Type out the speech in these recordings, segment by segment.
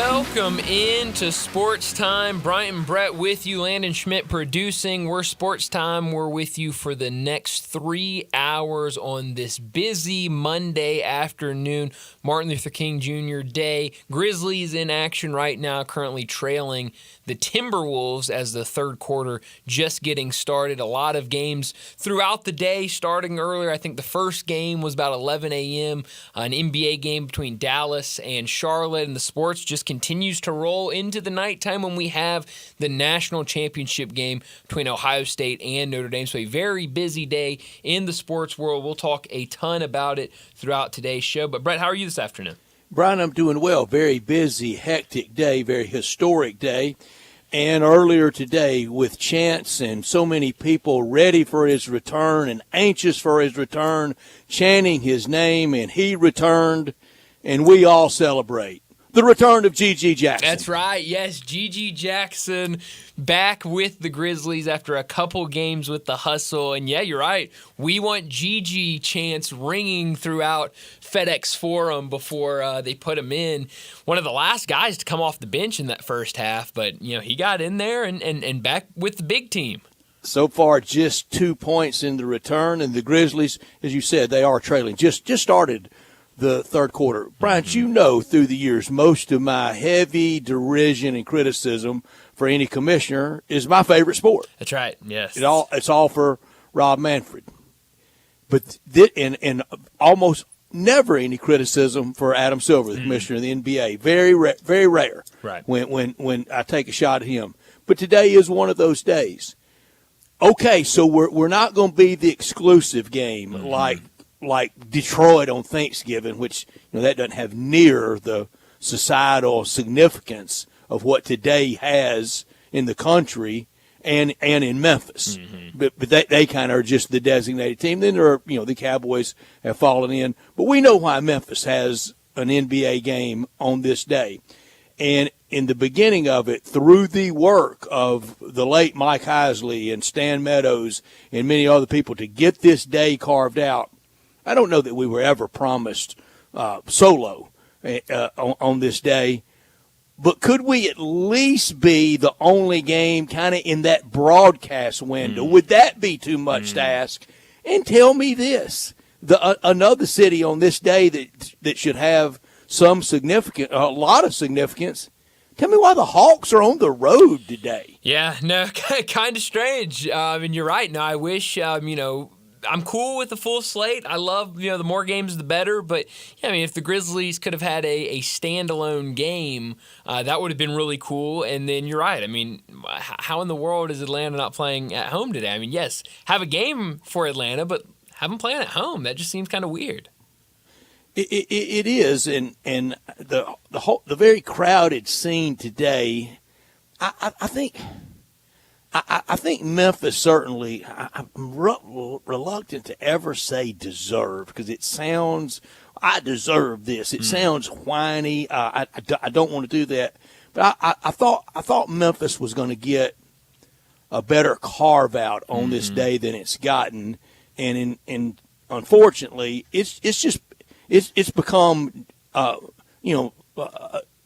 Welcome into Sports Time. Bryant and Brett with you. Landon Schmidt producing. We're Sports Time. We're with you for the next 3 hours on this busy Monday afternoon. Martin Luther King Jr. Day. Grizzlies in action right now, currently trailing the Timberwolves as the third quarter just getting started. A lot of games throughout the day starting earlier. I think the first game was about 11 a.m., an NBA game between Dallas and Charlotte, and the sports just continues to roll into the nighttime when we have the national championship game between Ohio State and Notre Dame. So a very busy day in the sports world. We'll talk a ton about it throughout today's show. But Brett, how are you this afternoon? Brian, I'm doing well. Very busy, hectic day, very historic day. And earlier today, with Chance and so many people ready for his return and anxious for his return, chanting his name, and he returned, and we all celebrate the return of G.G. Jackson. That's right. Yes, G.G. Jackson back with the Grizzlies after a couple games with the Hustle. And yeah, you're right. We want G.G. chants ringing throughout FedEx Forum before they put him in. One of the last guys to come off the bench in that first half, but he got in there and back with the big team. So far, just 2 points in the return, and the Grizzlies, as you said, they are trailing. Just started the third quarter. Brian, you know through the years, most of my heavy derision and criticism for any commissioner is my favorite sport. That's right, yes. It's all for Rob Manfred. But and almost never any criticism for Adam Silver, the commissioner of the NBA. Very rare. Right. When I take a shot at him. But today is one of those days. Okay, so we're not going to be the exclusive game like Detroit on Thanksgiving, which that doesn't have near the societal significance of what today has in the country and in Memphis. But they kind of are just the designated team. Then there are the Cowboys have fallen in, but we know why Memphis has an NBA game on this day. And in the beginning of it, through the work of the late Mike Heisley and Stan Meadows and many other people to get this day carved out, I don't know that we were ever promised solo on this day, but could we at least be the only game kind of in that broadcast window? Would that be too much to ask? And tell me this, another city on this day that should have some significant, a lot of significance. Tell me why the Hawks are on the road today. Yeah, no, kind of strange. You're right. Now, I wish, I'm cool with the full slate. I love, the more games, the better. But, if the Grizzlies could have had a standalone game, that would have been really cool. And then you're right. How in the world is Atlanta not playing at home today? Yes, have a game for Atlanta, but have them playing at home. That just seems kind of weird. It is, and the very crowded scene today. I think Memphis certainly. I'm reluctant to ever say deserve because it sounds. I deserve this. It sounds whiny. I don't want to do that. But I thought Memphis was going to get a better carve out on this day than it's gotten, and unfortunately, it's just. It's become,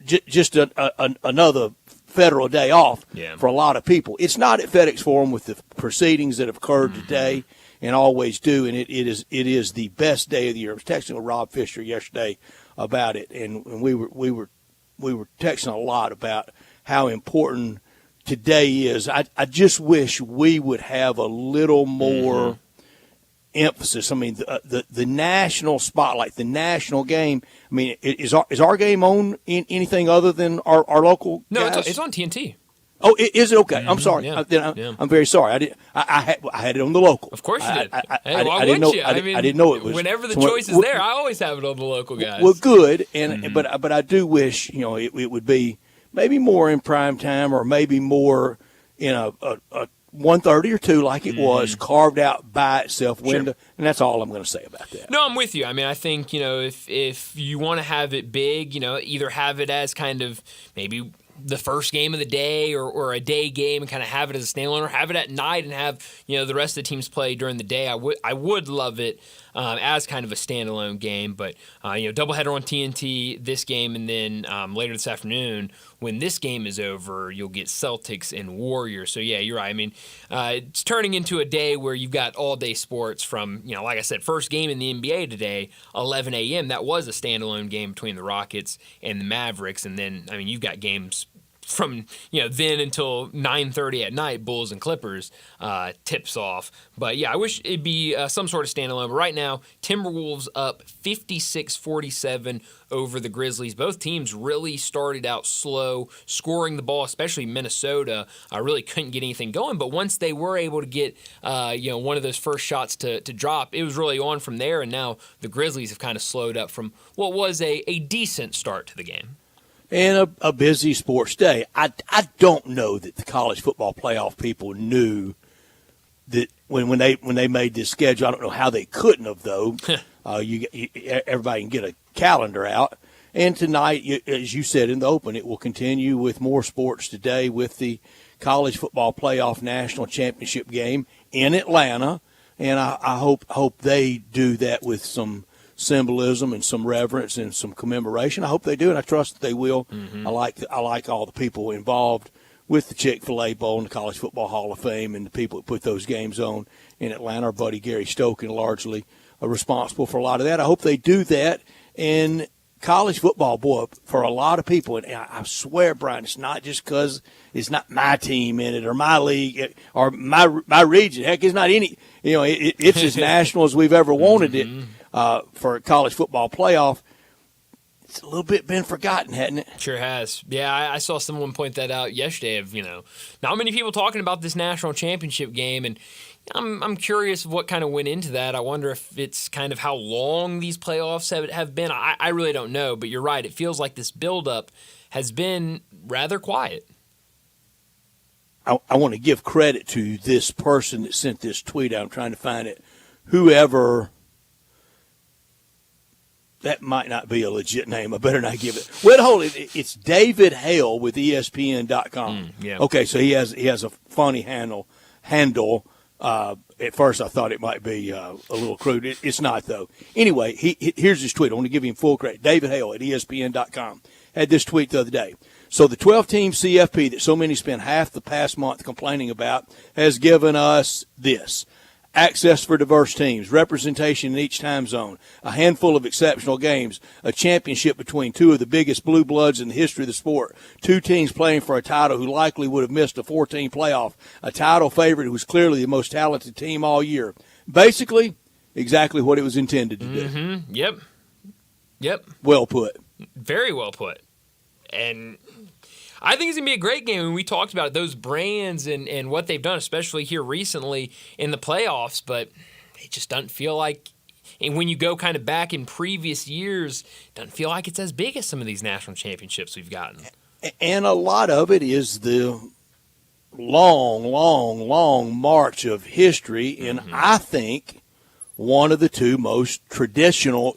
just another federal day off for a lot of people. It's not at FedEx Forum with the proceedings that have occurred today and always do, and it is the best day of the year. I was texting with Rob Fisher yesterday about it, and we were texting a lot about how important today is. I just wish we would have a little more emphasis. The national spotlight, the national game. Is our game on in anything other than our local guys? No, it's on TNT. Oh, is it? Okay. I'm sorry. Yeah. I'm very sorry. I had it on the local. Of course you did. I didn't know. I didn't know it was. Whenever the choice is there, I always have it on the local guys. Well, good. But I do wish it would be maybe more in prime time or maybe more in a 1:30 or 2 like it was, carved out by itself window, and that's all I'm going to say about that. No, I'm with you. I think, if you want to have it big, either have it as kind of maybe the first game of the day or a day game and kind of have it as a standalone, or have it at night and have the rest of the teams play during the day. I would love it as kind of a standalone game, but doubleheader on TNT this game, and then later this afternoon when this game is over, you'll get Celtics and Warriors. So yeah, you're right. I mean, it's turning into a day where you've got all day sports from like I said, first game in the NBA today, 11 a.m. That was a standalone game between the Rockets and the Mavericks, and then I mean you've got games from then until 9:30 at night, Bulls and Clippers tips off. But yeah, I wish it'd be some sort of standalone. But right now, Timberwolves up 56-47 over the Grizzlies. Both teams really started out slow, scoring the ball, especially Minnesota. Really couldn't get anything going. But once they were able to get one of those first shots to drop, it was really on from there. And now the Grizzlies have kind of slowed up from what was a decent start to the game. And a busy sports day. I don't know that the college football playoff people knew that when they made this schedule. I don't know how they couldn't have, though. Everybody can get a calendar out. And tonight, as you said in the open, it will continue with more sports today with the college football playoff national championship game in Atlanta. And I hope they do that with some symbolism and some reverence and some commemoration. I hope they do, and I trust that they will. Mm-hmm. I like all the people involved with the Chick-fil-A Bowl and the College Football Hall of Fame and the people that put those games on in Atlanta. Our buddy Gary Stokin largely responsible for a lot of that. I hope they do that. And college football, boy, for a lot of people, and I swear, Brian, it's not just because it's not my team in it or my league or my region. Heck, it's not any. It's as national as we've ever wanted it. For a college football playoff. It's a little bit been forgotten, hasn't it? Sure has. Yeah, I saw someone point that out yesterday of, not many people talking about this national championship game, and I'm curious what kind of went into that. I wonder if it's kind of how long these playoffs have been. I really don't know, but you're right. It feels like this buildup has been rather quiet. I want to give credit to this person that sent this tweet out. I'm trying to find it. Whoever... That might not be a legit name. I better not give it. Well, hold it. It's David Hale with ESPN.com. Yeah. Okay, so he has a funny handle. At first, I thought it might be a little crude. It's not, though. Anyway, here's his tweet. I want to give him full credit. David Hale at ESPN.com had this tweet the other day. So the 12-team CFP that so many spent half the past month complaining about has given us this. Access for diverse teams, representation in each time zone, a handful of exceptional games, a championship between two of the biggest blue bloods in the history of the sport, two teams playing for a title who likely would have missed a 14 playoff, a title favorite who was clearly the most talented team all year. Basically, exactly what it was intended to do. Mm-hmm. Yep. Well put. Very well put. And I think it's going to be a great game. And we talked about those brands and what they've done, especially here recently in the playoffs, but it just doesn't feel like, and when you go kind of back in previous years, it doesn't feel like it's as big as some of these national championships we've gotten. And a lot of it is the long march of history, and I think one of the two most traditional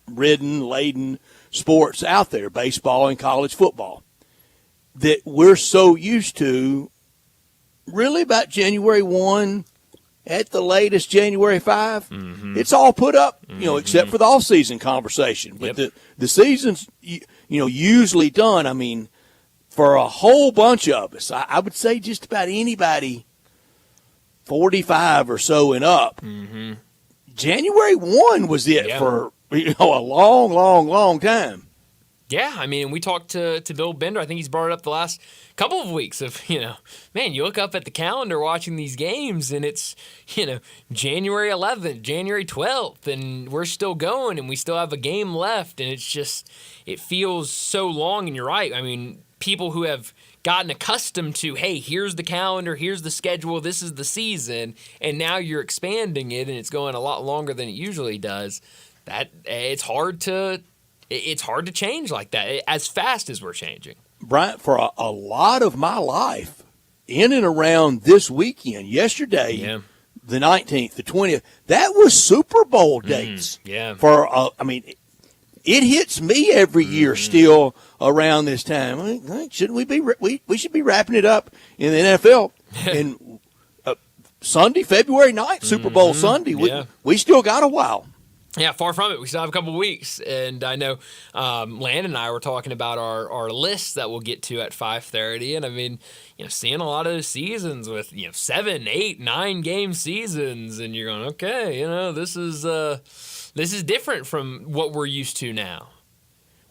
ridden, laden sports out there, baseball and college football, that we're so used to really about January 1, at the latest January 5. It's all put up, except for the off-season conversation. But the season's, usually done, I mean, for a whole bunch of us. I would say just about anybody 45 or so and up. January 1 was it for, a long time. Yeah, I mean, we talked to Bill Bender. I think he's brought it up the last couple of weeks of, man, you look up at the calendar watching these games and it's, January 11th, January 12th, and we're still going and we still have a game left. And it's just, it feels so long. And you're right. I mean, people who have gotten accustomed to, hey, here's the calendar, here's the schedule, this is the season, and now you're expanding it and it's going a lot longer than it usually does. That it's hard to change like that as fast as we're changing. Bryant, for a lot of my life, in and around this weekend, yesterday, the 19th, the 20th, that was Super Bowl dates. Yeah. For, It hits me every year still around this time. Shouldn't we be? We should be wrapping it up in the NFL in Sunday, February 9th, Super Bowl Sunday. We still got a while. Yeah, far from it. We still have a couple of weeks. And I know Landon and I were talking about our lists that we'll get to at 5:30. And I mean, seeing a lot of those seasons with 7, 8, 9 game seasons, and you're going, okay, this is different from what we're used to now.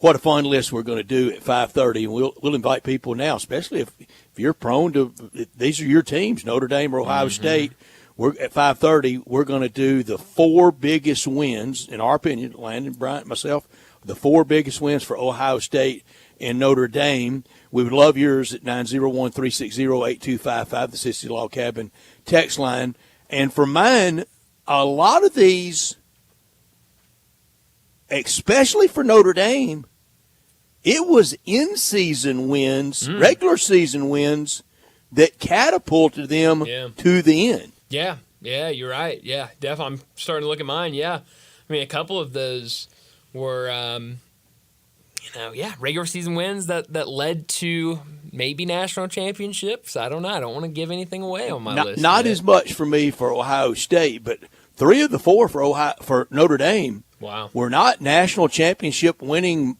What a fun list we're going to do at 5:30, and we'll invite people now, especially if you're prone to, these are your teams, Notre Dame or Ohio State. We're at 5:30. We're going to do the 4 biggest wins, in our opinion, Landon, Bryant, myself, the 4 biggest wins for Ohio State and Notre Dame. We would love yours at 901-360-8255, the Sissy Log Cabin text line. And for mine, a lot of these, especially for Notre Dame, it was in-season wins, regular season wins, that catapulted them to the end. Yeah, you're right. Yeah, definitely. I'm starting to look at mine. Yeah, I mean, a couple of those were, regular season wins that led to maybe national championships. I don't know. I don't want to give anything away on my list. Not as much for me for Ohio State, but 3 of the 4 for Notre Dame. Wow. We're not national championship winning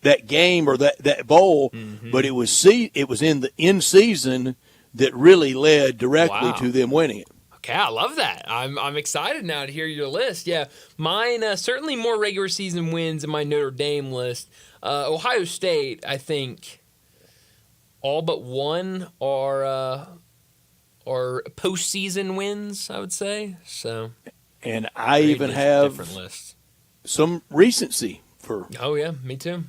that game or that bowl, but it was in the in season that really led directly to them winning it. Okay, I love that. I'm excited now to hear your list. Yeah, mine certainly more regular season wins in my Notre Dame list. Ohio State, I think, all but one are postseason wins, I would say. So, and I even have different lists. Some recency for. Oh yeah, me too.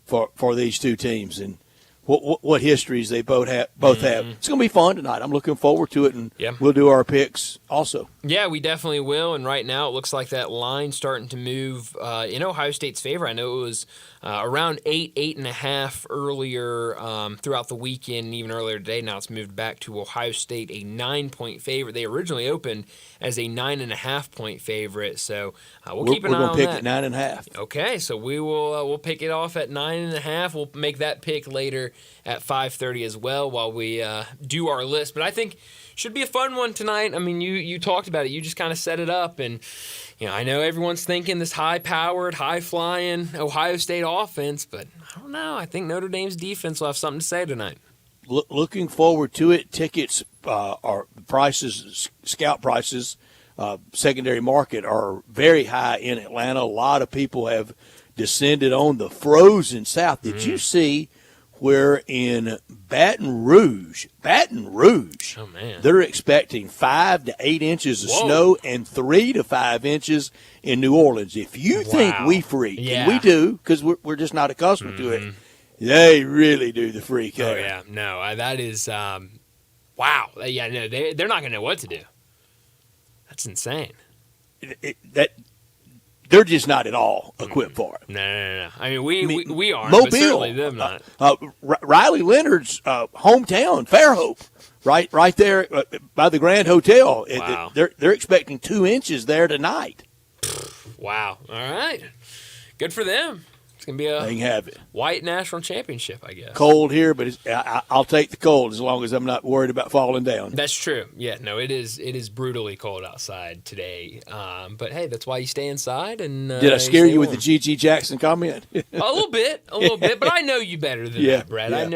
For these two teams and what histories they both have. It's going to be fun tonight. I'm looking forward to it, and we'll do our picks also. Yeah, we definitely will. And right now, it looks like that line's starting to move in Ohio State's favor. I know it was around 8.5 earlier throughout the weekend, and even earlier today. Now it's moved back to Ohio State, a 9-point favorite. They originally opened as a 9.5-point favorite, so we'll keep an eye on that. We're going to pick at 9.5. Okay, so we will we'll pick it off at 9.5. We'll make that pick later at 5:30 as well while we do our list. But I think should be a fun one tonight. I mean, you talked about it. You just kind of set it up, and I know everyone's thinking this high-powered, high-flying Ohio State offense, but I don't know. I think Notre Dame's defense will have something to say tonight. Looking forward to it. Tickets are prices, scout prices, secondary market are very high in Atlanta. A lot of people have descended on the frozen South. Did you see where in Baton Rouge, oh, man, they're expecting 5 to 8 inches of snow and 3 to 5 inches in New Orleans? If you think we freak, and we do, because we're just not accustomed to it, they really do the freak. Oh, yeah. No, that is, wow. Yeah, no, they're not going to know what to do. That's insane. They're just not at all equipped for it. No. I mean, we are, Mobile, but certainly them not. Riley Leonard's hometown, Fairhope, right there by the Grand Hotel. Wow. They're expecting 2 inches there tonight. Wow. All right. Good for them. It's going to be they can have it. White national championship, I guess. Cold here, but I'll take the cold as long as I'm not worried about falling down. That's true. Yeah, no, it is brutally cold outside today. But, hey, that's why you stay inside. And did I scare you with the G.G. Jackson comment? a little bit. But I know you better than that, Brad. Yeah. I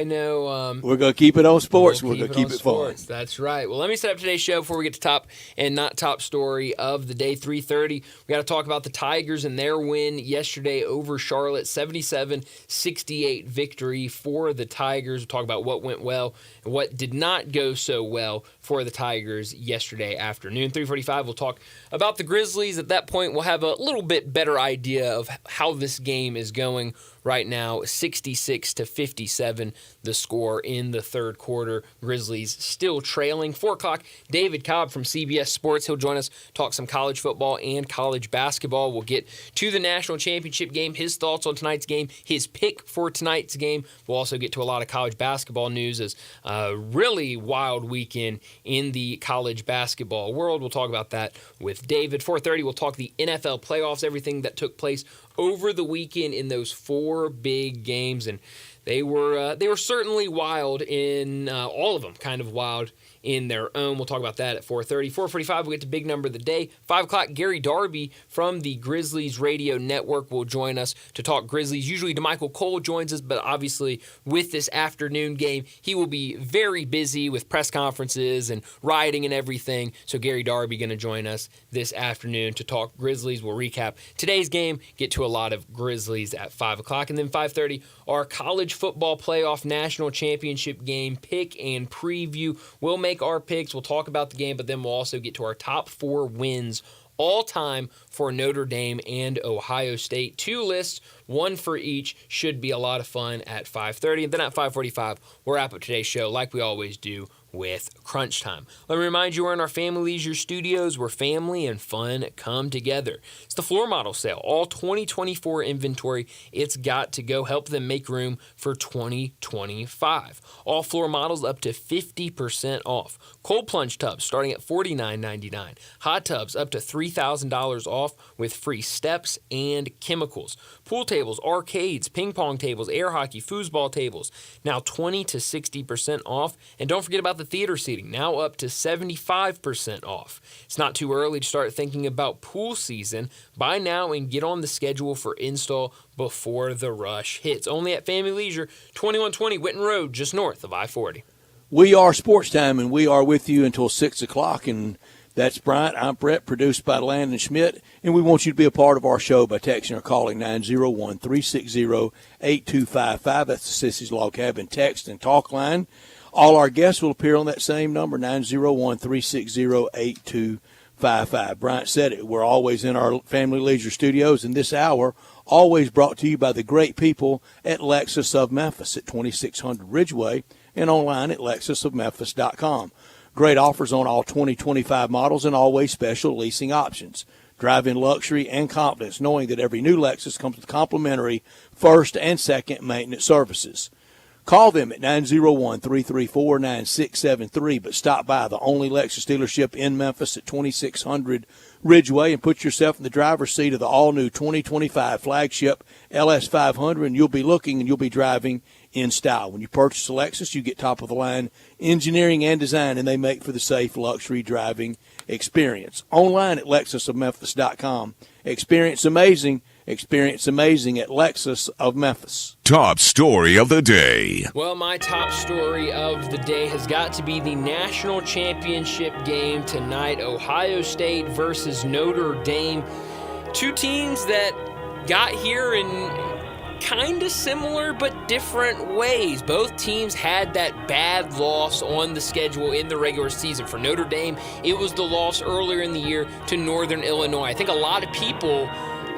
know. We're going to keep it on sports. We're going to keep it fun. That's right. Well, let me set up today's show before we get to top and not top story of the day, 3:30. We got to talk about the Tigers and their win yesterday over Charlotte, 77-68 victory for the Tigers. We'll talk about what went well and what did not go so well for the Tigers yesterday afternoon. 3:45, we'll talk about the Grizzlies. At that point, we'll have a little bit better idea of how this game is going right now. 66-57, the score in the third quarter. Grizzlies still trailing. 4 o'clock, David Cobb from CBS Sports. He'll join us, talk some college football and college basketball. We'll get to the national championship game, his thoughts on tonight's game, his pick for tonight's game. We'll also get to a lot of college basketball news as a really wild weekend in the college basketball world. We'll talk about that with David. 4:30, we'll talk the NFL playoffs, everything that took place over the weekend in those 4 big games, and they were certainly wild in all of them, kind of wild in their own. We'll talk about that at 4:30. 4:45, we'll get to big number of the day. 5 o'clock, Gary Darby from the Grizzlies Radio Network will join us to talk Grizzlies. Usually DeMichael Cole joins us, but obviously with this afternoon game, he will be very busy with press conferences and writing and everything. So Gary Darby going to join us this afternoon to talk Grizzlies. We'll recap today's game, get to a lot of Grizzlies at 5 o'clock. And then 5:30, our college football playoff national championship game pick and preview. We'll make our picks. We'll talk about the game, but then we'll also get to our top 4 wins all time for Notre Dame and Ohio State. 2 lists, 1 for each. Should be a lot of fun at 5:30. And then at 5:45, we'll wrap up today's show like we always do with Crunch Time. Let me remind you, we're in our Family Leisure Studios where family and fun come together. It's the floor model sale. All 2024 inventory, it's got to go. Help them make room for 2025. All floor models up to 50% off. Cold plunge tubs starting at $49.99. Hot tubs up to $3,000 off with free steps and chemicals. Pool tables, arcades, ping pong tables, air hockey, foosball tables, now 20 to 60% off. And don't forget about the theater seating, now up to 75% off. It's not too early to start thinking about pool season. Buy now and get on the schedule for install before the rush hits. Only at Family Leisure, 2120 Whitten Road, just north of I-40. We are Sportstime, and we are with you until 6 o'clock, and that's Bryant. I'm Brett, produced by Landon Schmidt, and we want you to be a part of our show by texting or calling 901-360-8255. That's the Sissy's Log Cabin text and talk line. All our guests will appear on that same number, 901-360-8255. Bryant said it. We're always in our Family Leisure Studios, and this hour always brought to you by the great people at Lexus of Memphis at 2600 Ridgeway and online at lexusofmemphis.com. Great offers on all 2025 models and always special leasing options. Drive in luxury and confidence knowing that every new Lexus comes with complimentary first and second maintenance services. Call them at 901-334-9673, but stop by the only Lexus dealership in Memphis at 2600 Ridgeway and put yourself in the driver's seat of the all-new 2025 flagship LS500, and you'll be looking and you'll be driving in style. When you purchase a Lexus, you get top-of-the-line engineering and design, and they make for the safe luxury driving experience. Online at lexusofmemphis.com. Experience amazing at Lexus of Memphis. Top story of the day. Well, my top story of the day has got to be the national championship game tonight, Ohio State versus Notre Dame. 2 teams that got here in kind of similar but different ways. Both teams had that bad loss on the schedule in the regular season. For Notre Dame, it was the loss earlier in the year to Northern Illinois. I think a lot of people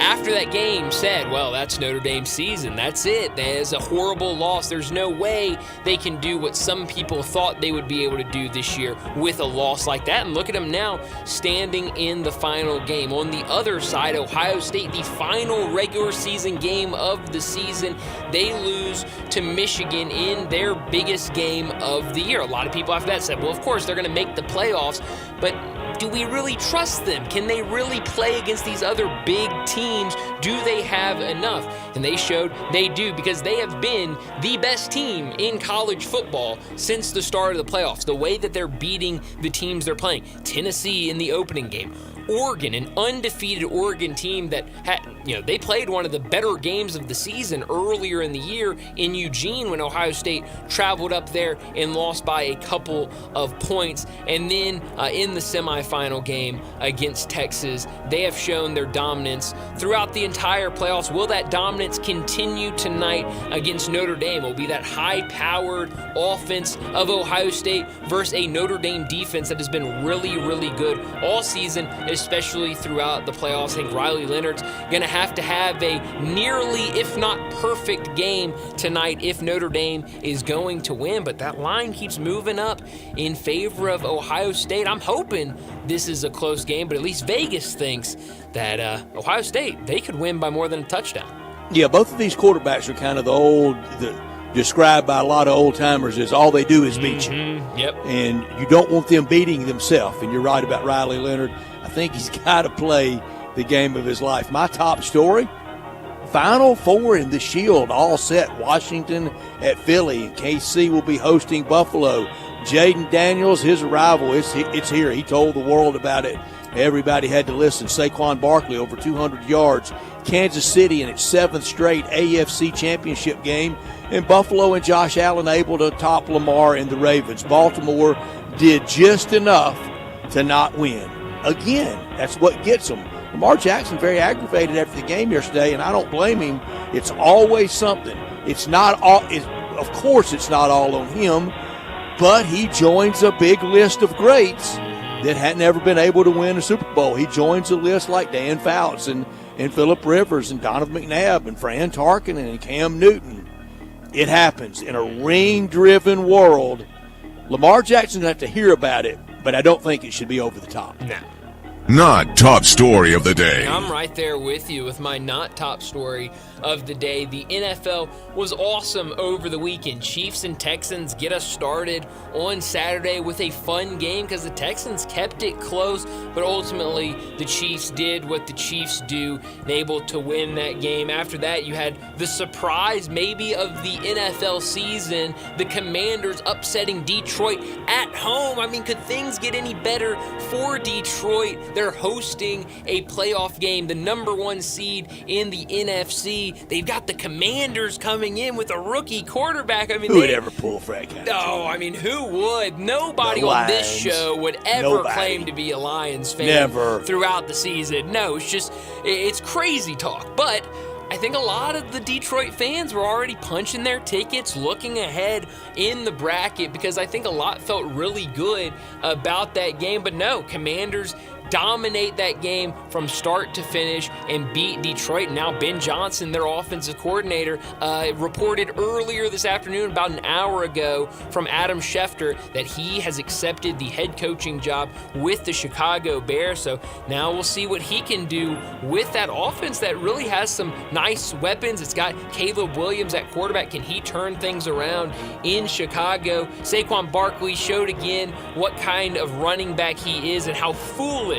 after that game said, well, that's Notre Dame's season. That's it. That is a horrible loss. There's no way they can do what some people thought they would be able to do this year with a loss like that. And look at them now standing in the final game. On the other side, Ohio State, the final regular season game of the season, they lose to Michigan in their biggest game of the year. A lot of people after that said, well, of course, they're going to make the playoffs, but do we really trust them? Can they really play against these other big teams? Do they have enough? And they showed they do, because they have been the best team in college football since the start of the playoffs. The way that they're beating the teams they're playing. Tennessee in the opening game. Oregon, an undefeated Oregon team that had, they played one of the better games of the season earlier in the year in Eugene when Ohio State traveled up there and lost by a couple of points. And then in the semifinal game against Texas, they have shown their dominance throughout the entire playoffs. Will that dominance continue tonight against Notre Dame? Will be that high-powered offense of Ohio State versus a Notre Dame defense that has been really, really good all season, especially throughout the playoffs. I think Riley Leonard's going to have a nearly, if not perfect game tonight if Notre Dame is going to win. But that line keeps moving up in favor of Ohio State. I'm hoping this is a close game, but at least Vegas thinks that Ohio State, they could win by more than a touchdown. Yeah, both of these quarterbacks are kind of described by a lot of old-timers as all they do is beat you. Yep. And you don't want them beating themselves. And you're right about Riley Leonard. I think he's got to play the game of his life. My top story, Final Four in the Shield all set. Washington at Philly. KC will be hosting Buffalo. Jaden Daniels, his arrival, it's here. He told the world about it. Everybody had to listen. Saquon Barkley, over 200 yards. Kansas City in its 7th straight AFC championship game. And Buffalo and Josh Allen able to top Lamar and the Ravens. Baltimore did just enough to not win. Again, that's what gets them. Lamar Jackson very aggravated after the game yesterday, and I don't blame him. It's always something. It's not all. Of course, it's not all on him, but he joins a big list of greats that hadn't ever been able to win a Super Bowl. He joins a list like Dan Fouts and Phillip Rivers and Donovan McNabb and Fran Tarkenton and Cam Newton. It happens in a ring-driven world. Lamar Jackson doesn't have to hear about it, but I don't think it should be over the top. No. Not top story of the day. I'm right there with you with my not top story of the day. The NFL was awesome over the weekend. Chiefs and Texans get us started on Saturday with a fun game because the Texans kept it close, but ultimately the Chiefs did what the Chiefs do and able to win that game. After that, you had the surprise maybe of the NFL season, the Commanders upsetting Detroit at home. I mean, could things get any better for Detroit? They're hosting a playoff game, the number 1 seed in the NFC. They've got the Commanders coming in with a rookie quarterback. I mean, who would ever pull Frank out? No, I mean, who would? Nobody on this show would ever claim to be a Lions fan throughout the season. No, it's crazy talk. But I think a lot of the Detroit fans were already punching their tickets, looking ahead in the bracket, because I think a lot felt really good about that game. But no, Commanders dominate that game from start to finish and beat Detroit. Now Ben Johnson, their offensive coordinator, reported earlier this afternoon, about an hour ago, from Adam Schefter that he has accepted the head coaching job with the Chicago Bears. So now we'll see what he can do with that offense that really has some nice weapons. It's got Caleb Williams at quarterback. Can he turn things around in Chicago? Saquon Barkley showed again what kind of running back he is and how foolish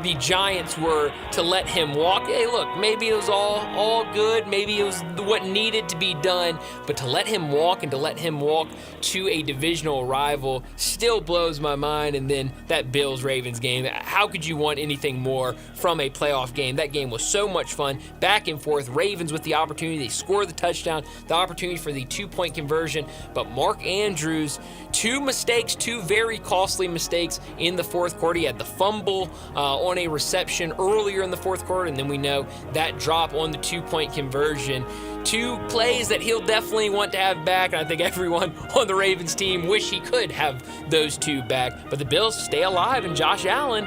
the Giants were to let him walk. Hey, look, maybe it was all good. Maybe it was what needed to be done. But to let him walk and to let him walk to a divisional rival still blows my mind. And then that Bills-Ravens game, how could you want anything more from a playoff game? That game was so much fun, back and forth. Ravens with the opportunity. They score the touchdown, the opportunity for the 2-point conversion. But Mark Andrews, 2 mistakes, 2 very costly mistakes in the fourth quarter. He had the fumble on a reception earlier in the fourth quarter, and then we know that drop on the 2-point conversion. 2 plays that he'll definitely want to have back, and I think everyone on the Ravens team wish he could have those 2 back. But the Bills stay alive, and Josh Allen,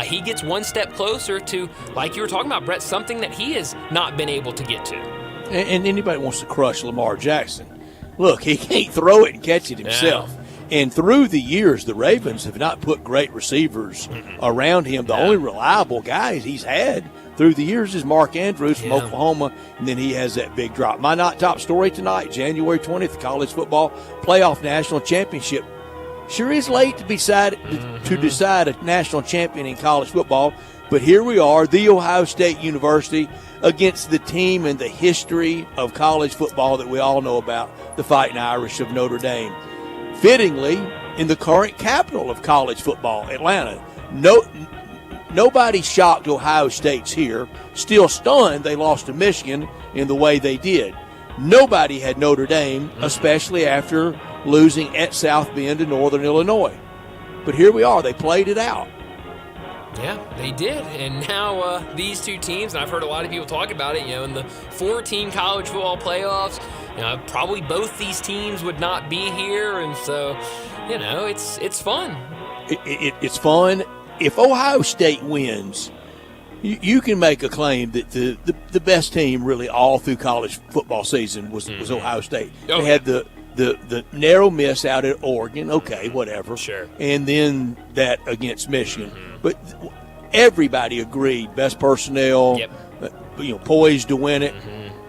he gets one step closer to, like you were talking about, Brett, something that he has not been able to get to. And anybody wants to crush Lamar Jackson, look, he can't throw it and catch it himself. Yeah. And through the years, the Ravens have not put great receivers around him. The only reliable guys he's had through the years is Mark Andrews from Oklahoma, and then he has that big drop. My not top story tonight, January 20th, college football playoff national championship. Sure is late to decide a national champion in college football, but here we are, The Ohio State University, against the team and the history of college football that we all know about, the Fighting Irish of Notre Dame. Fittingly, in the current capital of college football, Atlanta. Nobody's shocked Ohio State's here. Still stunned they lost to Michigan in the way they did. Nobody had Notre Dame, especially after losing at South Bend to Northern Illinois. But here we are. They played it out. Yeah, they did. And now these 2 teams, and I've heard a lot of people talk about it, in the 4-team college football playoffs, probably both these teams would not be here. And so, it's fun. It's fun. If Ohio State wins, you can make a claim that the best team really all through college football season was Ohio State. They had the narrow miss out at Oregon, okay, whatever. Sure. And then that against Michigan. But everybody agreed, best personnel, poised to win it.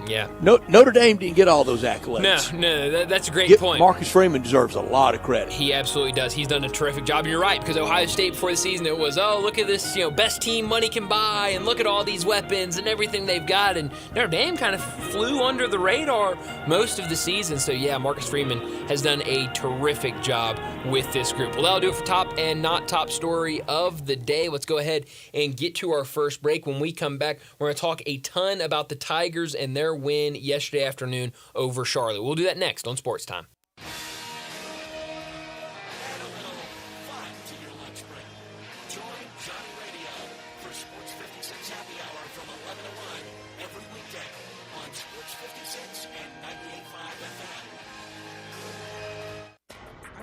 Yeah. Notre Dame didn't get all those accolades. No, that's a great point. Marcus Freeman deserves a lot of credit. He absolutely does. He's done a terrific job. And you're right, because Ohio State before the season, it was, oh, look at this, best team money can buy, and look at all these weapons and everything they've got. And Notre Dame kind of flew under the radar most of the season. So, yeah, Marcus Freeman has done a terrific job with this group. Well, that'll do it for top and not top story of the day. Let's go ahead and get to our first break. When we come back, we're going to talk a ton about the Tigers and their win yesterday afternoon over Charlotte. We'll do that next on Sports Time.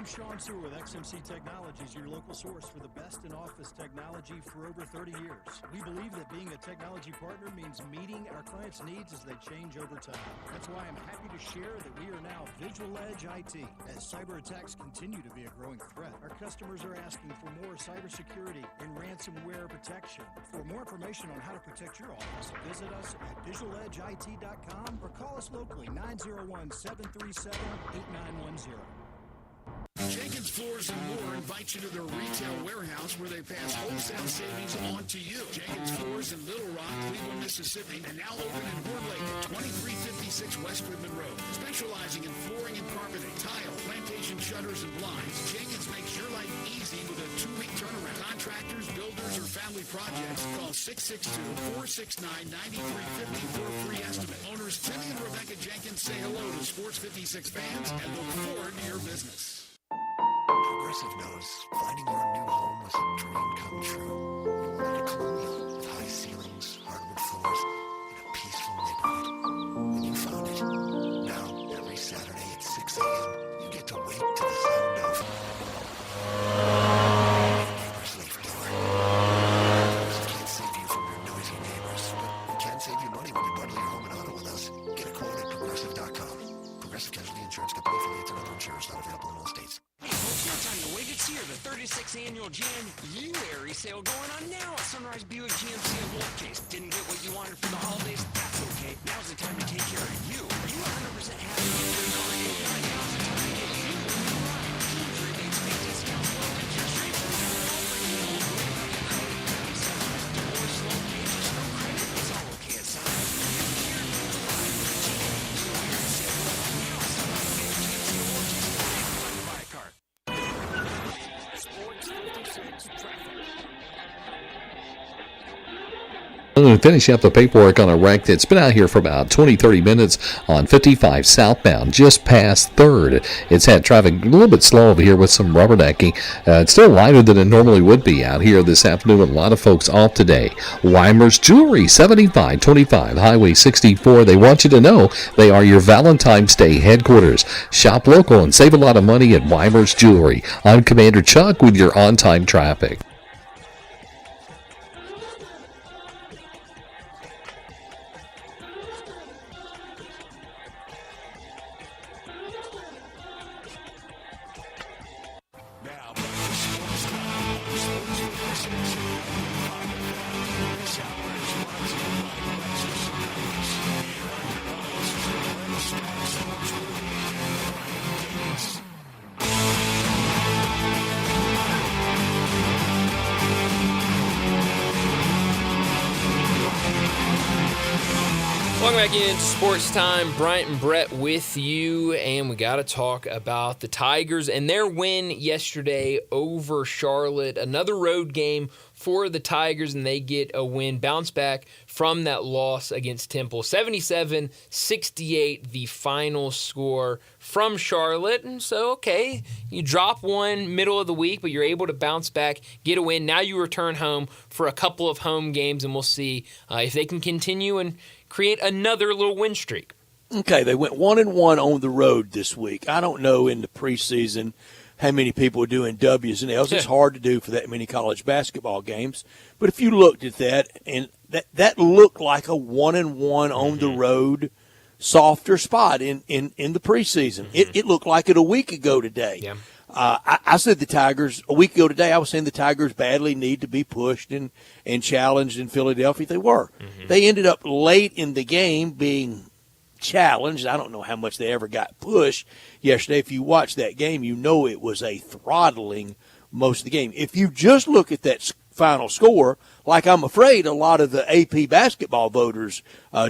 Sean Sewer with XMC Technologies, your local source for the best in office technology for over 30 years. We believe that being a technology partner means meeting our clients' needs as they change over time. That's why I'm happy to share that we are now Visual Edge IT. As cyber attacks continue to be a growing threat, our customers are asking for more cybersecurity and ransomware protection. For more information on how to protect your office, visit us at visualedgeit.com or call us locally 901-737-8910. Jenkins Floors and More invites you to their retail warehouse where they pass wholesale savings on to you. Jenkins Floors in Little Rock, Cleveland, Mississippi, and now open in Horn Lake at 2356 West Goodman Road. Specializing in flooring and carpeting, tile, plantation shutters, and blinds, Jenkins makes your life easy with a 2-week turnaround. Contractors, builders, or family projects, call 662-469-9350 for a free estimate. Owners Timmy and Rebecca Jenkins say hello to Sports 56 fans and look forward to your business. Progressive knows finding your new home was a dream come true. You wanted a colonial with high ceilings, hardwood floors, and a peaceful neighborhood. And you found it. Now, every Saturday at 6 a.m., you get to wake to the sound of your neighbor's leaf door. Progressive can't save you from your noisy neighbors, but we can save you money when you bundle your home and auto with us. Get a quote at Progressive.com. Progressive Casualty Insurance Company affiliates and other insurers not available in all states. No time to wait. It's here. The 36th annual January sale going on now at Sunrise Buick GMC of Wolf Case. Didn't get what you wanted for the holidays? That's okay. Now's the time to take care of you. Are you 100% happy with your holiday? Now's the time to get you. Huge rebates, big discounts, low interest rates, and divorce, low pages, no credit. It's all okay at Sunrise. Finishing up the paperwork on a wreck that's been out here for about 20-30 minutes on 55 southbound, just past 3rd. It's had traffic a little bit slow over here with some rubbernecking. It's still lighter than it normally would be out here this afternoon with a lot of folks off today. Weimer's Jewelry, 7525 Highway 64. They want you to know they are your Valentine's Day headquarters. Shop local and save a lot of money at Weimer's Jewelry. I'm Commander Chuck with your on-time traffic. Welcome back into Sports Time. Bryant and Brett with you, and we got to talk about the Tigers and their win yesterday over Charlotte. Another road game for the Tigers, and they get a win, bounce back from that loss against Temple. 77-68, the final score from Charlotte. And so, okay, you drop one middle of the week, but you're able to bounce back, get a win. Now you return home for a couple of home games, and we'll see if they can continue and create another little win streak. Okay, they went 1-1 on the road this week. I don't know in the preseason how many people are doing W's and L's. It's hard to do for that many college basketball games. But if you looked at that, and that looked like a 1-1 on the road softer spot in the preseason. It looked like it a week ago today. Yeah. I said the Tigers, a week ago today, I was saying the Tigers badly need to be pushed and challenged in Philadelphia. They were. They ended up late in the game being challenged. I don't know how much they ever got pushed yesterday. If you watch that game, you know it was a throttling most of the game. If you just look at that final score, like I'm afraid a lot of the AP basketball voters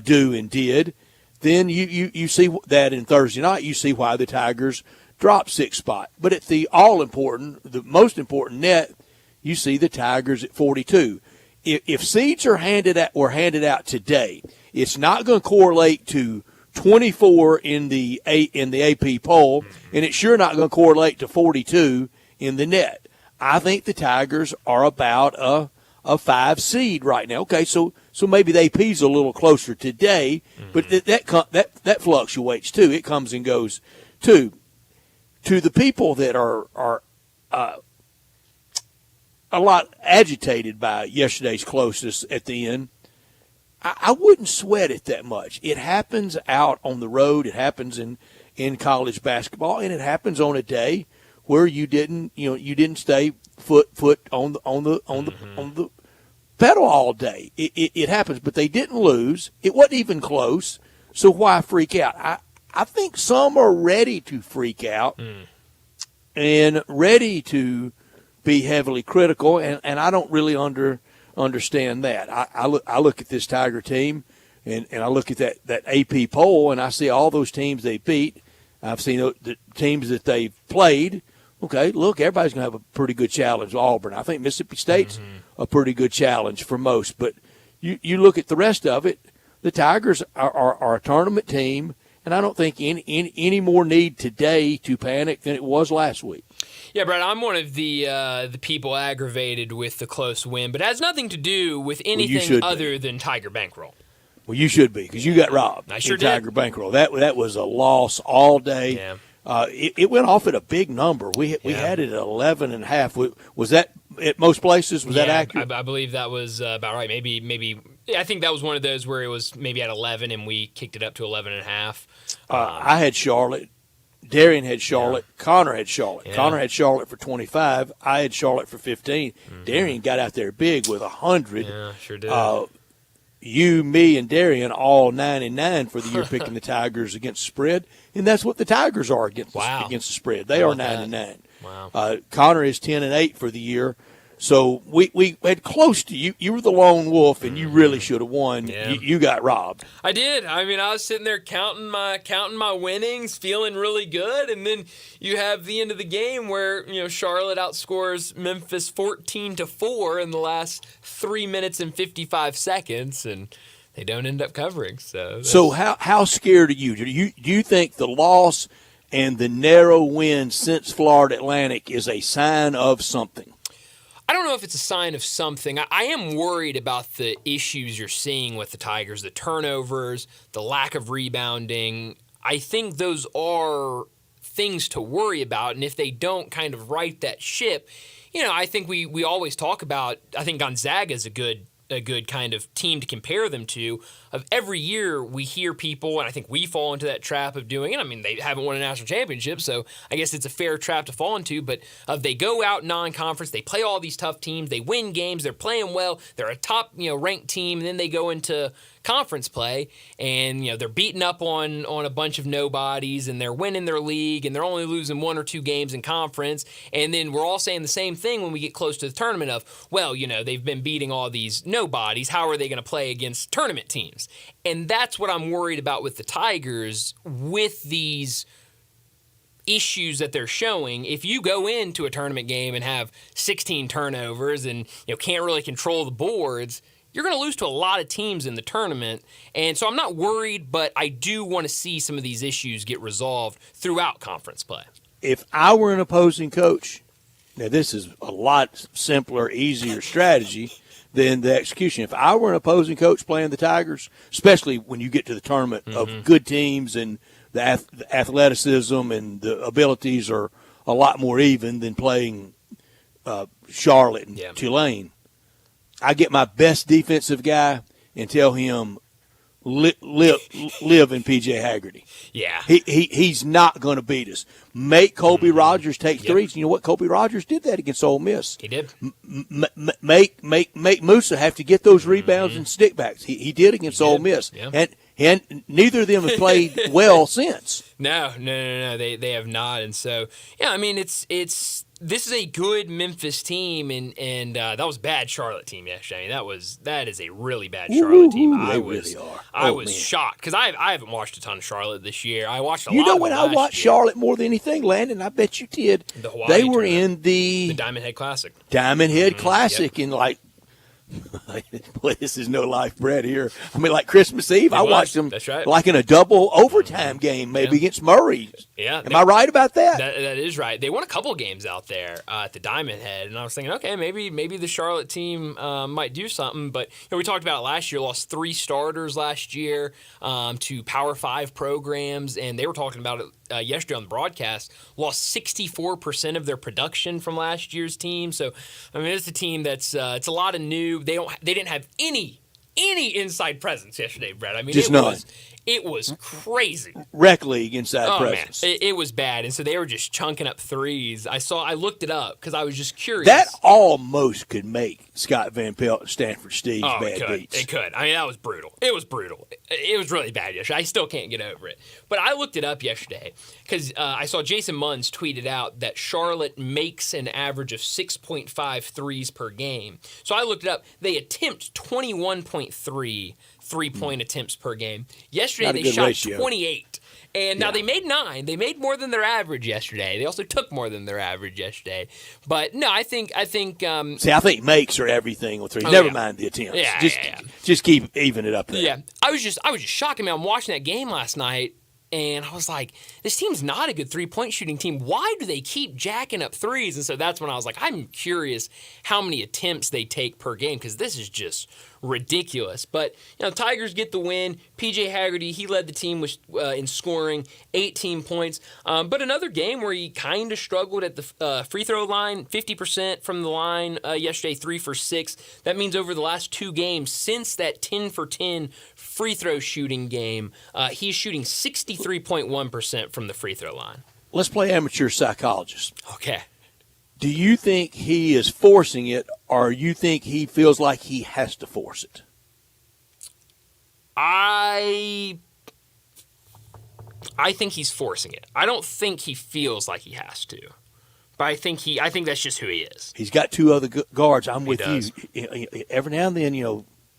do and did, then you see that in Thursday night, you see why the Tigers dropped 6 spot. But at the most important net, you see the Tigers at 42. If seeds were handed out today, it's not going to correlate to 24 in the AP poll, and it's sure not going to correlate to 42 in the net. I think the Tigers are about a 5 seed right now. Okay, so maybe the AP's a little closer today, but that fluctuates too. It comes and goes too. To the people that are a lot agitated by yesterday's closeness at the end, I wouldn't sweat it that much. It happens out on the road. It happens in college basketball, and it happens on a day where you didn't stay foot on the pedal all day. It happens, but they didn't lose. It wasn't even close. So why freak out? I think some are ready to freak out and ready to be heavily critical, and I don't really understand that. I look at this Tiger team, and I look at that AP poll, and I see all those teams they beat. I've seen the teams that they've played. Okay, look, everybody's going to have a pretty good challenge. Auburn, I think Mississippi State's a pretty good challenge for most. But you look at the rest of it, the Tigers are a tournament team, and I don't think any more need today to panic than it was last week. Yeah, Brad, I'm one of the people aggravated with the close win, but it has nothing to do with anything other than Tiger Bankroll. Well, you should be, because you got robbed. I sure in Tiger Bankroll. That was a loss all day. Yeah. It went off at a big number. We had it at 11.5. Was that at most places? Was that accurate? I believe that was about right. Maybe. I think that was one of those where it was maybe at 11 and we kicked it up to 11.5. I had Charlotte. Darian had Charlotte. Yeah. Connor had Charlotte. Yeah. Connor had Charlotte for 25. I had Charlotte for 15. Darian got out there big with 100. Yeah, sure did. You, me, and Darian all 9-9 for the year picking the Tigers against the spread, and that's what the Tigers are against the spread. They are 9-9. Wow. Connor is 10-8 for the year. So we had close to you. You were the lone wolf, and you really should have won. Yeah. You got robbed. I did. I mean, I was sitting there counting my winnings, feeling really good, and then you have the end of the game where Charlotte outscores Memphis 14-4 in the last 3 minutes and 55 seconds, and they don't end up covering. So how scared are you? Do you think the loss and the narrow win since Florida Atlantic is a sign of something? I don't know if it's a sign of something. I am worried about the issues you're seeing with the Tigers, the turnovers, the lack of rebounding. I think those are things to worry about, and if they don't kind of right that ship, I think we always talk about, I think Gonzaga is a good kind of team to compare them to. Of every year we hear people, and I think we fall into that trap of doing it. I mean, they haven't won a national championship, so I guess it's a fair trap to fall into, but they go out non-conference, they play all these tough teams, they win games, they're playing well, they're a top ranked team, and then they go into conference play, and they're beating up on a bunch of nobodies, and they're winning their league, and they're only losing 1 or 2 games in conference, and then we're all saying the same thing when we get close to the tournament of, well, they've been beating all these nobodies, how are they going to play against tournament teams? And that's what I'm worried about with the Tigers, with these issues that they're showing. If you go into a tournament game and have 16 turnovers and can't really control the boards, you're going to lose to a lot of teams in the tournament. And so I'm not worried, but I do want to see some of these issues get resolved throughout conference play. If I were an opposing coach, now this is a lot simpler, easier strategy than the execution. If I were an opposing coach playing the Tigers, especially when you get to the tournament of good teams and the athleticism and the abilities are a lot more even than playing Charlotte and Tulane, I get my best defensive guy and tell him live in PJ Haggerty. Yeah, he's not going to beat us. Make Colby Rogers take threes. You know what? Colby Rogers did that against Ole Miss. He did. Make Musa have to get those rebounds and stickbacks. He did against Ole Miss. Yeah. And neither of them have played well since. No. They have not, and so yeah. I mean, it's this is a good Memphis team, and that was a bad Charlotte team yesterday. I mean, that is a really bad Charlotte team. They really are. I Oh, was man. shocked because I haven't watched a ton of Charlotte this year. I watched a lot. You know of when them I last watched year. Charlotte more than anything, Landon, I bet you did. The Hawaii They were tournament. in the Diamond Head Classic. Diamond Head Classic, Yep. and like, boy, this is no life bread here. I mean, like Christmas Eve, I was. watched them That's right. like in a double overtime game, maybe against Murray. Yeah. Am I right about that? That is right. They won a couple games out there at the Diamond Head, and I was thinking, okay, maybe the Charlotte team might do something. But we talked about it last year. Lost 3 starters last year to Power 5 programs, and they were talking about it yesterday on the broadcast. Lost 64% of their production from last year's team. So I mean, it's a team that's it's a lot of new. They didn't have any inside presence yesterday, Brett. I mean, Just none. It was crazy. Rec league inside presence. Man, it was bad, and so they were just chunking up threes. I looked it up because I was just curious. That almost could make Scott Van Pelt and Stanford Steve's bad beats. It could. I mean, that was brutal. It was brutal. It was really bad yesterday. I still can't get over it. But I looked it up yesterday because I saw Jason Munns tweeted out that Charlotte makes an average of 6.5 threes per game. So I looked it up. They attempt 21.3 three-point attempts per game. Yesterday Not a they good shot ratio. 28. And now they made 9. They made more than their average yesterday. They also took more than their average yesterday. But no, I think See, I think makes are everything with 3. Oh, Never yeah. mind the attempts. Yeah, Just keep even it up there. yeah. I was just shocked. I mean, I'm watching that game last night, and I was like, this team's not a good three-point shooting team. Why do they keep jacking up threes? And so that's when I was like, I'm curious how many attempts they take per game because this is just ridiculous. But, Tigers get the win. P.J. Haggerty, he led the team in scoring, 18 points. But another game where he kind of struggled at the free throw line, 50% from the line yesterday, 3 for 6. That means over the last 2 games, since that 10 for 10 free throw shooting game, he's shooting 63.1% from the free throw line. Let's play amateur psychologist. Okay. Do you think he is forcing it, or you think he feels like he has to force it? I think he's forcing it. I don't think he feels like he has to. But I think that's just who he is. He's got 2 other guards. I'm with does. you. Every now and then,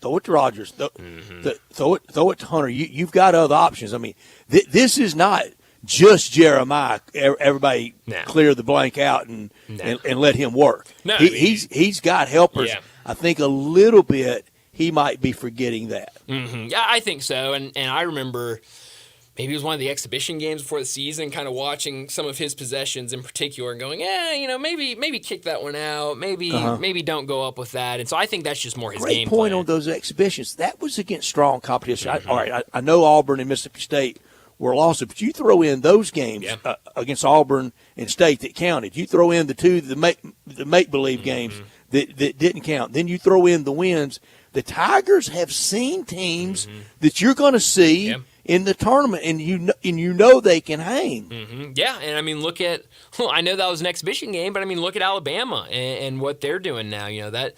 throw it to Rogers. Throw it to Hunter. You've got other options. I mean, this is not just Jeremiah. Everybody clear the blank out and let him work. No, he's got helpers. Yeah. I think a little bit he might be forgetting that. Mm-hmm. Yeah, I think so. And I remember maybe it was one of the exhibition games before the season, kind of watching some of his possessions in particular and going, maybe kick that one out. Maybe don't go up with that. And so I think that's just more his Great game point plan. on those exhibitions. That was against strong competition. I know Auburn and Mississippi State were losses, but you throw in those games against Auburn and State that counted. You throw in the make-believe games that didn't count. Then you throw in the wins. The Tigers have seen teams that you're going to see in the tournament, and you know they can hang. Mm-hmm. Yeah, and I mean, I know that was an exhibition game, but I mean, look at Alabama and what they're doing now. That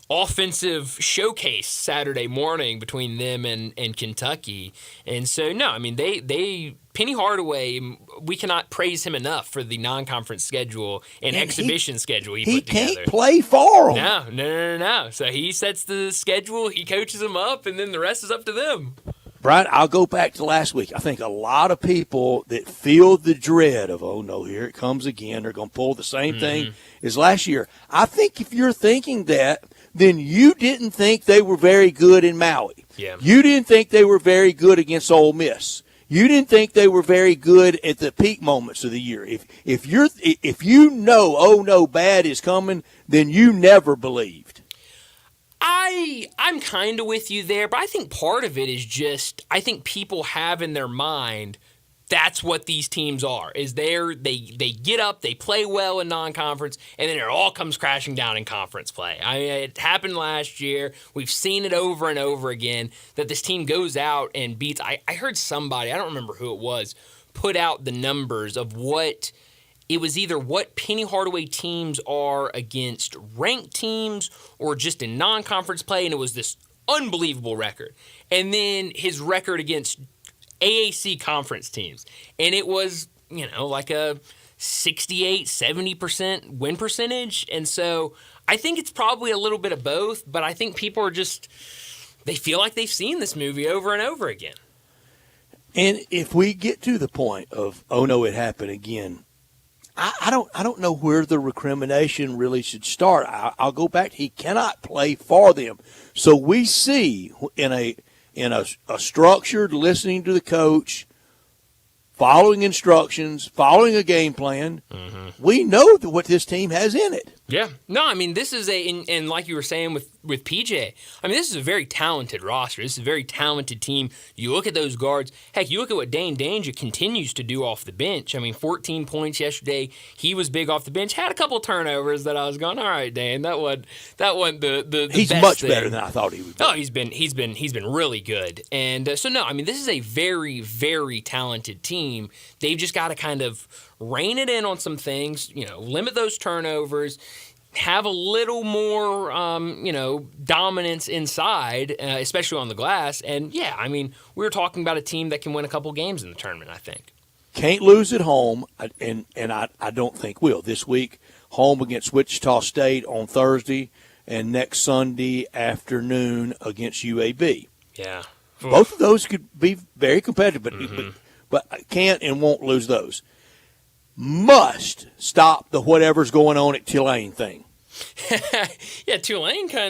offensive showcase Saturday morning between them and Kentucky. And so, no, I mean, Penny Hardaway, we cannot praise him enough for the non-conference schedule and exhibition schedule he put together. He can't play for them. No. So he sets the schedule, he coaches them up, and then the rest is up to them. Brian, I'll go back to last week. I think a lot of people that feel the dread of, oh, no, here it comes again. They're going to pull the same thing as last year. I think if you're thinking that, then you didn't think they were very good in Maui. Yeah. You didn't think they were very good against Ole Miss. You didn't think they were very good at the peak moments of the year. If you know, oh no, bad is coming, then you never believed. I'm kind of with you there, but I think part of it is just I think people have in their mind that's what these teams are. Is they get up, they play well in non-conference, and then it all comes crashing down in conference play. I mean, it happened last year. We've seen it over and over again that this team goes out and beats. I heard somebody, I don't remember who it was, put out the numbers of what it was either what Penny Hardaway teams are against ranked teams or just in non-conference play, and it was this unbelievable record. And then his record against AAC conference teams. And it was, like a 68, 70% win percentage. And so I think it's probably a little bit of both, but I think people are they feel like they've seen this movie over and over again. And if we get to the point of, oh no, it happened again, I don't know where the recrimination really should start. I'll go back. He cannot play for them. So we see in a structured listening to the coach, following instructions, following a game plan, we know what this team has in it. Yeah. No, I mean, this is and like you were saying with PJ, I mean, this is a very talented roster. This is a very talented team. You look at those guards. Heck, you look at what Dane Danger continues to do off the bench. I mean, 14 points yesterday. He was big off the bench. Had a couple turnovers that I was going, all right, Dane, that wasn't the He's best much thing. better than I thought he would be. Oh, he's been really good. And so, no, I mean, this is a very, very talented team. They've just got to kind of rein it in on some things, limit those turnovers, have a little more, dominance inside, especially on the glass. And, yeah, I mean, we were talking about a team that can win a couple games in the tournament, I think. Can't lose at home, and I don't think will. This week, home against Wichita State on Thursday, and next Sunday afternoon against UAB. Yeah. Both of those could be very competitive, but can't and won't lose those. Must stop the whatever's going on at Tulane thing. Yeah, Tulane I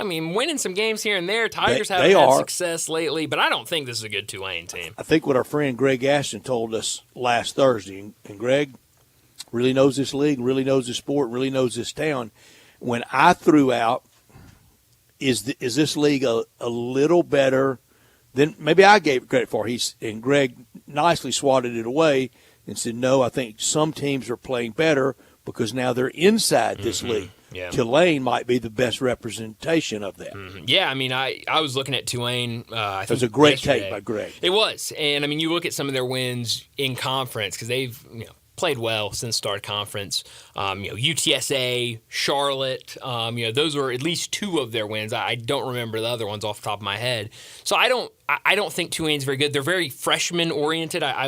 mean, winning some games here and there. Tigers haven't had success lately, but I don't think this is a good Tulane team. I think what our friend Greg Ashton told us last Thursday, and Greg really knows this league, really knows this sport, really knows this town. When I threw out, is this league a little better than maybe I gave it credit for? And Greg nicely swatted it away and said, no, I think some teams are playing better because now they're inside this league. Yeah. Tulane might be the best representation of that. Yeah, I mean, I was looking at Tulane. I think it was a great yesterday. take by Greg. It was, and I mean, you look at some of their wins in conference because they've played well since start conference. UTSA, Charlotte. Those were at least two of their wins. I don't remember the other ones off the top of my head. So I don't think Tulane's very good. They're very freshman oriented. I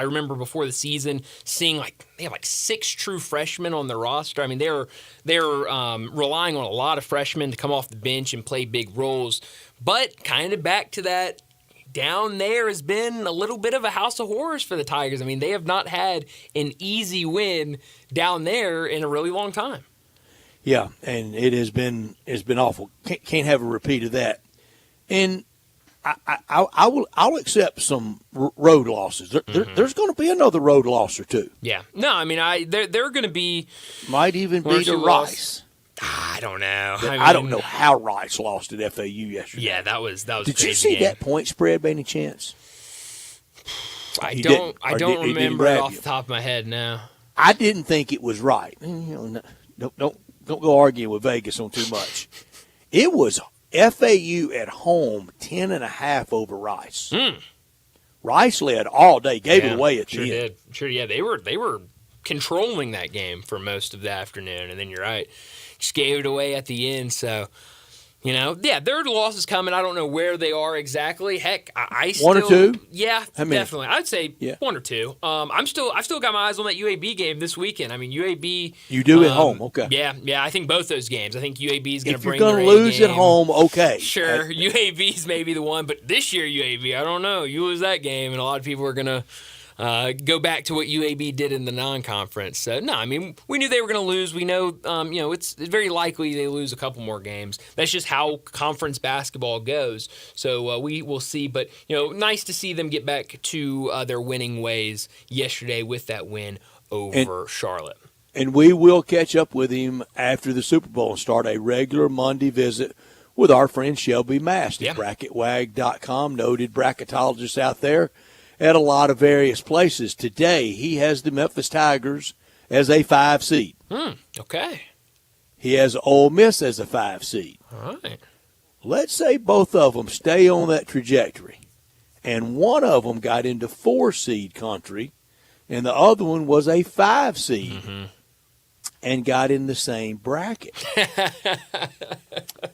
remember before the season seeing they have 6 true freshmen on their roster. I mean they're relying on a lot of freshmen to come off the bench and play big roles. But kind of back to that. Down there has been a little bit of a house of horrors for the Tigers. I mean, they have not had an easy win down there in a really long time. Yeah, and it's been awful. Can't have a repeat of that. And I'll accept some road losses. There's going to be another road loss or two. Yeah. No, I mean, they're going to be. Might even be to Rice. I don't know. I don't know how Rice lost at FAU yesterday. Yeah, that was. Did you see that point spread by any chance? I don't remember it off the top of my head now. I didn't think it was right. Don't go arguing with Vegas on too much. It was FAU at home 10.5 over Rice. Rice led all day, gave it away at the end. Did. Sure, yeah, they were controlling that game for most of the afternoon, and then you're right. Just gave it away at the end. So, there are losses coming. I don't know where they are exactly. Heck, I still 1 or 2. Yeah, definitely. I'd say 1 or 2. I've still got my eyes on that UAB game this weekend. I mean, UAB. You do at home, okay? Yeah. I think both those games. I think UAB is going to bring. If you're going to lose at home, okay. Sure, UAB's maybe the one, but this year UAB, I don't know. You lose that game, and a lot of people are going to. Go back to what UAB did in the non-conference. So, no, I mean, we knew they were going to lose. We know, it's very likely they lose a couple more games. That's just how conference basketball goes. So we will see. But, nice to see them get back to their winning ways yesterday with that win over Charlotte. And we will catch up with him after the Super Bowl and start a regular Monday visit with our friend Shelby Mast at bracketwag.com, noted bracketologist out there. At a lot of various places. Today, he has the Memphis Tigers as a 5 seed. Okay. He has Ole Miss as a 5 seed. All right. Let's say both of them stay on that trajectory, and one of them got into 4 seed country, and the other one was a 5 seed. and got in the same bracket.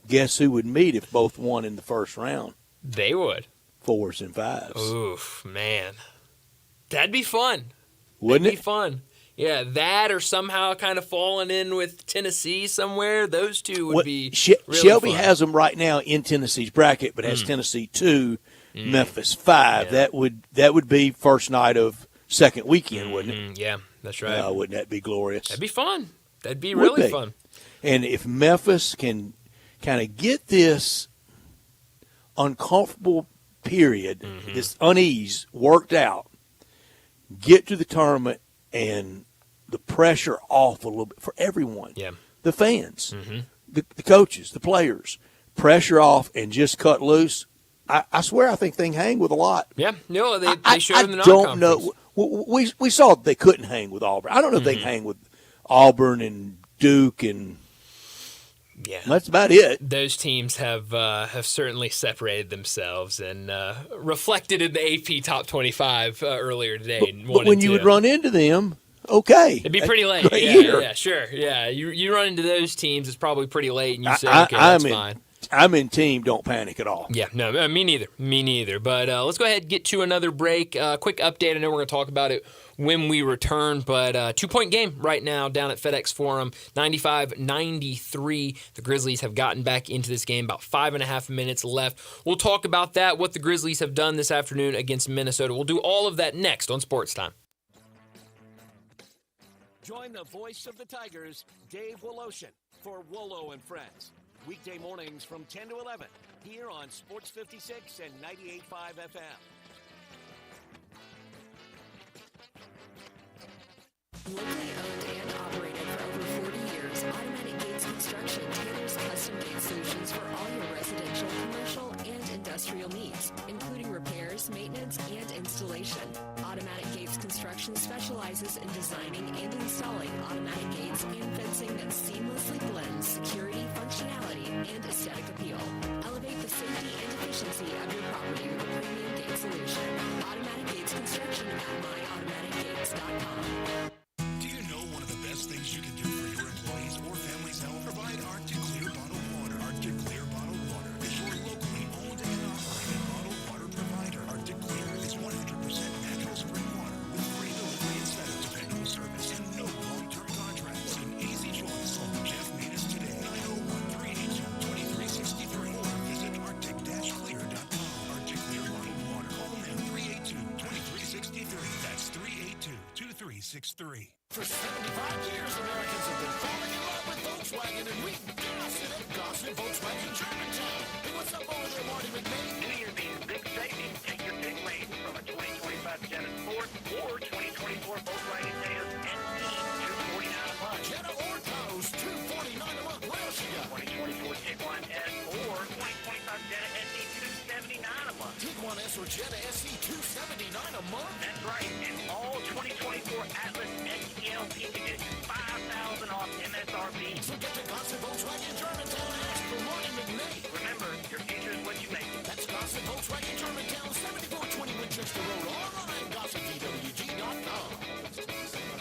Guess who would meet if both won in the first round? They would. 4s and 5s. Oof, man. That'd be fun. Wouldn't That'd it? be fun. Yeah, that or somehow kind of falling in with Tennessee somewhere. Those two would be really Shelby fun. has them right now in Tennessee's bracket, but has Tennessee 2, Memphis 5. Yeah. That would be first night of second weekend, wouldn't it? Yeah, that's right. Wouldn't that be glorious? That'd be fun. That'd be Would really be. fun. And if Memphis can kind of get this uncomfortable period, this unease worked out, get to the tournament, and the pressure off a little bit for everyone. Yeah. The fans, the coaches, the players, pressure off and just cut loose. I swear I think they can hang with a lot. Yeah, no, they showed in the I don't non-conference. know. We saw they couldn't hang with Auburn. I don't know if they can hang with Auburn and Duke, and Yeah, that's about it. those teams have certainly separated themselves and reflected in the AP Top 25 earlier today. in But 1 when and you 2. would run into them, okay. It'd be pretty late. Great Yeah, year. yeah, sure. Yeah, you run into those teams, it's probably pretty late, and you say, okay, that's fine. I'm in team. Don't panic at all. Yeah, no, me neither. Me neither. But let's go ahead and get to another break. Quick update. I know we're going to talk about it when we return, but 2-point game right now down at FedEx Forum, 95-93. The Grizzlies have gotten back into this game, about 5.5 minutes left. We'll talk about that, what the Grizzlies have done this afternoon against Minnesota. We'll do all of that next on Sports Time. Join the voice of the Tigers, Dave Woloshin, for Wolo and Friends. Weekday mornings from 10 to 11, here on Sports 56 and 98.5 FM. Locally owned and operated for over 40 years, Automatic Gates Construction tailors custom gate solutions for all your residential, commercial, and industrial needs, including repairs, maintenance, and installation. Automatic Gates Construction specializes in designing and installing automatic gates and fencing that seamlessly blends security, functionality, and aesthetic appeal. Elevate the safety and efficiency of your property with a premium gate solution. Automatic Gates Construction at myautomaticgates.com. Do you know one of the best things you can do for your employees or family's health? Provide Arctic Clear bottled water. Arctic Clear bottled water is your locally owned and operated bottled water provider. Arctic Clear is 100% natural spring water with free delivery instead of dependable service and no long-term contracts. An easy choice. Call Jeff Menas today, 901-382-2363, or visit arctic-clear.com. Arctic Clear bottled water. Call them 382-2363. That's 382-2363. For 75 years, Americans have been falling in love with Volkswagen, and we gossip Volkswagen Germantown. Hey, what's up over there, Marty McMahon? New Year means big savings. Take your pick lane from a 2025 Jetta Sport or 2024 Volkswagen Taos SE, $249 a month. Jetta or Taos, $249 a month. What else you got? 2024 Tiguan S or 2025 Jetta SE, $279 a month. Tiguan S or Jetta SE, $279 a month? That's right. And all 2024 Atlas XEL Peak Edition, $5,000 off MSRP. So get to Gossip Volkswagen Germantown and ask for Marty McMahon. Remember, your future is what you make it. That's Gossip Volkswagen Germantown, 7420 Winchester Road, online, gossipvwg.com.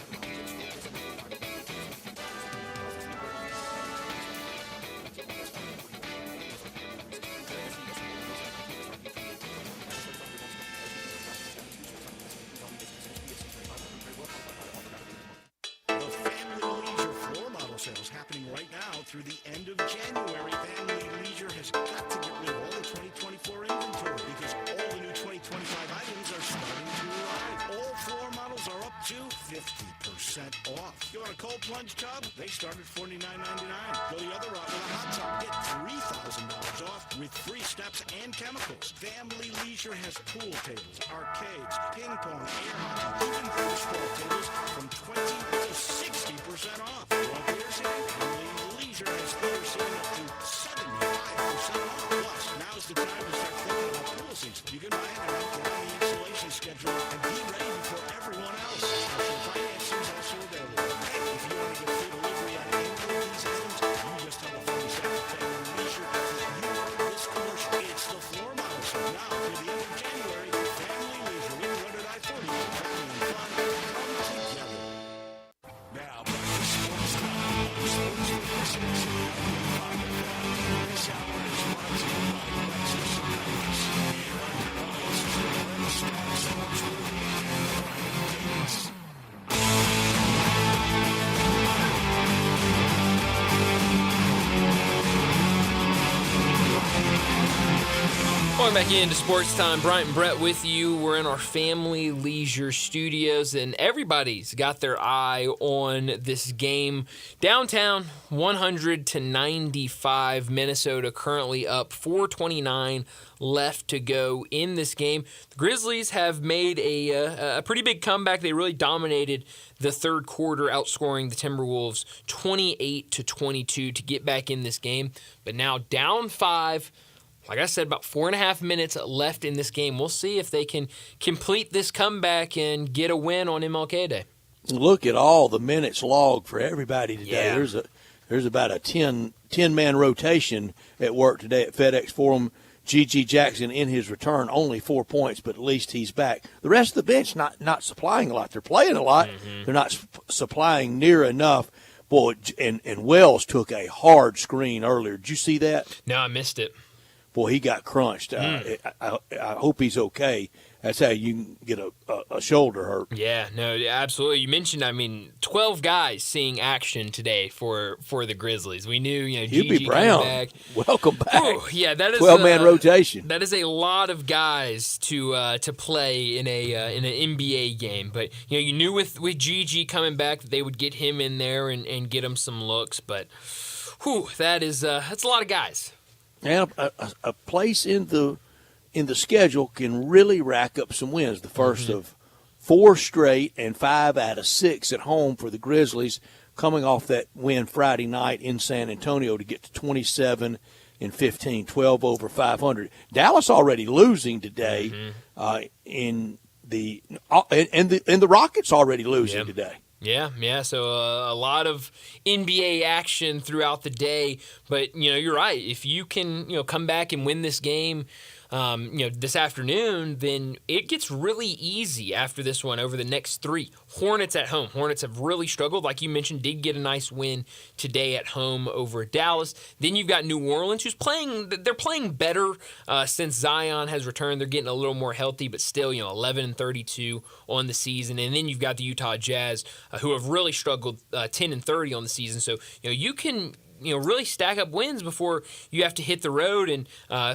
The Family Leisure floor model sales happening right now through the end of January. Family Leisure has got to get rid of all the 2024 inventory because all the new 2025 items are starting to arrive. All floor models are up to 50% off. You want a cold plunge tub? They start at $49.99. Go the other route with a hot tub. Get $3,000 off with free steps and chemicals. Family Leisure has pool tables, arcades, ping pong, air hockey, even baseball tables from 20 to 60% off. Want beer sitting? Family Leisure has beer sitting up to 75% off. Plus, now's the time to start thinking about pool seats. You can buy it now, get on the installation schedule, and be ready before everyone else. Special financing is also available. Hey, if you want to get free delivery on any of these items, you just tell the phone staff at Family Leisure that you heard this commercial. It's the floor model show now through the end of January. Family Leisure, we run it I-40. Family and fun. Welcome back into Sports Time. Bryant and Brett with you. We're in our family leisure studios, and everybody's got their eye on this game. Downtown, 100-95. Minnesota currently up, 4:29 left to go in this game. The Grizzlies have made a pretty big comeback. They really dominated the third quarter, outscoring the Timberwolves 28-22 to get back in this game. But now down 5. Like I said, about 4.5 minutes left in this game. We'll see if they can complete this comeback and get a win on MLK Day. Look at all the minutes logged for everybody today. Yeah. There's about a 10-man rotation at work today at FedEx Forum. G.G. Jackson in his return, only 4 points, but at least he's back. The rest of the bench not supplying a lot. They're playing a lot. Mm-hmm. They're not supplying near enough. Boy, and Wells took a hard screen earlier. Did you see that? No, I missed it. Boy, he got crunched. I hope he's okay. That's how you can get a shoulder hurt. Yeah, no, absolutely. You mentioned, 12 guys seeing action today for the Grizzlies. We knew, Gigi Brown, back. Welcome back. Ooh, yeah, that is 12-man rotation. That is a lot of guys to play in an NBA game. But you knew with Gigi coming back that they would get him in there and get him some looks. But that's a lot of guys. And a place in the schedule can really rack up some wins. The first of 4 straight and 5 out of 6 at home for the Grizzlies, coming off that win Friday night in San Antonio to get to 27-15, 12 over 500. Dallas already losing today, and the Rockets already losing today. Yeah. So a lot of NBA action throughout the day. But, you're right. If you can, come back and win this game, this afternoon, then it gets really easy after this one over the next 3. Hornets at home. Hornets have really struggled. Like you mentioned, did get a nice win today at home over Dallas. Then you've got New Orleans, they're playing better since Zion has returned. They're getting a little more healthy, but still, 11-32 on the season. And then you've got the Utah Jazz, who have really struggled, 10-30 on the season. So, you can really stack up wins before you have to hit the road and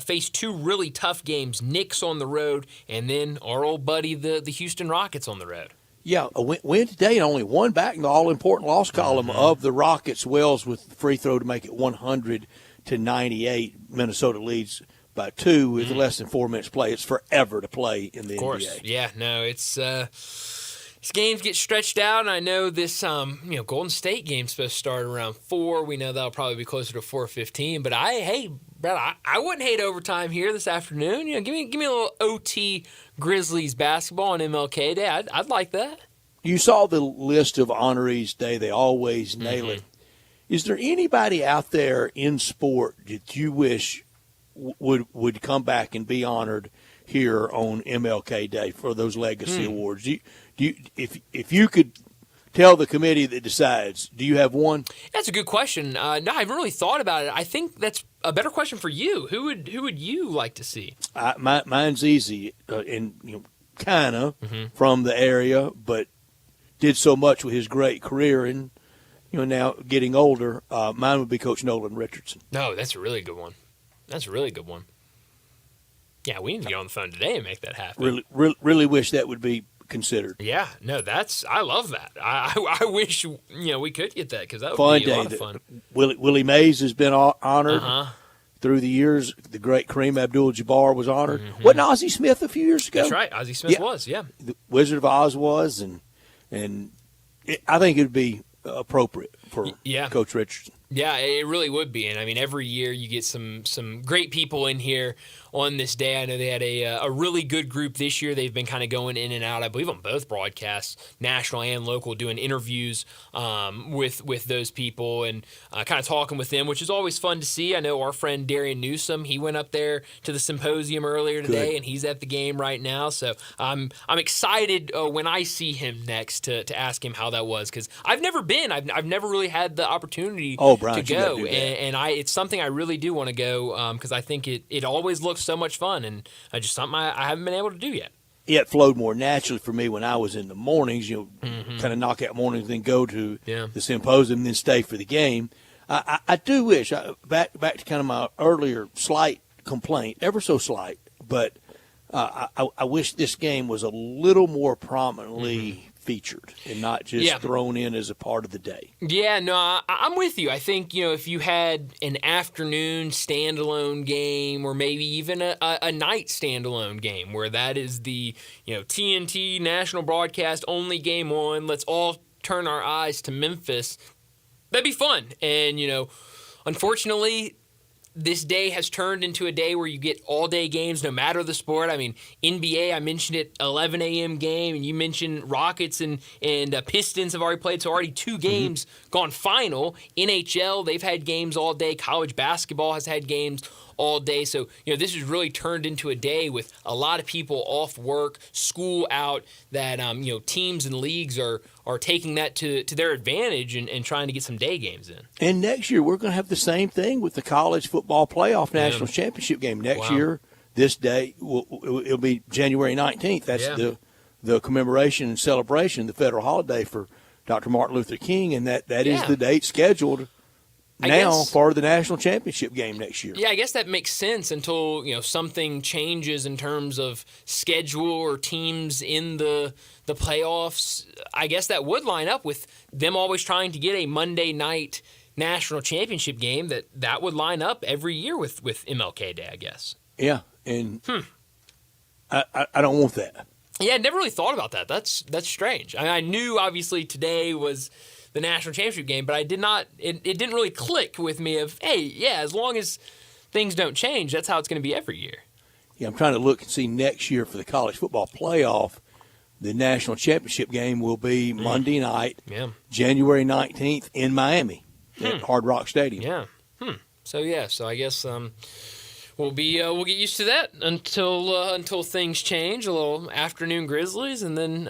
face 2 really tough games. Knicks on the road, and then our old buddy, the Houston Rockets on the road. Yeah, a win today, and only one back in the all-important loss column of the Rockets. Wells with the free throw to make it 100-98. Minnesota leads by 2 with less than 4 minutes play. It's forever to play in the NBA. Of course, yeah, no, it's these games get stretched out, and I know this Golden State game's supposed to start around 4. We know that'll probably be closer to 4:15. But Brad, I wouldn't hate overtime here this afternoon. Give me a little OT Grizzlies basketball on MLK Day. I'd like that. You saw the list of honorees today. They always nail it. Is there anybody out there in sport that you wish would come back and be honored here on MLK Day for those legacy awards? Do you, if you could tell the committee that decides, do you have one? That's a good question. No, I haven't really thought about it. I think that's a better question for you. Who would you like to see? Mine's easy, and kind of from the area, but did so much with his great career, and now getting older. Mine would be Coach Nolan Richardson. No, that's a really good one. That's a really good one. Yeah, we need to get on the phone today and make that happen. Really wish that would be considered. Yeah, no, I love that. I wish we could get that, because that would fun be a day. lot of fun. Willie Mays has been honored through the years. The great Kareem Abdul-Jabbar was honored. Wasn't Ozzie Smith a few years ago? That's right. Ozzie Smith was. Yeah, the Wizard of Oz was, and I think it would be appropriate for Coach Richardson. Yeah, it really would be. And, every year you get some great people in here on this day. I know they had a really good group this year. They've been kind of going in and out, I believe, on both broadcasts, national and local, doing interviews with those people and kind of talking with them, which is always fun to see. I know our friend Darian Newsom, he went up there to the symposium earlier today, and he's at the game right now. So I'm excited when I see him next to ask him how that was, because I've never been. I've never really had the opportunity Brian, to go, and it's something I really do want to go, because I think it always looks so much fun, and just something I haven't been able to do yet. It flowed more naturally for me when I was in the mornings, kind of knock out mornings, then go to the symposium, and then stay for the game. I do wish, back to kind of my earlier slight complaint, ever so slight, but I wish this game was a little more prominently featured and not just thrown in as a part of the day. Yeah, no, I'm with you. I think, if you had an afternoon standalone game or maybe even a night standalone game where that is the, TNT national broadcast only game on, let's all turn our eyes to Memphis, that'd be fun. And, unfortunately, this day has turned into a day where you get all-day games no matter the sport. I mean, NBA, I mentioned it, 11 a.m. game, and you mentioned Rockets and Pistons have already played, so already 2 games gone final. NHL, they've had games all day. College basketball has had games all day. So, this has really turned into a day with a lot of people off work, school out, that, teams and leagues are taking that to their advantage and trying to get some day games in. And next year, we're going to have the same thing with the college football playoff national championship game. Next year, this day, it'll be January 19th. That's the commemoration and celebration, the federal holiday for Dr. Martin Luther King, and that is the date scheduled for the national championship game next year. Yeah, I guess that makes sense until something changes in terms of schedule or teams in the playoffs. I guess that would line up with them always trying to get a Monday night national championship game. That would line up every year with MLK Day, I guess. Yeah, and I don't want that. Yeah, I never really thought about that. That's strange. I knew obviously today was the national championship game, but I did not. It didn't really click with me of, hey, yeah, as long as things don't change, that's how it's going to be every year. Yeah, I'm trying to look and see next year for the college football playoff. The national championship game will be Monday night, January 19th in Miami at Hard Rock Stadium. Yeah. So I guess we'll get used to that until things change. A little afternoon Grizzlies, and then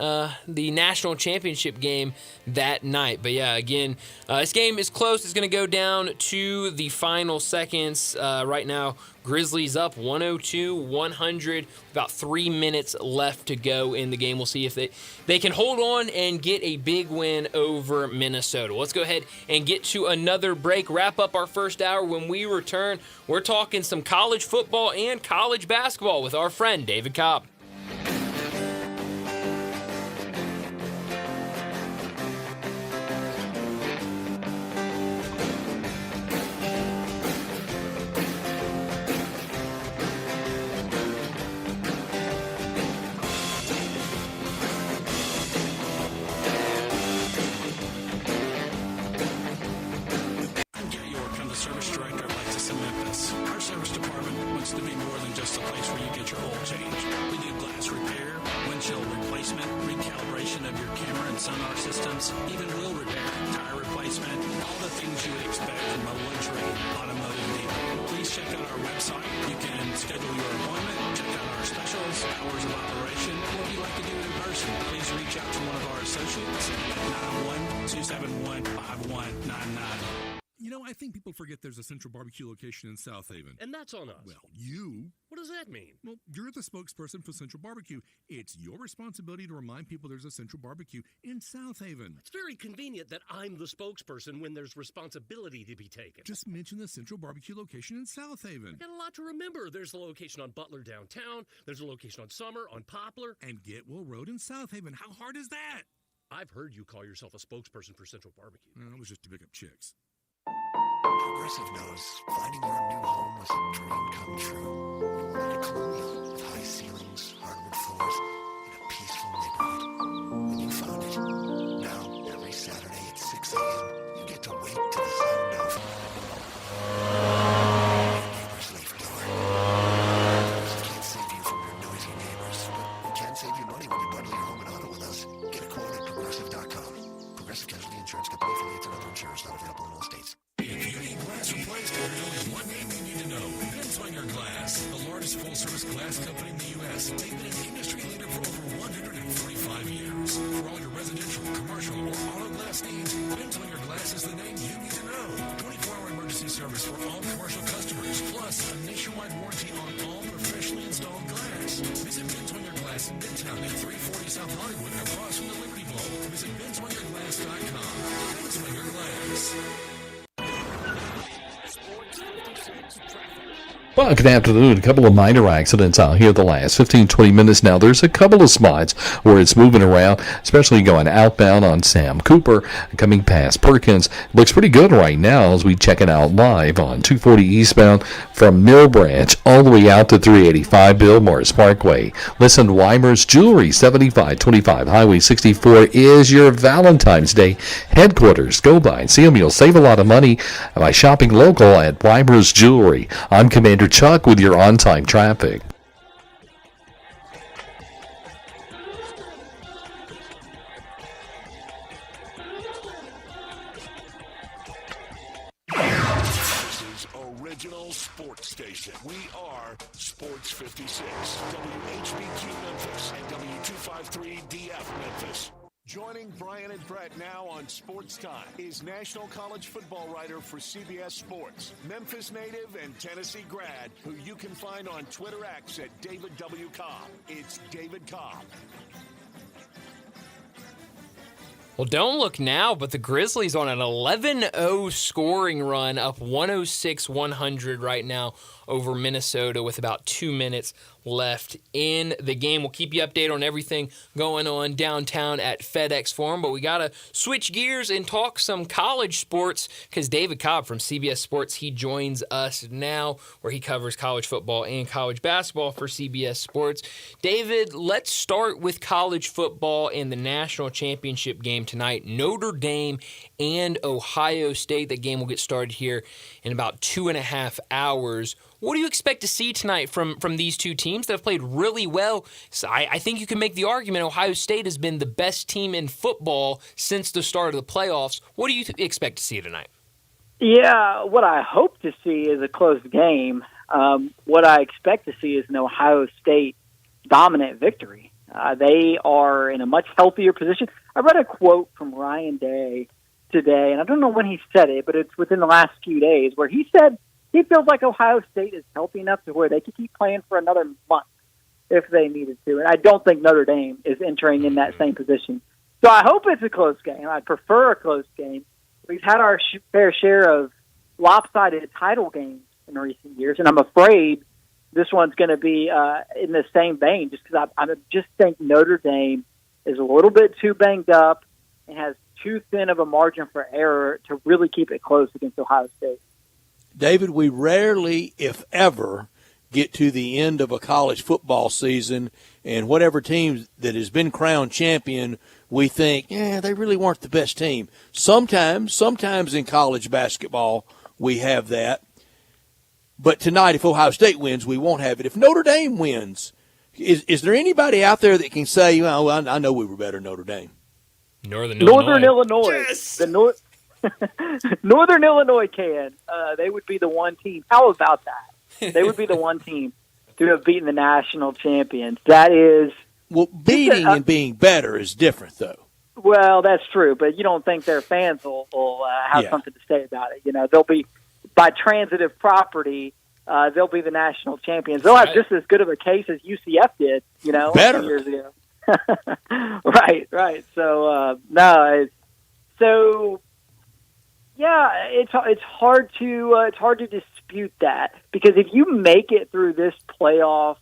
the national championship game that night. But yeah, again, this game is close. It's going to go down to the final seconds. Right now, Grizzlies up 102-100. About 3 minutes left to go in the game. We'll see if they can hold on and get a big win over Minnesota. Let's go ahead and get to another break. Wrap up our first hour. When we return, we're talking some college football and college basketball with our friend David Cobb. I think people forget there's a Central Barbecue location in South Haven. And that's on us. Well, you. What does that mean? Well, you're the spokesperson for Central Barbecue. It's your responsibility to remind people there's a Central Barbecue in South Haven. It's very convenient that I'm the spokesperson when there's responsibility to be taken. Just mention the Central Barbecue location in South Haven. I got a lot to remember. There's a location on Butler downtown. There's a location on Summer, on Poplar. And Getwell Road in South Haven. How hard is that? I've heard you call yourself a spokesperson for Central Barbecue. Well, it was just to pick up chicks. Progressive knows finding your new home was a dream come true. At a colonial with high ceilings, hardwood floors, and a peaceful neighborhood. When you found it, now every Saturday at 6 a.m., you get to wake to the sound of your neighbor's leaf blower. Progressive can't save you from your noisy neighbors, but we can save you money when you bundle your home and auto with us. Get a quote at Progressive.com. Progressive Casualty Insurance Company affiliates and other insurers not available in all states. If you need glass replaced, there's only one name you need to know. Benswinger Glass, the largest full-service glass company in the U.S. They've been an industry leader for over 145 years. For all your residential, commercial, or auto glass needs, Benswinger Glass is the name you need to know. 24-hour emergency service for all commercial customers, plus a nationwide warranty on all professionally installed glass. Visit Benswinger Glass in Midtown at 340 South Hollywood, across from the Liberty Bowl. Visit BenswingerGlass.com. Benswinger Glass. Sports 56 traffic. Well, good afternoon. A couple of minor accidents out here the last 15, 20 minutes now. There's a couple of spots where it's moving around, especially going outbound on Sam Cooper, coming past Perkins. Looks pretty good right now as we check it out live on 240 eastbound from Mill Branch all the way out to 385 Bill Morris Parkway. Listen, Weimer's Jewelry, 7525 Highway 64 is your Valentine's Day headquarters. Go by and see them. You'll save a lot of money by shopping local at Weimer's Jewelry. I'm Commander Chuck with your on-time traffic. This is Original Sports Station. We are Sports 56, WHBQ Memphis, and W253DF Memphis. Joining Brian and Brett now on Sports Time is National College Football writer for CBS Sports, Memphis native and Tennessee grad, who you can find on Twitter X at David W. Cobb. It's David Cobb. Well, don't look now, but the Grizzlies on an 11-0 scoring run, up 106-100 right now over Minnesota with about 2 minutes left in the game. We'll keep you updated on everything going on downtown at FedEx Forum, but we got to switch gears and talk some college sports because David Cobb from CBS Sports, he joins us now where he covers college football and college basketball for CBS Sports. David, let's start with college football and the national championship game tonight. Notre Dame and Ohio State. That game will get started here in about 2.5 hours. What do you expect to see tonight from these two teams that have played really well? So I think you can make the argument Ohio State has been the best team in football since the start of the playoffs. What do you expect to see tonight? Yeah, what I hope to see is a close game. What I expect to see is an Ohio State dominant victory. They are in a much healthier position. I read a quote from Ryan Day today, and I don't know when he said it, but it's within the last few days, where he said he feels like Ohio State is healthy enough to where they could keep playing for another month if they needed to. And I don't think Notre Dame is entering in that same position. So I hope it's a close game. I prefer a close game. We've had our fair share of lopsided title games in recent years, and I'm afraid this one's going to be in the same vein just because I just think Notre Dame is a little bit too banged up and has too thin of a margin for error to really keep it close against Ohio State. David, we rarely, if ever, get to the end of a college football season, and whatever team that has been crowned champion, we think, they really weren't the best team. Sometimes in college basketball, we have that. But tonight, if Ohio State wins, we won't have it. If Notre Dame wins, is there anybody out there that can say, well, I know we were better than Notre Dame? Northern Illinois. Yes! Northern Illinois can. They would be the one team. How about that? They would be the one team to have beaten the national champions. That is... Well, beating and being better is different, though. Well, that's true, but you don't think their fans will have something to say about it. You know, they'll be, by transitive property, they'll be the national champions. They'll have just as good of a case as UCF did, better. 2 years ago. Right. So, yeah, it's hard to dispute that, because if you make it through this playoff,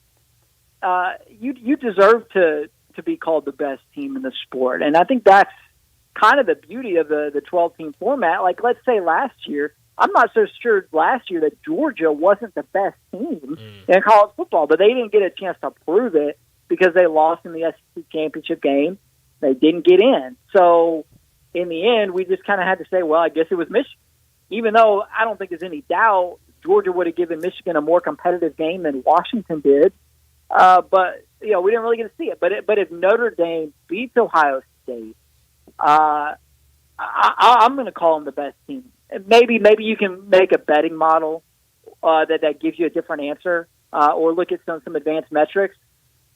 you deserve to be called the best team in the sport, and I think that's kind of the beauty of the 12-team format. Like, let's say last year, I'm not so sure last year that Georgia wasn't the best team in college football, but they didn't get a chance to prove it because they lost in the SEC championship game. They didn't get in, so in the end, we just kind of had to say, well, I guess it was Michigan. Even though I don't think there's any doubt Georgia would have given Michigan a more competitive game than Washington did. But, we didn't really get to see it. But if Notre Dame beats Ohio State, I'm going to call them the best team. Maybe you can make a betting model that gives you a different answer, or look at some advanced metrics.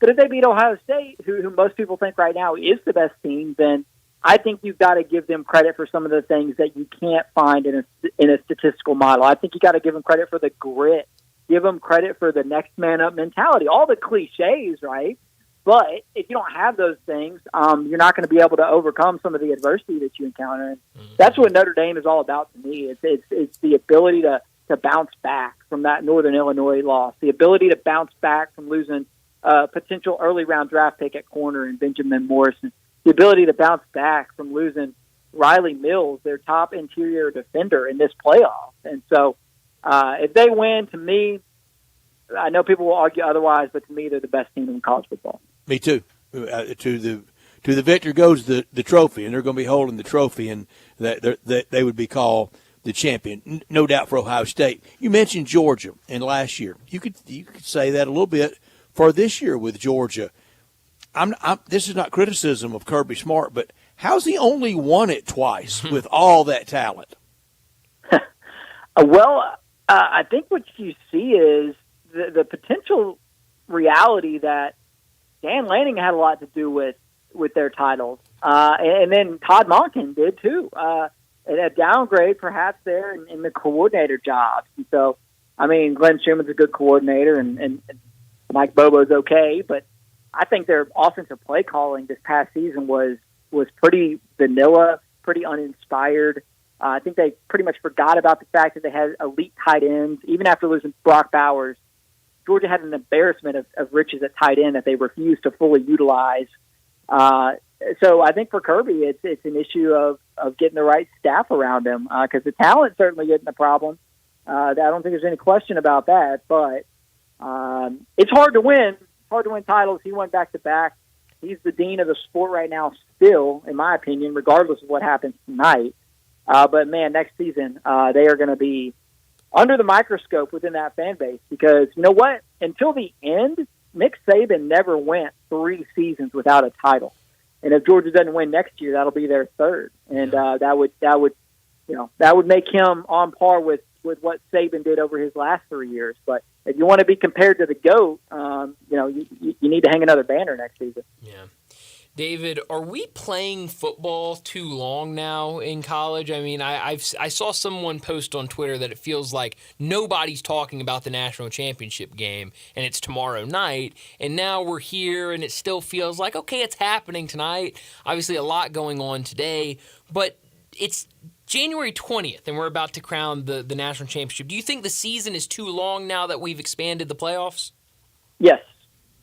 But if they beat Ohio State, who most people think right now is the best team, then I think you've got to give them credit for some of the things that you can't find in a statistical model. I think you got to give them credit for the grit, give them credit for the next man up mentality, all the cliches, right? But if you don't have those things, you're not going to be able to overcome some of the adversity that you encounter. And that's what Notre Dame is all about to me. It's the ability to to bounce back from that Northern Illinois loss, the ability to bounce back from losing a potential early round draft pick at corner in Benjamin Morrison, the ability to bounce back from losing Riley Mills, their top interior defender in this playoff. And so if they win, to me, I know people will argue otherwise, but to me, they're the best team in college football. Me too. To the victor goes the trophy, and they're going to be holding the trophy, and that they would be called the champion, no doubt, for Ohio State. You mentioned Georgia, and last year you could say that a little bit for this year with Georgia. This is not criticism of Kirby Smart, but how's he only won it twice with all that talent? I think what you see is the potential reality that Dan Lanning had a lot to do with their titles. And then Todd Monken did too. A downgrade perhaps there in the coordinator jobs. And so, I mean, Glenn Schumann's a good coordinator and Mike Bobo's okay, but I think their offensive play calling this past season was pretty vanilla, pretty uninspired. I think they pretty much forgot about the fact that they had elite tight ends. Even after losing Brock Bowers, Georgia had an embarrassment of riches at tight end that they refused to fully utilize. So I think for Kirby, it's an issue of getting the right staff around him because the talent certainly isn't a problem. I don't think there's any question about that. But it's hard to win. It's hard to win titles. He went back-to-back. He's the dean of the sport right now still, in my opinion, regardless of what happens tonight. But, man, next season they are going to be under the microscope within that fan base because, you know what? Until the end, Nick Saban never went 3 seasons without a title. And if Georgia doesn't win next year, that'll be their third. And that would make him on par with what Saban did over his last 3 years. But if you want to be compared to the GOAT, you need to hang another banner next season. Yeah. David, are we playing football too long now in college? I mean, I saw someone post on Twitter that it feels like nobody's talking about the national championship game, and it's tomorrow night, and now we're here, and it still feels like, okay, it's happening tonight. Obviously, a lot going on today, but it's January 20th, and we're about to crown the national championship. Do you think the season is too long now that we've expanded the playoffs? Yes.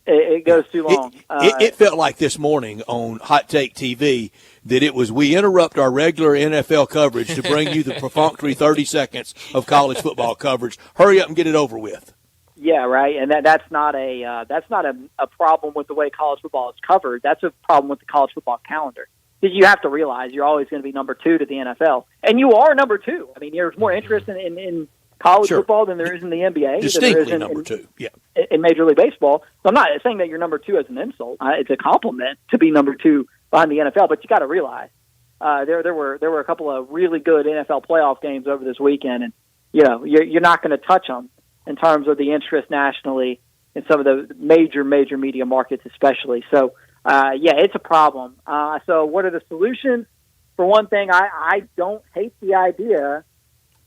It goes too long. It felt like this morning on Hot Take TV that it was we interrupt our regular NFL coverage to bring you the perfunctory 30 seconds of college football coverage. Hurry up and get it over with. Yeah, right. And that's not a problem with the way college football is covered. That's a problem with the college football calendar. Because you have to realize you're always going to be number 2 to the NFL, and you are number 2. I mean, there's more interest in college football than there is in the NBA. Distinctly number 2, yeah. In Major League Baseball. So I'm not saying that you're number 2 as an insult. It's a compliment to be number 2 behind the NFL, but you got to realize there were a couple of really good NFL playoff games over this weekend, and you're not going to touch them in terms of the interest nationally in some of the major media markets especially. So, it's a problem. So what are the solutions? For one thing, I don't hate the idea.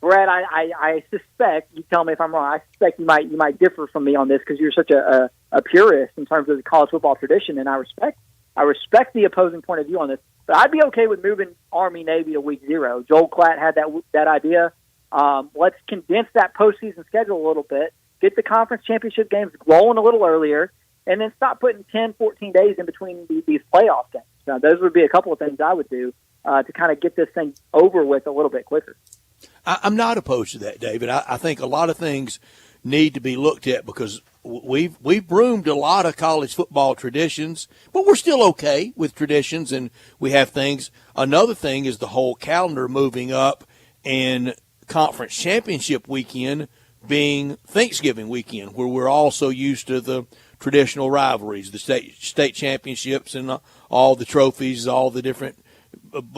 Brett, I suspect, you tell me if I'm wrong, I suspect you might differ from me on this because you're such a purist in terms of the college football tradition, and I respect the opposing point of view on this. But I'd be okay with moving Army-Navy to week 0. Joel Klatt had that idea. Let's condense that postseason schedule a little bit, get the conference championship games rolling a little earlier, and then stop putting 10, 14 days in between these playoff games. Now, those would be a couple of things I would do to kind of get this thing over with a little bit quicker. I'm not opposed to that, David. I think a lot of things need to be looked at because we've broomed a lot of college football traditions, but we're still okay with traditions, and we have things. Another thing is the whole calendar moving up and conference championship weekend being Thanksgiving weekend, where we're also used to the traditional rivalries, the state championships and all the trophies, all the different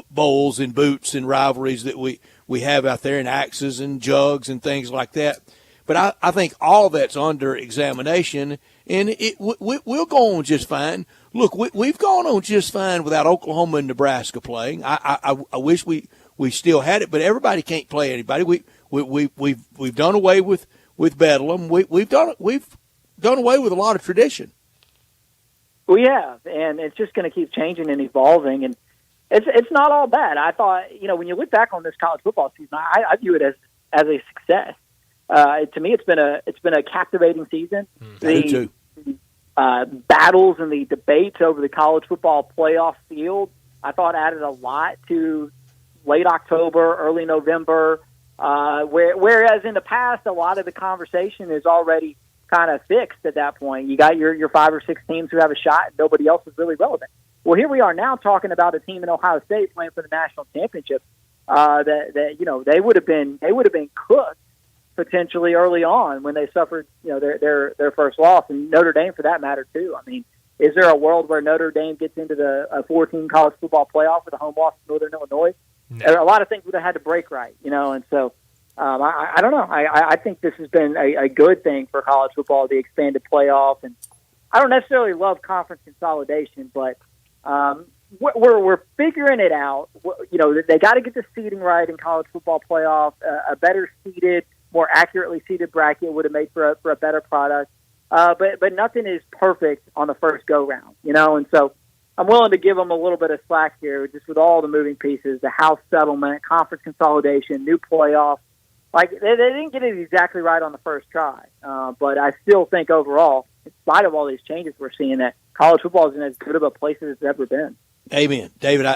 bowls and boots and rivalries that we have out there, and axes and jugs and things like that. But I think all that's under examination, and we'll go on just fine. Look, we've gone on just fine without Oklahoma and Nebraska playing. I wish we still had it, but everybody can't play anybody. We've done away with Bedlam. We've done away with a lot of tradition. We have, and it's just going to keep changing and evolving, and it's not all bad. I thought, when you look back on this college football season, I view it as a success. To me, it's been a captivating season. I do too. Battles and the debates over the college football playoff field, I thought added a lot to late October, early November, whereas in the past, a lot of the conversation is already kind of fixed at that point. You got your 5 or 6 teams who have a shot, and nobody else is really relevant. Well, here we are now talking about a team in Ohio State playing for the national championship. That they would have been cooked potentially early on when they suffered their first loss, and Notre Dame for that matter too. I mean, is there a world where Notre Dame gets into the 14 college football playoff with a home loss to Northern Illinois? No. A lot of things would have had to break right, and so I don't know. I think this has been a good thing for college football, the expanded playoff, and I don't necessarily love conference consolidation, but we're figuring it out. They got to get the seeding right in college football playoff. A better seeded, more accurately seeded bracket would have made for a better product. But nothing is perfect on the first go round, and so I'm willing to give them a little bit of slack here, just with all the moving pieces, the House settlement, conference consolidation, new playoff. Like they didn't get it exactly right on the first try, but I still think overall, in spite of all these changes we're seeing, that college football is in as good of a place as it's ever been. Amen. David,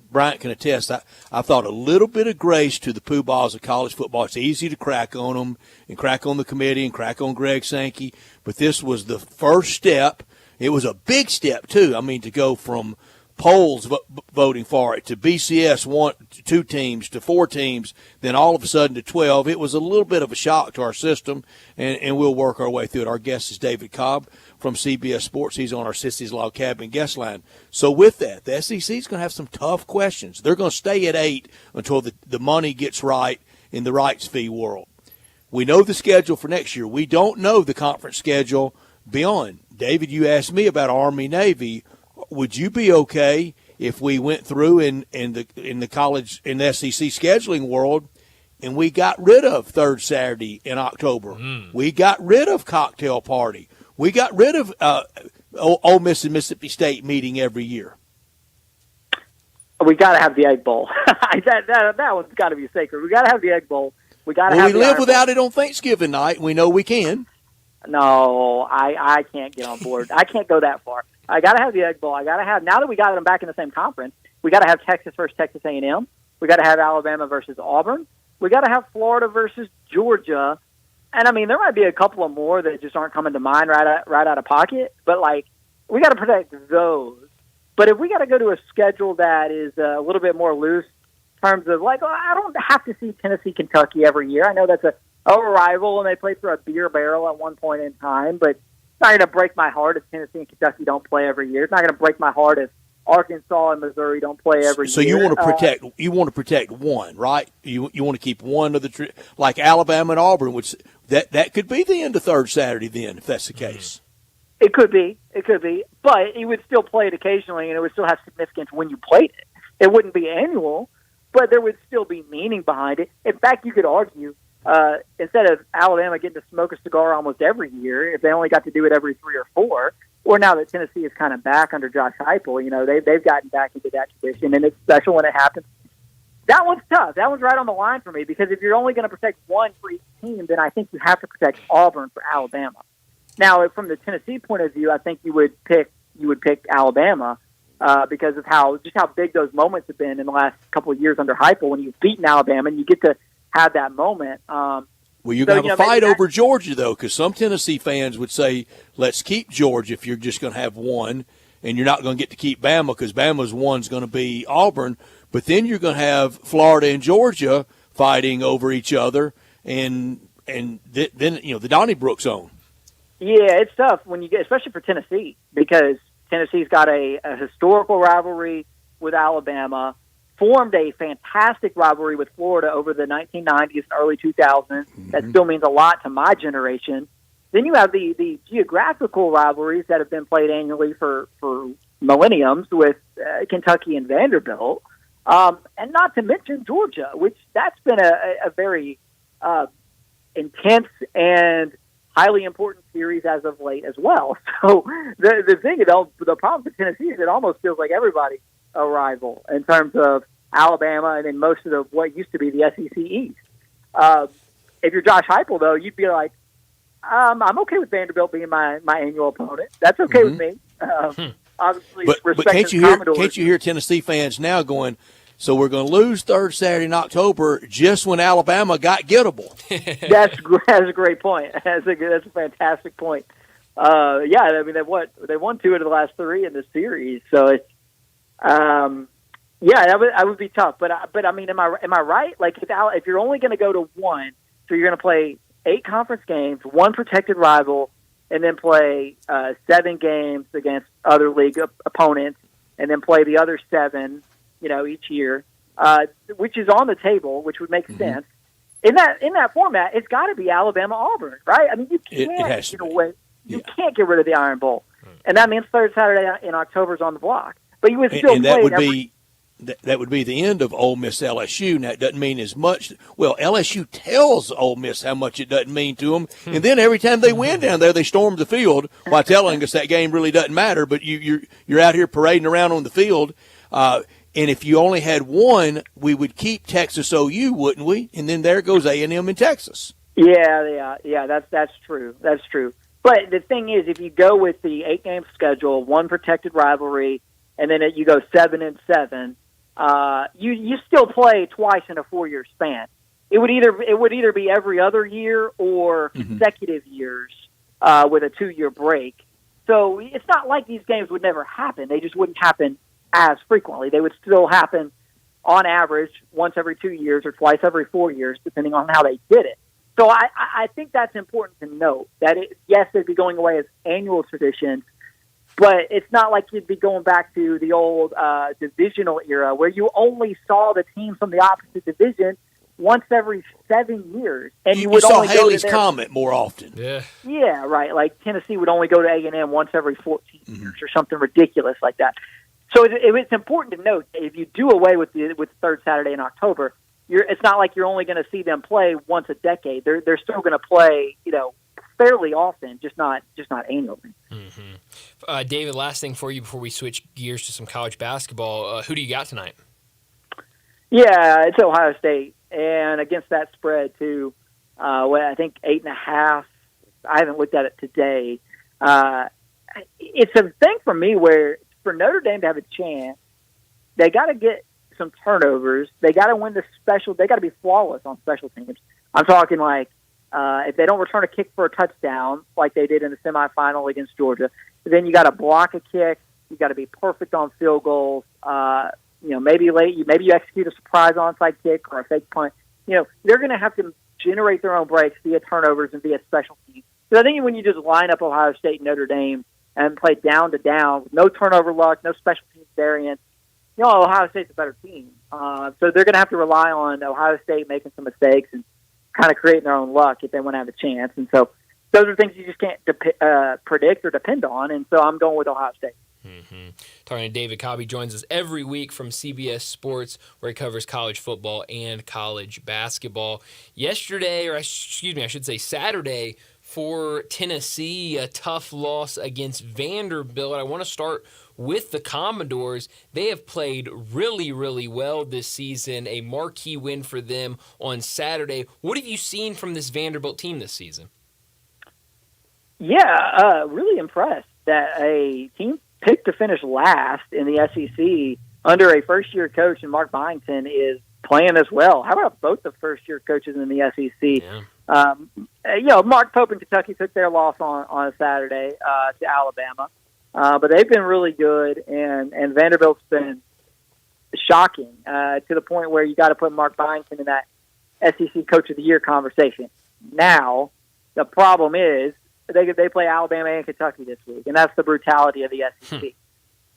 Bryant can attest. I thought a little bit of grace to the poobahs of college football. It's easy to crack on them and crack on the committee and crack on Greg Sankey, but this was the first step. It was a big step, too. I mean, to go from polls voting for it to BCS 2 teams to 4 teams, then all of a sudden to 12. It was a little bit of a shock to our system, and we'll work our way through it. Our guest is David Cobb from CBS Sports. He's on our Sissy's Log Cabin guest line. So with that, the SEC is going to have some tough questions. They're going to stay at 8 until the money gets right in the rights fee world. We know the schedule for next year. We don't know the conference schedule beyond. David, you asked me about Army-Navy. Would you be okay if we went through in the college in the SEC scheduling world and we got rid of third Saturday in October? We got rid of cocktail party. We got rid of Ole Miss and Mississippi State meeting every year. We got to have the Egg Bowl. that one's got to be sacred. We got to have the Egg Bowl. We got to. Well, we live without it on Thanksgiving night. We know we can. No, I can't get on board. I can't go that far. I got to have the Egg Bowl. I got to have, now that we got them back in the same conference, we got to have Texas versus Texas A&M. We got to have Alabama versus Auburn. We got to have Florida versus Georgia. And I mean, there might be a couple of more that just aren't coming to mind right out of pocket. But like, we got to protect those. But if we got to go to a schedule that is a little bit more loose in terms of like, I don't have to see Tennessee, Kentucky every year. I know that's a rival, and they play for a beer barrel at one point in time, but it's not going to break my heart if Tennessee and Kentucky don't play every year. It's not going to break my heart if Arkansas and Missouri don't play every year. So you want to protect one, right? You want to keep one of the like Alabama and Auburn, which that could be the end of third Saturday then, if that's the case. It could be, but you would still play it occasionally, and it would still have significance when you played it. It wouldn't be annual, but there would still be meaning behind it. In fact, you could argue instead of Alabama getting to smoke a cigar almost every year, if they only got to do it every 3 or 4, or now that Tennessee is kind of back under Josh Heupel, they've gotten back into that tradition, and it's special when it happens. That one's tough. That one's right on the line for me, because if you're only going to protect one for each team, then I think you have to protect Auburn for Alabama. Now, from the Tennessee point of view, I think you would pick Alabama because of how big those moments have been in the last couple of years under Heupel when you've beaten Alabama and you get to have that moment. Well, you're going to have a fight over Georgia, though, because some Tennessee fans would say, let's keep Georgia if you're just going to have one, and you're not going to get to keep Bama because Bama's one's going to be Auburn. But then you're going to have Florida and Georgia fighting over each other, and then the Donnybrook zone. Yeah, it's tough when you get, especially for Tennessee, because Tennessee's got a historical rivalry with Alabama, formed a fantastic rivalry with Florida over the 1990s and early 2000s. That still means a lot to my generation. Then you have the geographical rivalries that have been played annually for millenniums with Kentucky and Vanderbilt, and not to mention Georgia, which that's been a very intense and highly important series as of late as well. So the problem for Tennessee is it almost feels like everybody's a rival in terms of Alabama and then most of what used to be the SEC East. if you're Josh Heupel, though, you'd be like, I'm okay with Vanderbilt being my annual opponent. That's okay with me. Obviously, but can't you hear Tennessee fans now going, so we're going to lose third Saturday in October just when Alabama got gettable? That's a great point. That's a fantastic point. I mean, they won 2 out of the last 3 in the series, so it's that would be tough. But I mean, am I right? Like if you're only going to go to 1, so you're going to play 8 conference games, 1 protected rival, and then play 7 games against other league opponents, and then play the other 7, each year, which is on the table, which would make sense. In that format, it's got to be Alabama-Auburn, right? I mean, you can't get away. You can't get rid of the Iron Bowl, and that means third Saturday in October is on the block. But you would still play. That would be the end of Ole Miss LSU. Now, it doesn't mean as much. Well, LSU tells Ole Miss how much it doesn't mean to them, and then every time they win down there, they storm the field while telling us that game really doesn't matter. But you're out here parading around on the field. And if you only had 1, we would keep Texas OU, wouldn't we? And then there goes A&M in Texas. Yeah. That's true. That's true. But the thing is, if you go with the 8-game schedule, 1 protected rivalry, and then you go 7-7, you still play twice in a 4-year span. It would either be every other year or consecutive years with a 2-year break. So it's not like these games would never happen. They just wouldn't happen as frequently. They would still happen on average once every 2 years or twice every 4 years, depending on how they did it. So I think that's important to note, that yes, they'd be going away as annual traditions, but it's not like you'd be going back to the old divisional era where you only saw the team from the opposite division once every 7 years, and you would saw only Haley's go to Comet more often. Yeah, right. Like Tennessee would only go to A&M once every 14 years or something ridiculous like that. So it's important to note that if you do away with the third Saturday in October, it's not like you're only going to see them play once a decade. They're still going to play, fairly often, just not annually. David, last thing for you before we switch gears to some college basketball. Who do you got tonight? Yeah, it's Ohio State, and against that spread too. I think 8.5. I haven't looked at it today. It's a thing for me where for Notre Dame to have a chance, they got to get some turnovers. They got to win the special. They got to be flawless on special teams. I'm talking like if they don't return a kick for a touchdown like they did in the semifinal against Georgia, then you got to block a kick. You got to be perfect on field goals. Maybe you execute a surprise onside kick or a fake punt. They're going to have to generate their own breaks via turnovers and via special teams. So I think when you just line up Ohio State and Notre Dame and play down to down, no turnover luck, no special teams variance, Ohio State's a better team. So they're going to have to rely on Ohio State making some mistakes and kind of creating their own luck if they want to have a chance. And so those are things you just can't predict or depend on. And so I'm going with Ohio State. Talking to David Cobby, joins us every week from CBS Sports, where he covers college football and college basketball. Saturday for Tennessee, a tough loss against Vanderbilt. I want to start with the Commodores. They have played really, really well this season. A marquee win for them on Saturday. What have you seen from this Vanderbilt team this season? Yeah, really impressed that a team picked to finish last in the SEC under a first-year coach, and Mark Byington is playing as well. How about both the first-year coaches in the SEC? Yeah. Mark Pope in Kentucky took their loss on a Saturday to Alabama, but they've been really good, and Vanderbilt's been shocking to the point where you got to put Mark Byington in that SEC Coach of the Year conversation. Now, the problem is they play Alabama and Kentucky this week, and that's the brutality of the SEC.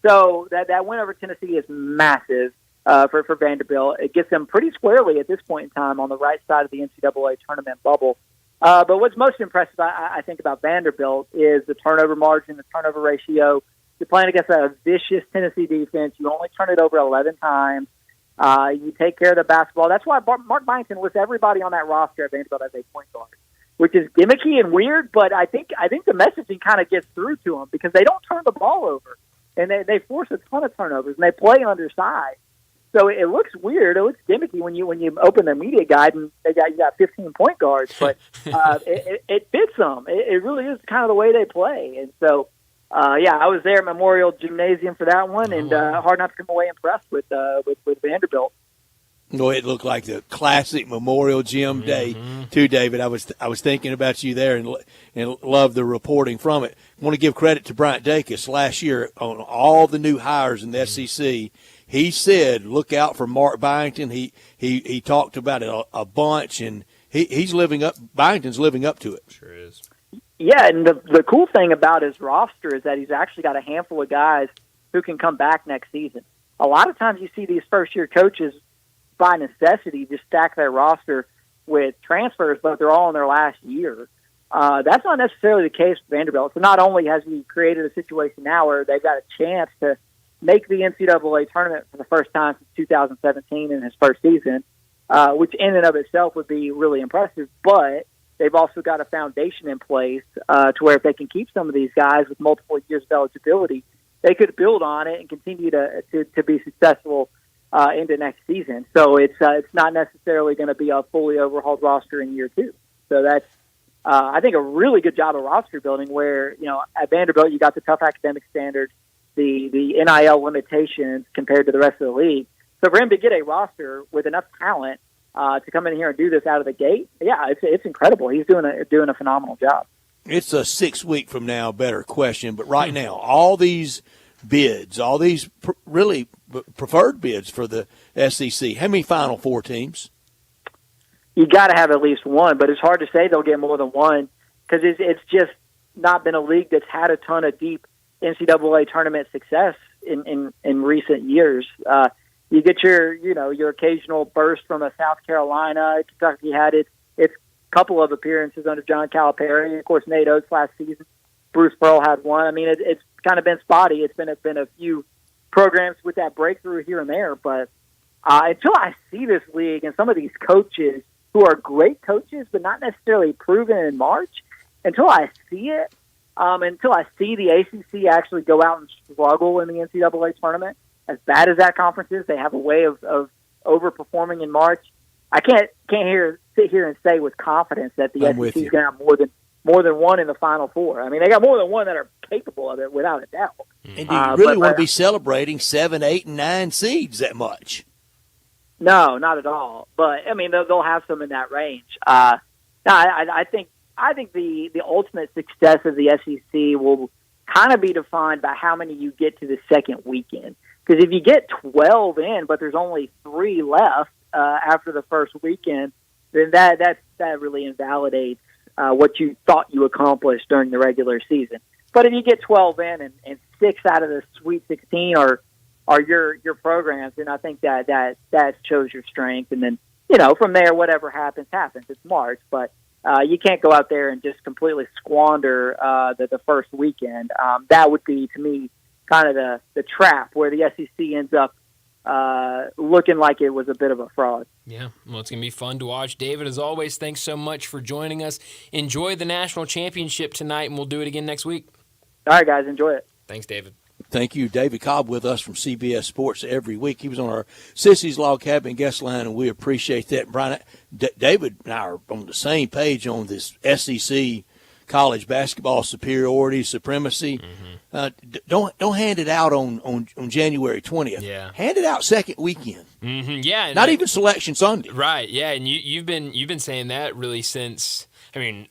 So that win over Tennessee is massive for Vanderbilt. It gets them pretty squarely at this point in time on the right side of the NCAA tournament bubble. But what's most impressive, I think, about Vanderbilt is the turnover margin, the turnover ratio. You're playing against a vicious Tennessee defense. You only turn it over 11 times. You take care of the basketball. That's why Mark Byington lists everybody on that roster at Vanderbilt as a point guard, which is gimmicky and weird, but I think the messaging kind of gets through to them because they don't turn the ball over, and they force a ton of turnovers, and they play undersized. So it looks weird. It looks gimmicky when you open their media guide and you got 15 point guards, but it fits them. It really is kind of the way they play. And so, I was there at Memorial Gymnasium for that one, and hard not to come away impressed with Vanderbilt. No, it looked like the classic Memorial Gym day too, David. I was thinking about you there and love the reporting from it. I want to give credit to Bryant Dacus last year on all the new hires in the SEC. He said, "Look out for Mark Byington." He talked about it a bunch, and he's living up. Byington's living up to it. Sure is. Yeah, and the cool thing about his roster is that he's actually got a handful of guys who can come back next season. A lot of times you see these first-year coaches, by necessity, just stack their roster with transfers, but they're all in their last year. That's not necessarily the case with Vanderbilt. So not only has he created a situation now where they've got a chance to make the NCAA tournament for the first time since 2017 in his first season, which in and of itself would be really impressive, but they've also got a foundation in place to where if they can keep some of these guys with multiple years of eligibility, they could build on it and continue to be successful into next season. So it's not necessarily going to be a fully overhauled roster in year two. So that's, I think, a really good job of roster building where, at Vanderbilt you got the tough academic standards, the NIL limitations compared to the rest of the league. So for him to get a roster with enough talent to come in here and do this out of the gate, it's incredible. He's doing a phenomenal job. It's a 6 week from now better question, but right now all these bids, all these really preferred bids for the SEC, how many Final Four teams? You got to have at least one, but it's hard to say they'll get more than one because it's just not been a league that's had a ton of deep NCAA tournament success in recent years. You get your occasional burst from a South Carolina. Kentucky had its couple of appearances under John Calipari. Of course, Nate Oates last season. Bruce Pearl had one. I mean, it's kind of been spotty. It's been a few programs with that breakthrough here and there, but until I see this league and some of these coaches who are great coaches but not necessarily proven in March, until I see it, until I see the ACC actually go out and struggle in the NCAA tournament, as bad as that conference is, they have a way of overperforming in March. I can't sit here and say with confidence that the SEC is going to have more than one in the Final Four. I mean, they got more than one that are capable of it, without a doubt. And do you really want to be celebrating 7, 8, and 9 seeds that much? No, not at all. But I mean, they'll have some in that range. I think the ultimate success of the SEC will kind of be defined by how many you get to the second weekend. Because if you get 12 in, but there's only 3 left after the first weekend, then that really invalidates what you thought you accomplished during the regular season. But if you get 12 in and 6 out of the Sweet 16 are your programs, then I think that shows your strength. And then, from there, whatever happens. It's March, but you can't go out there and just completely squander the first weekend. That would be, to me, kind of the trap where the SEC ends up looking like it was a bit of a fraud. Yeah, well, it's going to be fun to watch. David, as always, thanks so much for joining us. Enjoy the national championship tonight, and we'll do it again next week. All right, guys, enjoy it. Thanks, David. Thank you. David Cobb with us from CBS Sports every week. He was on our Sissy's Log Cabin guest line, and we appreciate that. Brian, David and I are on the same page on this SEC college basketball superiority, supremacy. Don't hand it out on January 20th. Yeah. Hand it out second weekend. Yeah. Not even Selection Sunday. Right, yeah, and you've been saying that really since,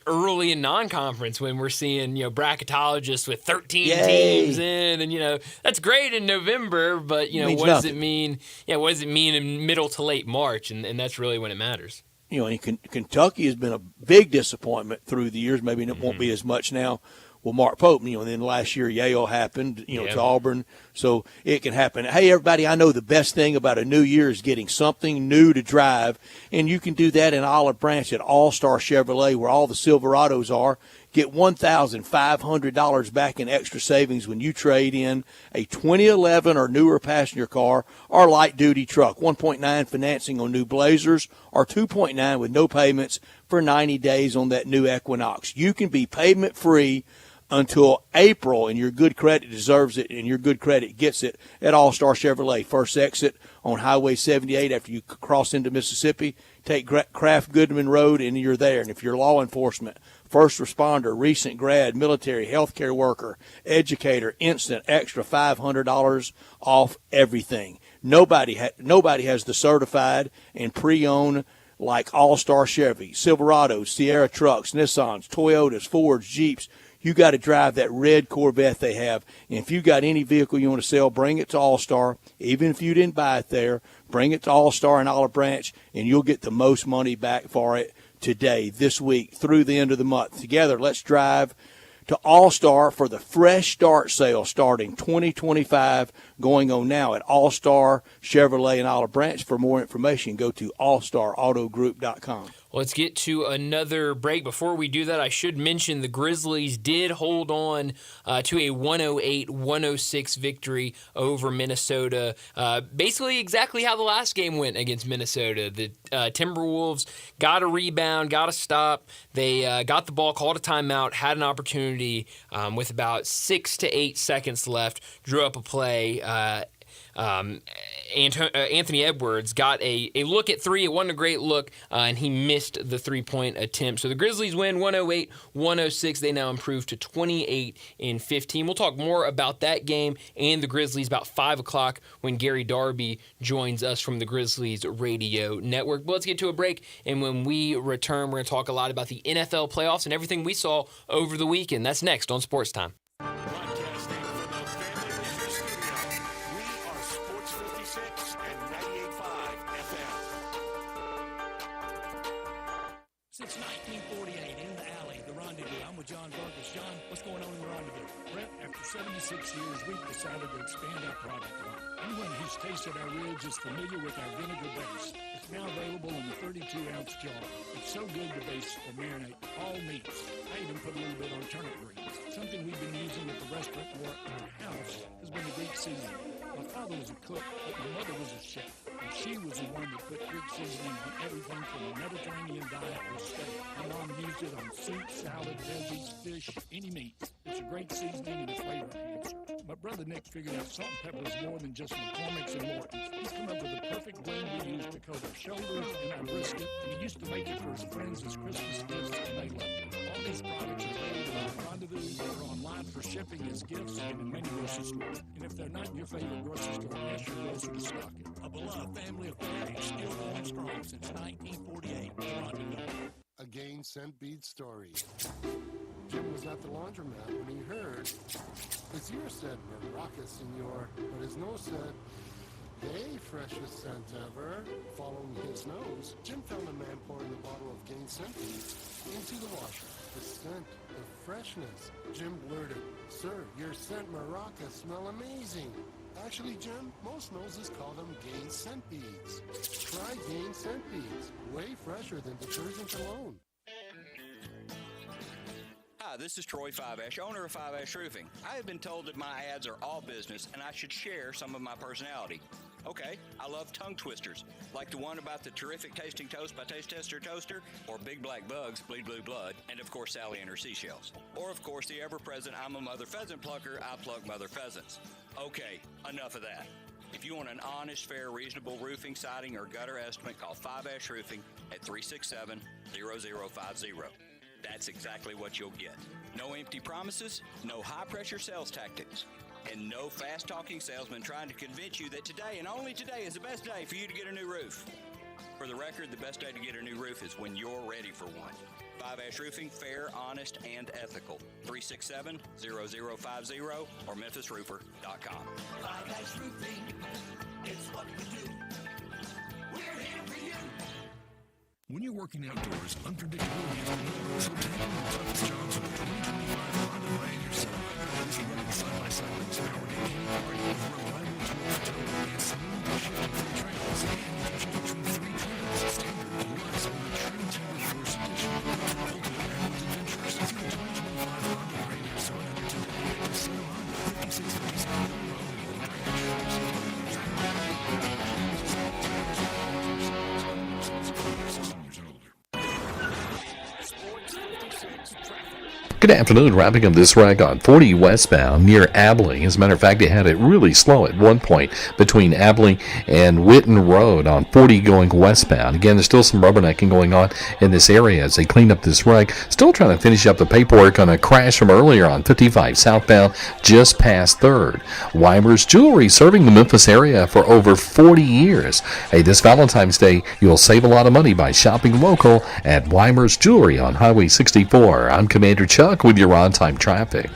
early in non-conference when we're seeing, bracketologists with 13 teams in, and, that's great in November, but, what does it mean? Yeah, what does it mean in middle to late March? And that's really when it matters. Kentucky has been a big disappointment through the years. Maybe it won't be as much now with Mark Pope. And then last year Yale happened, to Auburn. So it can happen. Hey, everybody, I know the best thing about a new year is getting something new to drive. And you can do that in Olive Branch at All-Star Chevrolet, where all the Silverados are. Get $1,500 back in extra savings when you trade in a 2011 or newer passenger car or light-duty truck. 1.9 financing on new Blazers or 2.9 with no payments for 90 days on that new Equinox. You can be payment-free until April, and your good credit deserves it, and your good credit gets it at All-Star Chevrolet. First exit on Highway 78 after you cross into Mississippi. Take Kraft Goodman Road, and you're there. And if you're law enforcement, first responder, recent grad, military, healthcare worker, educator, instant, extra $500 off everything. Nobody has the certified and pre-owned like All-Star Chevy, Silverados, Sierra trucks, Nissans, Toyotas, Fords, Jeeps. You got to drive that red Corvette they have. And if you got any vehicle you want to sell, bring it to All-Star. Even if you didn't buy it there, bring it to All-Star in Olive Branch, and you'll get the most money back for it today, this week, through the end of the month. Together, let's drive to All-Star for the Fresh Start sale starting 2025, going on now at All-Star Chevrolet in Olive Branch. For more information, go to allstarautogroup.com. Let's get to another break. Before we do that, I should mention the Grizzlies did hold on to a 108-106 victory over Minnesota. Basically exactly how the last game went against Minnesota. The Timberwolves got a rebound, got a stop. They got the ball, called a timeout, had an opportunity with about 6 to 8 seconds left, drew up a play. Anthony Edwards got a look at three. It wasn't a great look, and he missed the three-point attempt. So the Grizzlies win 108-106. They now improve to 28-15. We'll talk more about that game and the Grizzlies about 5 o'clock when Gary Darby joins us from the Grizzlies Radio Network. But let's get to a break, and when we return, we're going to talk a lot about the NFL playoffs and everything we saw over the weekend. That's next on Sports Time. Broadcasting from the Family Leisure Studio, we are Sports 56 and 98.5 FM. Since 1948, in the alley, the Rendezvous. I'm with John Vargas. John, what's going on in the Rendezvous? Brett, after 76 years, we've decided to expand our product line. Anyone who's tasted our ribs is familiar with our vinegar base. It's now available in the 32-ounce jar. It's so good to base or marinate all meats. I even put a little bit on turnip greens. Something we've been using at the restaurant or in our house has been the Greek seasoning. My father was a cook, but my mother was a chef. And she was the one that put Greek seasoning on everything from a Mediterranean diet to steak. My mom used it on soup, salad, veggies, fish, any meat. It's a great seasoning and a flavor enhancer. My brother Nick figured out salt and pepper is more than just McCormick's and Morton's. He's come up with the perfect blend we use to coat our shoulders and our brisket, and he used to make it for his friends as Christmas gifts, and they loved it. All these products are available at Rendezvous or online for shipping as gifts and in many grocery stores. And if they're not in your favorite grocery store, ask your grocer to stock it. A beloved family affair is still going strong since 1948. Rendezvous. A Gain Scent Bead story. Jim was at the laundromat when he heard his ear said Maraca, senor, but his nose said, hey, freshest scent ever. Following his nose, Jim found a man pouring a bottle of Gain Scent Beads into the washer. The scent, the freshness. Jim blurted, sir, your scent Maraca smell amazing. Actually, Jim, most noses call them Gain Scent Beads. Try Gain Scent Beads. Way fresher than detergent alone. Hi, this is Troy Five-Ash, owner of Five-Ash Roofing. I have been told that my ads are all business and I should share some of my personality. Okay, I love tongue twisters, like the one about the terrific tasting toast by Taste Tester Toaster, or Big Black Bugs, Bleed Blue Blood, and of course Sally and her seashells. Or of course the ever-present I'm a Mother Pheasant Plucker, I pluck Mother Pheasants. Okay, enough of that. If you want an honest, fair, reasonable roofing, siding, or gutter estimate, call Five-Ash Roofing at 367-0050. That's exactly what you'll get. No empty promises, no high-pressure sales tactics, and no fast-talking salesman trying to convince you that today and only today is the best day for you to get a new roof. For the record, the best day to get a new roof is when you're ready for one. Five-Ash Roofing, fair, honest, and ethical. 367-0050 or memphisroofer.com. Five-Ash Roofing, it's what we do. We're here for you. When you're working outdoors, unpredictability is the norm, so tackle the toughest jobs with a 2025 Honda Land yourself. This rugged side-by-side looks powered at any party with reliable tool towing and smooth shifting for trails and construction 3 trails, standard, deluxe, or the Trim Timber First Edition. Ultimate Everyone's Adventures. See the 2025 Honda Ranger 700 today at Casino Honda, 5657 Road in Old Good afternoon. Wrapping up this wreck on 40 westbound near Abilene. As a matter of fact, they had it really slow at one point between Abilene and Witten Road on 40 going westbound. Again, there's still some rubbernecking going on in this area as they clean up this wreck. Still trying to finish up the paperwork on a crash from earlier on 55 southbound just past 3rd. Weimer's Jewelry, serving the Memphis area for over 40 years. Hey, this Valentine's Day, you'll save a lot of money by shopping local at Weimer's Jewelry on Highway 64. I'm Commander Chuck with your on-time traffic.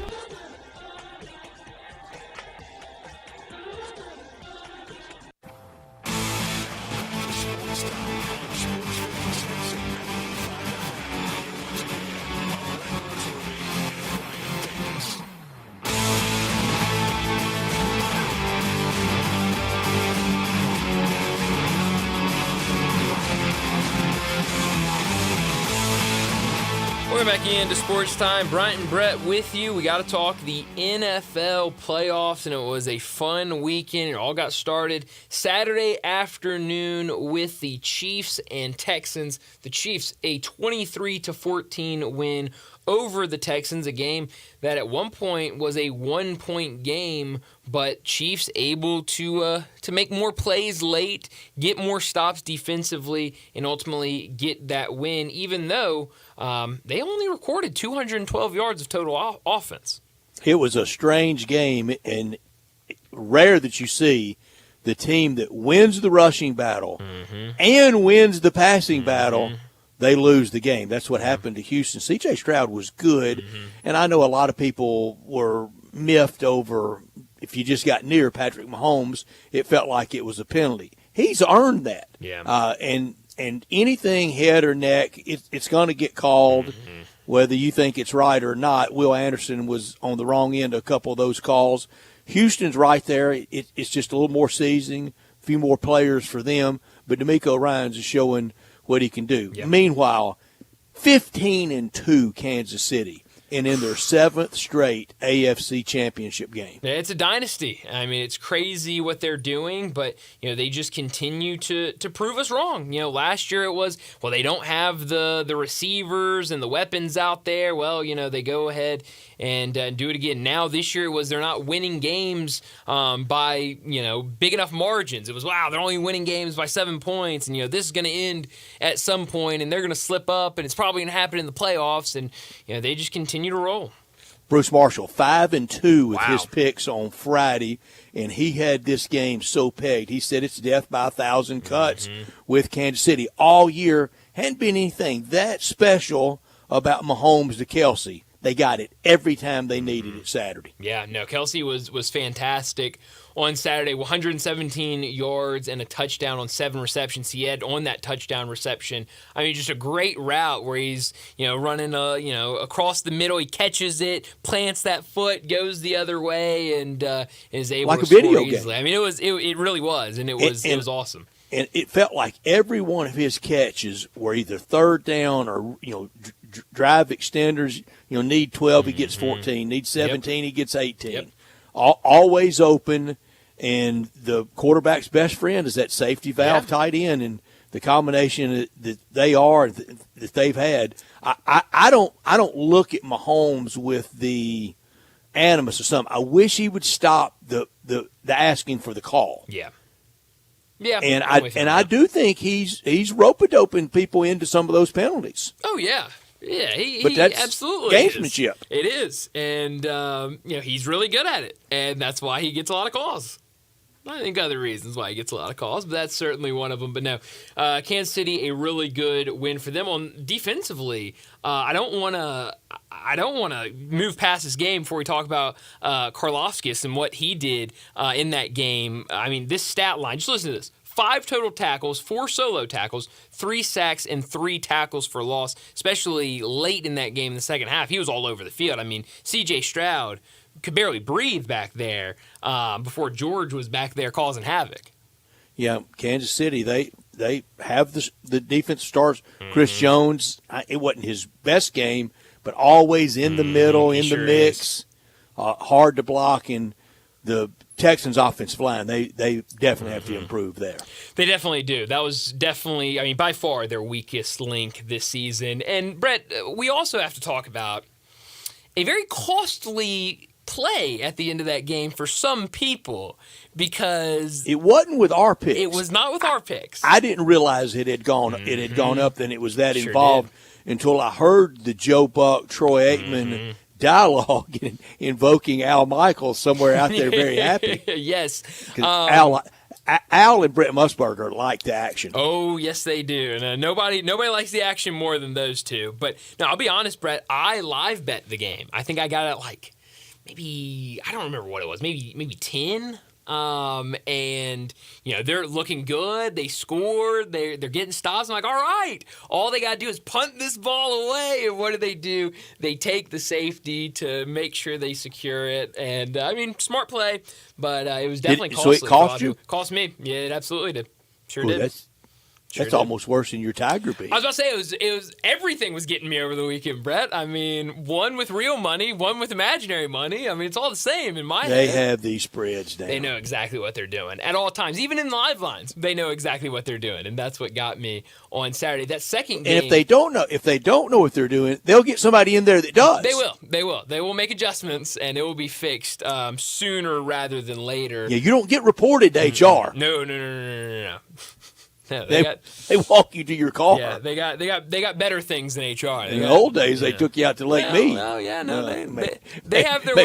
We're back into Sports Time. Bryant and Brett with you. We got to talk the NFL playoffs, and it was a fun weekend. It all got started Saturday afternoon with the Chiefs and Texans. The Chiefs, a 23-14 win over the Texans, a game that at one point was a 1-point game, but Chiefs able to make more plays late, get more stops defensively, and ultimately get that win, even though they only recorded 212 yards of total offense. It was a strange game, and rare that you see the team that wins the rushing battle and wins the passing battle, they lose the game. That's what happened to Houston. C.J. Stroud was good, and I know a lot of people were miffed over if you just got near Patrick Mahomes, it felt like it was a penalty. He's earned that. Yeah. And anything head or neck, it's going to get called, whether you think it's right or not. Will Anderson was on the wrong end of a couple of those calls. Houston's right there. It's just a little more seasoning, a few more players for them, but D'Amico Ryans is showing what he can do. Yep. Meanwhile, 15-2 Kansas City, and in their 7th straight AFC Championship game. Yeah, it's a dynasty. I mean, it's crazy what they're doing, but they just continue to prove us wrong. Last year it was, well, they don't have the receivers and the weapons out there. Well, they go ahead and do it again. Now this year it was they're not winning games by big enough margins. It was, wow, they're only winning games by 7 points, and this is going to end at some point, and they're going to slip up, and it's probably going to happen in the playoffs, and they just continue to roll. Bruce Marshall, 5-2 with his picks on Friday, and he had this game so pegged. He said it's death by 1,000 cuts with Kansas City. All year, hadn't been anything that special about Mahomes to Kelsey. They got it every time they needed it Saturday. Yeah, no, Kelsey was fantastic on Saturday, 117 yards and a touchdown on 7 receptions. He had on that touchdown reception, I mean, just a great route where he's, running, across the middle. He catches it, plants that foot, goes the other way, and is able to score easily. I mean, it really was, and it was awesome. And it felt like every one of his catches were either third down or, drive extenders. Need 12, he gets 14. Need 17, he gets 18. Yep. Always open, and the quarterback's best friend is that safety valve tight end, and the combination that they are that they've had. I don't look at Mahomes with the animus or something. I wish he would stop the asking for the call. Yeah. Yeah, and I do think he's rope-a-doping people into some of those penalties. Oh yeah. Yeah, but that's absolutely gamesmanship. It is, and he's really good at it, and that's why he gets a lot of calls. I think other reasons why he gets a lot of calls, but that's certainly one of them. But no, Kansas City, a really good win for them. On defensively, I don't want to move past this game before we talk about Karlaftis and what he did in that game. I mean, this stat line. Just listen to this. 5 total tackles, 4 solo tackles, 3 sacks, and 3 tackles for loss, especially late in that game in the second half. He was all over the field. I mean, C.J. Stroud could barely breathe back there before George was back there causing havoc. Yeah, Kansas City, they have the defense stars. Chris Jones, it wasn't his best game, but always in the middle, in the mix, hard to block, and the Texans' offensive line, they definitely have to improve there. They definitely do. That was definitely, I mean, by far their weakest link this season. And, Brett, we also have to talk about, a very costly play at the end of that game for some people because it wasn't with our picks. It was not with our picks. I didn't realize it had gone up, then it was that Sure involved until I heard the Joe Buck, Troy Aikman dialogue invoking Al Michaels somewhere out there very happy. Yes. Al and Brett Musburger like the action. Oh, yes, they do. And nobody likes the action more than those two. But no, I'll be honest, Brett. I live bet the game. I think I got it like maybe I don't remember what it was. Maybe 10. And they're looking good. They scored. They're getting stops. I'm like, all right. All they got to do is punt this ball away. And what do? They take the safety to make sure they secure it. And smart play, but it was definitely costly. So it cost you? Cost me. Yeah, it absolutely did. Sure did. That's almost worse than your Tiger beat. I was about to say it was everything was getting me over the weekend, Brett. I mean, one with real money, one with imaginary money. I mean, it's all the same in my head. They have these spreads down. They know exactly what they're doing at all times, even in live lines. They know exactly what they're doing, and that's what got me on Saturday. That second game. And if they don't know what they're doing, they'll get somebody in there that does. They will. They will make adjustments, and it will be fixed sooner rather than later. Yeah, you don't get reported to HR. No. No, they walk you to your car. Yeah, they got better things than HR. In the old days, they took you out to Lake Mead. They have their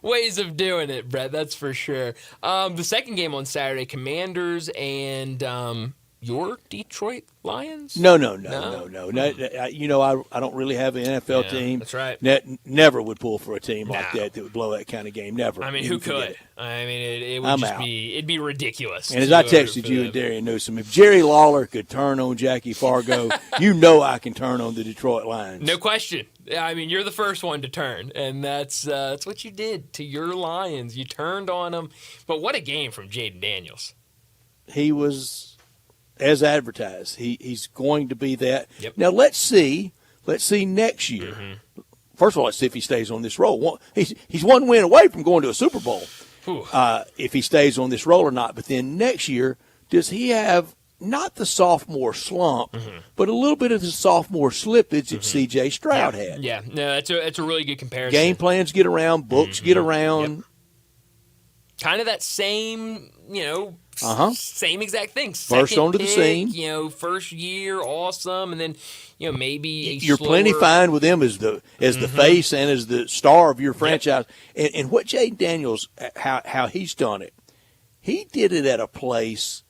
ways of doing it, Brett. That's for sure. The second game on Saturday, Commanders and your Detroit Lions? No. I don't really have an NFL team. That's right. Never would pull for a team like that would blow that kind of game. Never. I mean, who could? It would it'd be ridiculous. And as I texted you and Darian Newsom, if Jerry Lawler could turn on Jackie Fargo, I can turn on the Detroit Lions. No question. I mean, you're the first one to turn, and that's what you did to your Lions. You turned on them. But what a game from Jaden Daniels. He was, as advertised, he's going to be that. Yep. Now let's see next year. Mm-hmm. First of all, let's see if he stays on this roll. He's one win away from going to a Super Bowl. If he stays on this roll or not. But then next year, does he have not the sophomore slump, but a little bit of the sophomore slippage that C.J. Stroud had? Yeah, no, that's a really good comparison. Game plans get around, books get around. Yep. Kind of that same, same exact thing. First onto the scene. First year, awesome, and then maybe you're plenty fine with him as the face and as the star of your franchise. Yep. And what Jaden Daniels, how he's done it, he did it at a place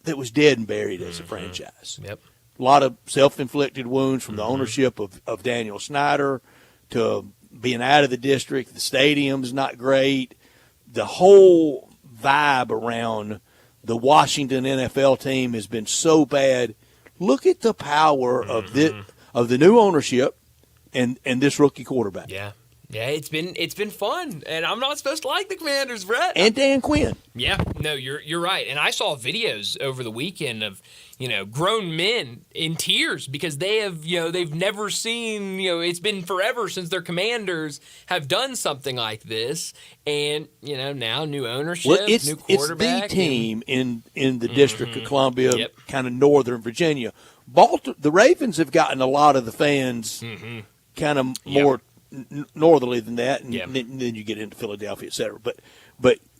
that was dead and buried as a franchise. Yep. A lot of self-inflicted wounds from the ownership of Daniel Snyder to being out of the district. The stadium's not great. The whole vibe around the Washington NFL team has been so bad. Look at the power of the new ownership and this rookie quarterback. Yeah, it's been fun, and I'm not supposed to like the Commanders, Brett. And Dan Quinn. Yeah, no, you're right. And I saw videos over the weekend of grown men in tears because they've never seen it's been forever since their Commanders have done something like this, and now new ownership, new quarterback. It's the team in the District of Columbia, kind of northern Virginia. The Ravens have gotten a lot of the fans kind of more northerly than that, and then you get into Philadelphia, et cetera. But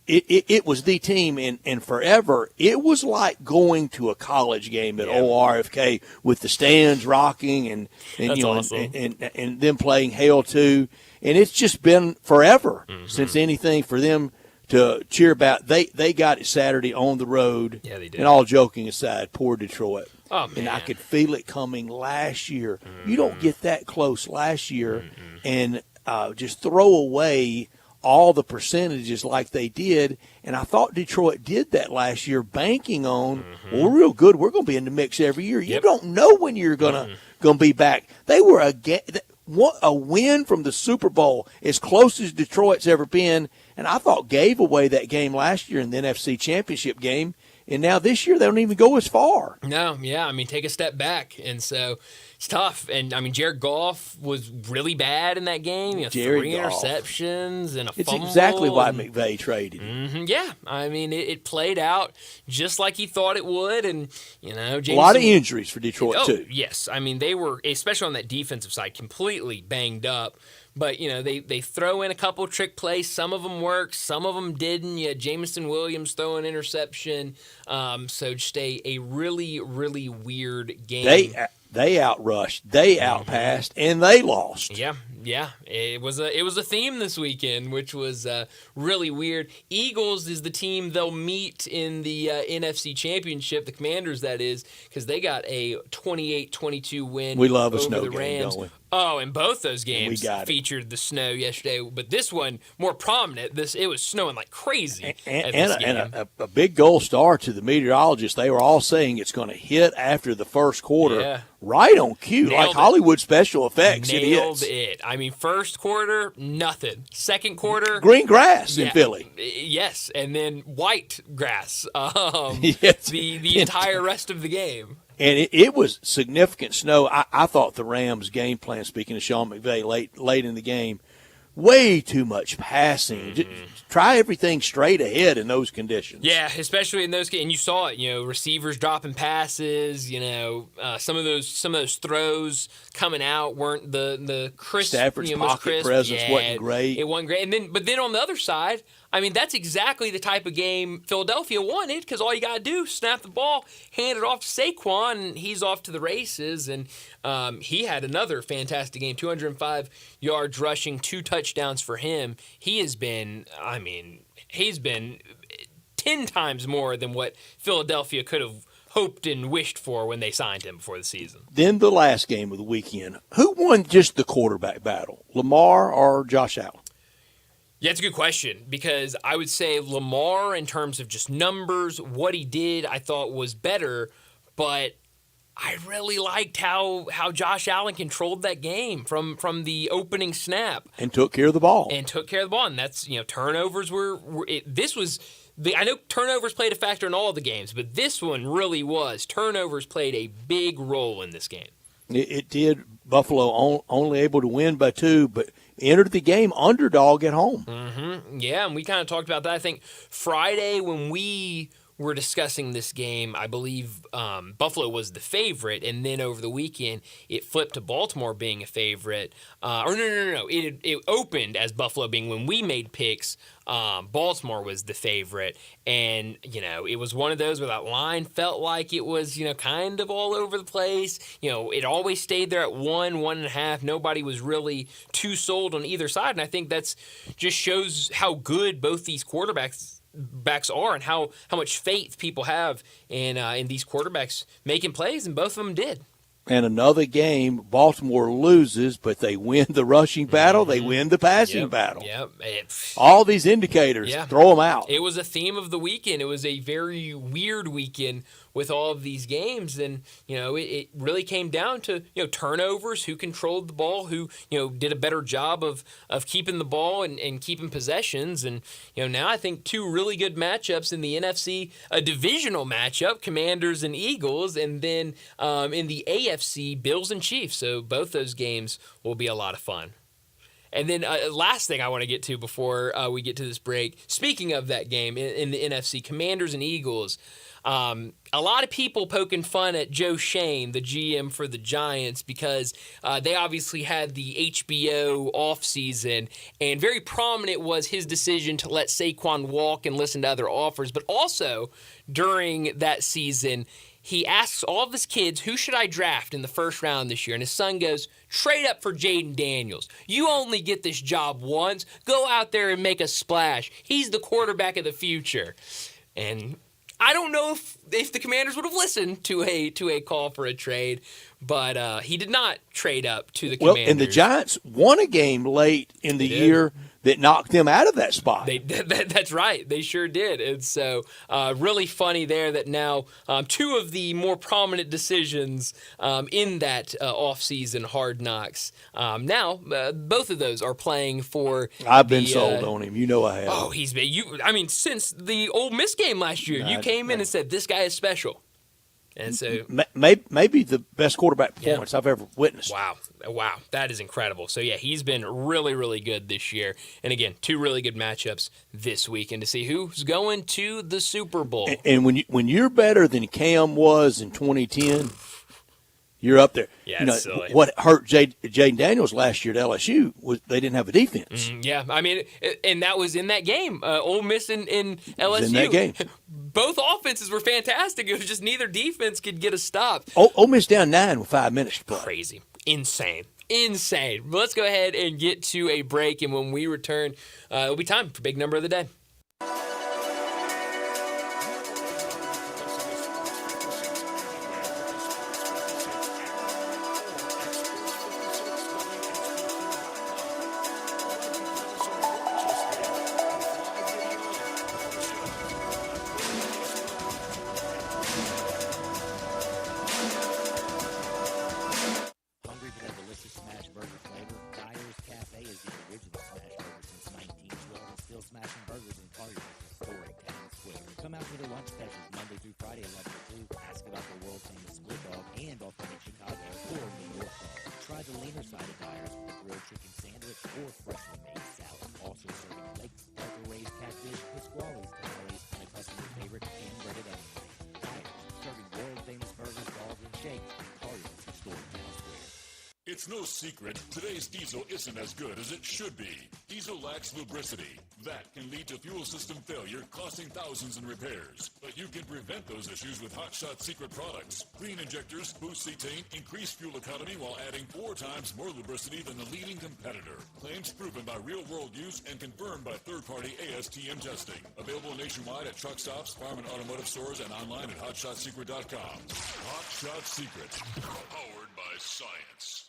it was the team, and forever it was like going to a college game at ORFK with the stands rocking and awesome. and them playing Hail 2, and it's just been forever since anything for them to cheer about. They got it Saturday on the road. Yeah, they did. And all joking aside, poor Detroit. Oh, man. And I could feel it coming last year. You don't get that close last year and just throw away all the percentages like they did. And I thought Detroit did that last year, banking on, well, we're real good. We're going to be in the mix every year. You don't know when you're going to be back. They were a win from the Super Bowl, as close as Detroit's ever been. And I thought gave away that game last year in the NFC Championship game. And now this year, they don't even go as far. No, yeah. I mean, take a step back. And so it's tough. And, I mean, Jared Goff was really bad in that game. 3 interceptions and a fumble. It's exactly why McVay traded him. Yeah. I mean, it played out just like he thought it would. And, Jameson, a lot of injuries for Detroit, too. Yes. I mean, they were, especially on that defensive side, completely banged up. But, they throw in a couple trick plays. Some of them worked. Some of them didn't. You had Jamison Williams throw an interception. So just a really, really weird game. They outrushed, they outpassed, and they lost. Yeah. It was a theme this weekend, which was really weird. Eagles is the team they'll meet in the NFC Championship, the Commanders, that is, because they got a 28-22 win. We love a over snow the game, Rams. don't we? Oh, and both those games We got it. featured the snow yesterday, but this one more prominent. It was snowing like crazy. And a big gold star to the meteorologists. They were all saying it's going to hit after the first quarter. Yeah. Right on cue, Nailed like it. Hollywood special effects. Nailed it is. it. I mean, first quarter, nothing. Second quarter, Green grass in Philly. Yes, and then white grass. Yes. The entire rest of the game. And it was significant snow. I thought the Rams' game plan, speaking of Sean McVay, late in the game, way too much passing. Try everything straight ahead in those conditions. Yeah, especially in those, and you saw it. Receivers dropping passes. Some of those throws coming out weren't the crisp. Stafford's most pocket crisp. presence wasn't great. It wasn't great. But then on the other side, I mean, that's exactly the type of game Philadelphia wanted, because all you got to do is snap the ball, hand it off to Saquon, and he's off to the races. And he had another fantastic game, 205 yards rushing, 2 touchdowns for him. He's been 10 times more than what Philadelphia could have hoped and wished for when they signed him before the season. Then the last game of the weekend. Who won just the quarterback battle, Lamar or Josh Allen? Yeah, it's a good question, because I would say Lamar, in terms of just numbers, what he did, I thought was better, but I really liked how Josh Allen controlled that game from the opening snap. And took care of the ball. And that's, turnovers I know turnovers played a factor in all the games, but this one really was. Turnovers played a big role in this game. It did. Buffalo only able to win by 2, but entered the game underdog at home. Mm-hmm. Yeah, and we kind of talked about that. I think Friday when we were discussing this game, I believe Buffalo was the favorite, and then over the weekend it flipped to Baltimore being a favorite. No. It opened as Buffalo being, when we made picks, Baltimore was the favorite, and it was one of those where that line felt like it was kind of all over the place. It always stayed there at 1.5. Nobody was really too sold on either side, and I think that's just shows how good both these quarterbacks are, and how much faith people have in these quarterbacks making plays, and both of them did. And another game, Baltimore loses, but they win the rushing battle. They win the passing battle. Yep. All these indicators, throw them out. It was a theme of the weekend. It was a very weird weekend with all of these games, and it really came down to turnovers, who controlled the ball, who did a better job of keeping the ball and keeping possessions. And now I think 2 really good matchups in the NFC, a divisional matchup, Commanders and Eagles, and then in the AFC, Bills and Chiefs. So both those games will be a lot of fun. And then last thing I want to get to before we get to this break, speaking of that game in the NFC, Commanders and Eagles, a lot of people poking fun at Joe Shane, the GM for the Giants, because they obviously had the HBO offseason, and very prominent was his decision to let Saquon walk and listen to other offers. But also during that season, he asks all of his kids, who should I draft in the first round this year? And his son goes, trade up for Jaden Daniels. You only get this job once. Go out there and make a splash. He's the quarterback of the future. And I don't know if the Commanders would have listened to a call for a trade, but he did not trade up to the Commanders. Well, and the Giants won a game late in the year that knocked them out of that spot. That's right. They sure did. And so really funny there that now 2 of the more prominent decisions in that offseason Hard Knocks, now both of those are playing for I've been sold on him. I have. Oh, he's been since the Ole Miss game last year. You came in and said, this guy is special. And so maybe the best quarterback performance I've ever witnessed. Wow, that is incredible. So yeah, he's been really, really good this year. And again, 2 really good matchups this week, and to see who's going to the Super Bowl. And when you're better than Cam was in 2010, You're up there. Yeah, you know, it's silly. what hurt Jaden Daniels last year at LSU was they didn't have a defense. Yeah, I mean, and that was in that game. Ole Miss and LSU. In that game. Both offenses were fantastic. It was just neither defense could get a stop. Ole Miss down 9 with 5 minutes to play. Crazy. Insane. Let's go ahead and get to a break, and when we return, it'll be time for Big Number of the Day. Hungry for that delicious smash burger flavor? Dyer's Cafe is the original smash burger since 1912 and still smashing burgers in Collier's historic town square. Come out for their lunch specials Monday through Friday 11 to 2. Ask about the world famous split dog and authentic Chicago or New York dog. Try the leaner side of Dyer's with the grilled chicken sandwich or freshly made salad. Also serving lakes, Delta raised catfish, Pasquale's tamales, and a customer favorite hand-breaded onion rings. Dyer's, serving world famous burgers, dogs, and shakes in Collier's historic town square. It's no secret, today's diesel isn't as good as it should be. Diesel lacks lubricity. That can lead to fuel system failure, costing thousands in repairs. But you can prevent those issues with Hot Shot Secret products. Clean injectors, boost cetane, increase fuel economy while adding 4 times more lubricity than the leading competitor. Claims proven by real-world use and confirmed by third-party ASTM testing. Available nationwide at truck stops, farm and automotive stores, and online at hotshotsecret.com. Hot Shot Secret, powered by science.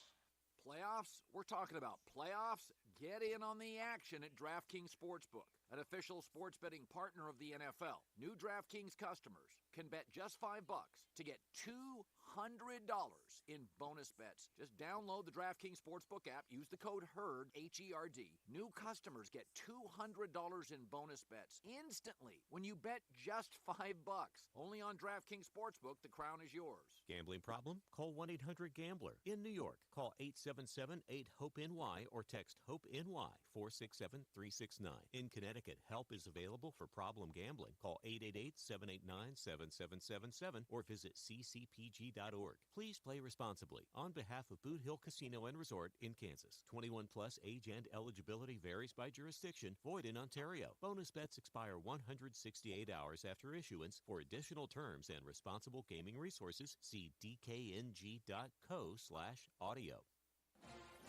Playoffs? We're talking about playoffs? Get in on the action at DraftKings Sportsbook, an official sports betting partner of the NFL. New DraftKings customers can bet just $5 to get $200 in bonus bets. Just download the DraftKings Sportsbook app, use the code HERD, H-E-R-D. New customers get $200 in bonus bets instantly when you bet just $5. Only on DraftKings Sportsbook, the crown is yours. Gambling problem? Call 1-800-GAMBLER. In New York, call 877-8-HOPE-NY or text HOPE-NY 467-369. In Connecticut, help is available for problem gambling. Call 888-789-7777 or visit ccpg.org. Please play responsibly. On behalf of Boot Hill Casino and Resort in Kansas. 21 plus age and eligibility varies by jurisdiction. Void in Ontario. Bonus bets expire 168 hours after issuance. For additional terms and responsible gaming resources, see dkng.co/audio.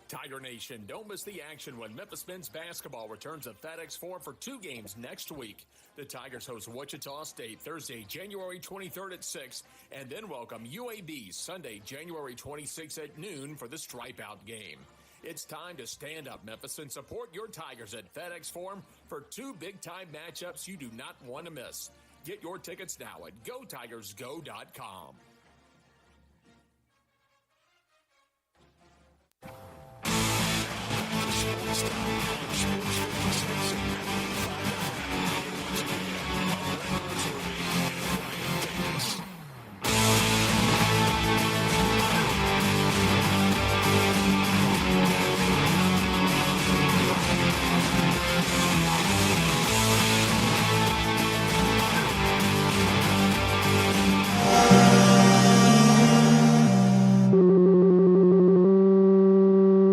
Tiger Nation, don't miss the action when Memphis men's basketball returns at FedEx Forum for 2 games next week. The Tigers host Wichita State Thursday, January 23rd at 6, and then welcome UAB Sunday, January 26th at noon for the Stripe-Out game. It's time to stand up, Memphis, and support your Tigers at FedEx Forum for 2 big-time matchups you do not want to miss. Get your tickets now at GoTigersGo.com.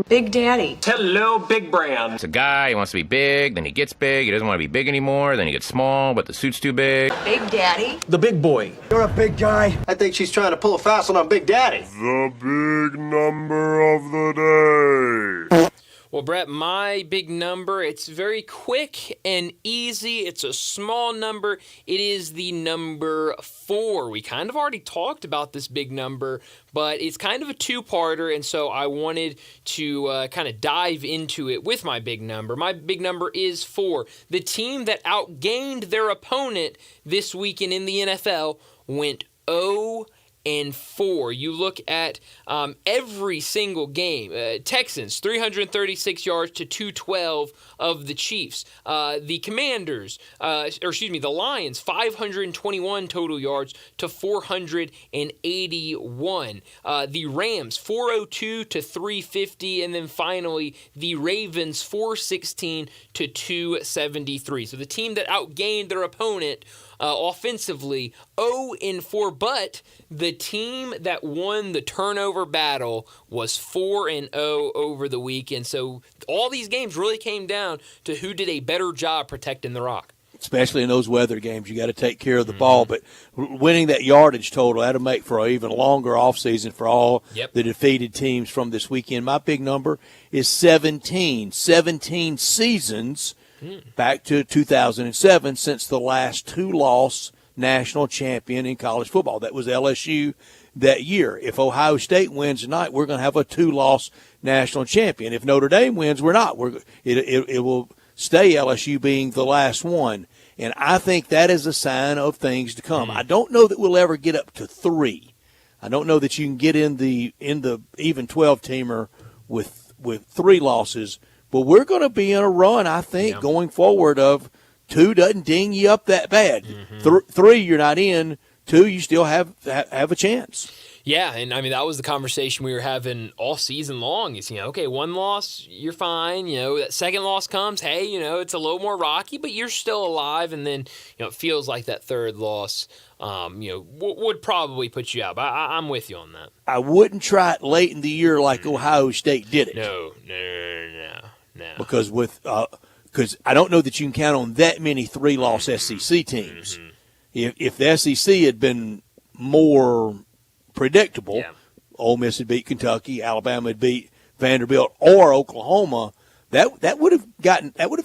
Big Daddy. Hello, Big Brand. It's a guy, he wants to be big, then he gets big, he doesn't want to be big anymore, then he gets small, but the suit's too big. Big Daddy. The big boy. You're a big guy. I think she's trying to pull a fast one on Big Daddy. The big number of the day. Well, Brett, my big number, it's very quick and easy. It's a small number. It is the number 4. We kind of already talked about this big number, but it's kind of a two-parter, and so I wanted to kind of dive into it with my big number. My big number is 4. The team that outgained their opponent this weekend in the NFL went 0-4. You look at every single game. Texans, 336 yards to 212 of the Chiefs. The Commanders, the Lions, 521 total yards to 481. The Rams, 402 to 350. And then finally, the Ravens, 416 to 273. So the team that outgained their opponent offensively, 0-4, but the team that won the turnover battle was 4-0 over the weekend. So all these games really came down to who did a better job protecting the rock. Especially in those weather games, you got to take care of the ball. But winning that yardage total, that'll make for an even longer offseason for all the defeated teams from this weekend. My big number is 17. 17 seasons back to 2007 since the last two-loss national champion in college football. That was LSU that year. If Ohio State wins tonight, we're going to have a two-loss national champion. If Notre Dame wins, we're not. It will stay LSU being the last one. And I think that is a sign of things to come. I don't know that we'll ever get up to 3. I don't know that you can get in the even 12-teamer with 3 losses. But we're going to be in a run, I think, going forward of 2 doesn't ding you up that bad. 3, you're not in. 2, you still have a chance. Yeah, and I mean, that was the conversation we were having all season long. Is, okay, 1 loss, you're fine. That second loss comes, hey, it's a little more rocky, but you're still alive. And then, it feels like that third loss, would probably put you out. But I'm with you on that. I wouldn't try it late in the year like Ohio State did it. No. Because I don't know that you can count on that many 3-loss SEC teams. If the SEC had been more predictable, Ole Miss had beat Kentucky, Alabama had beat Vanderbilt or Oklahoma, that would have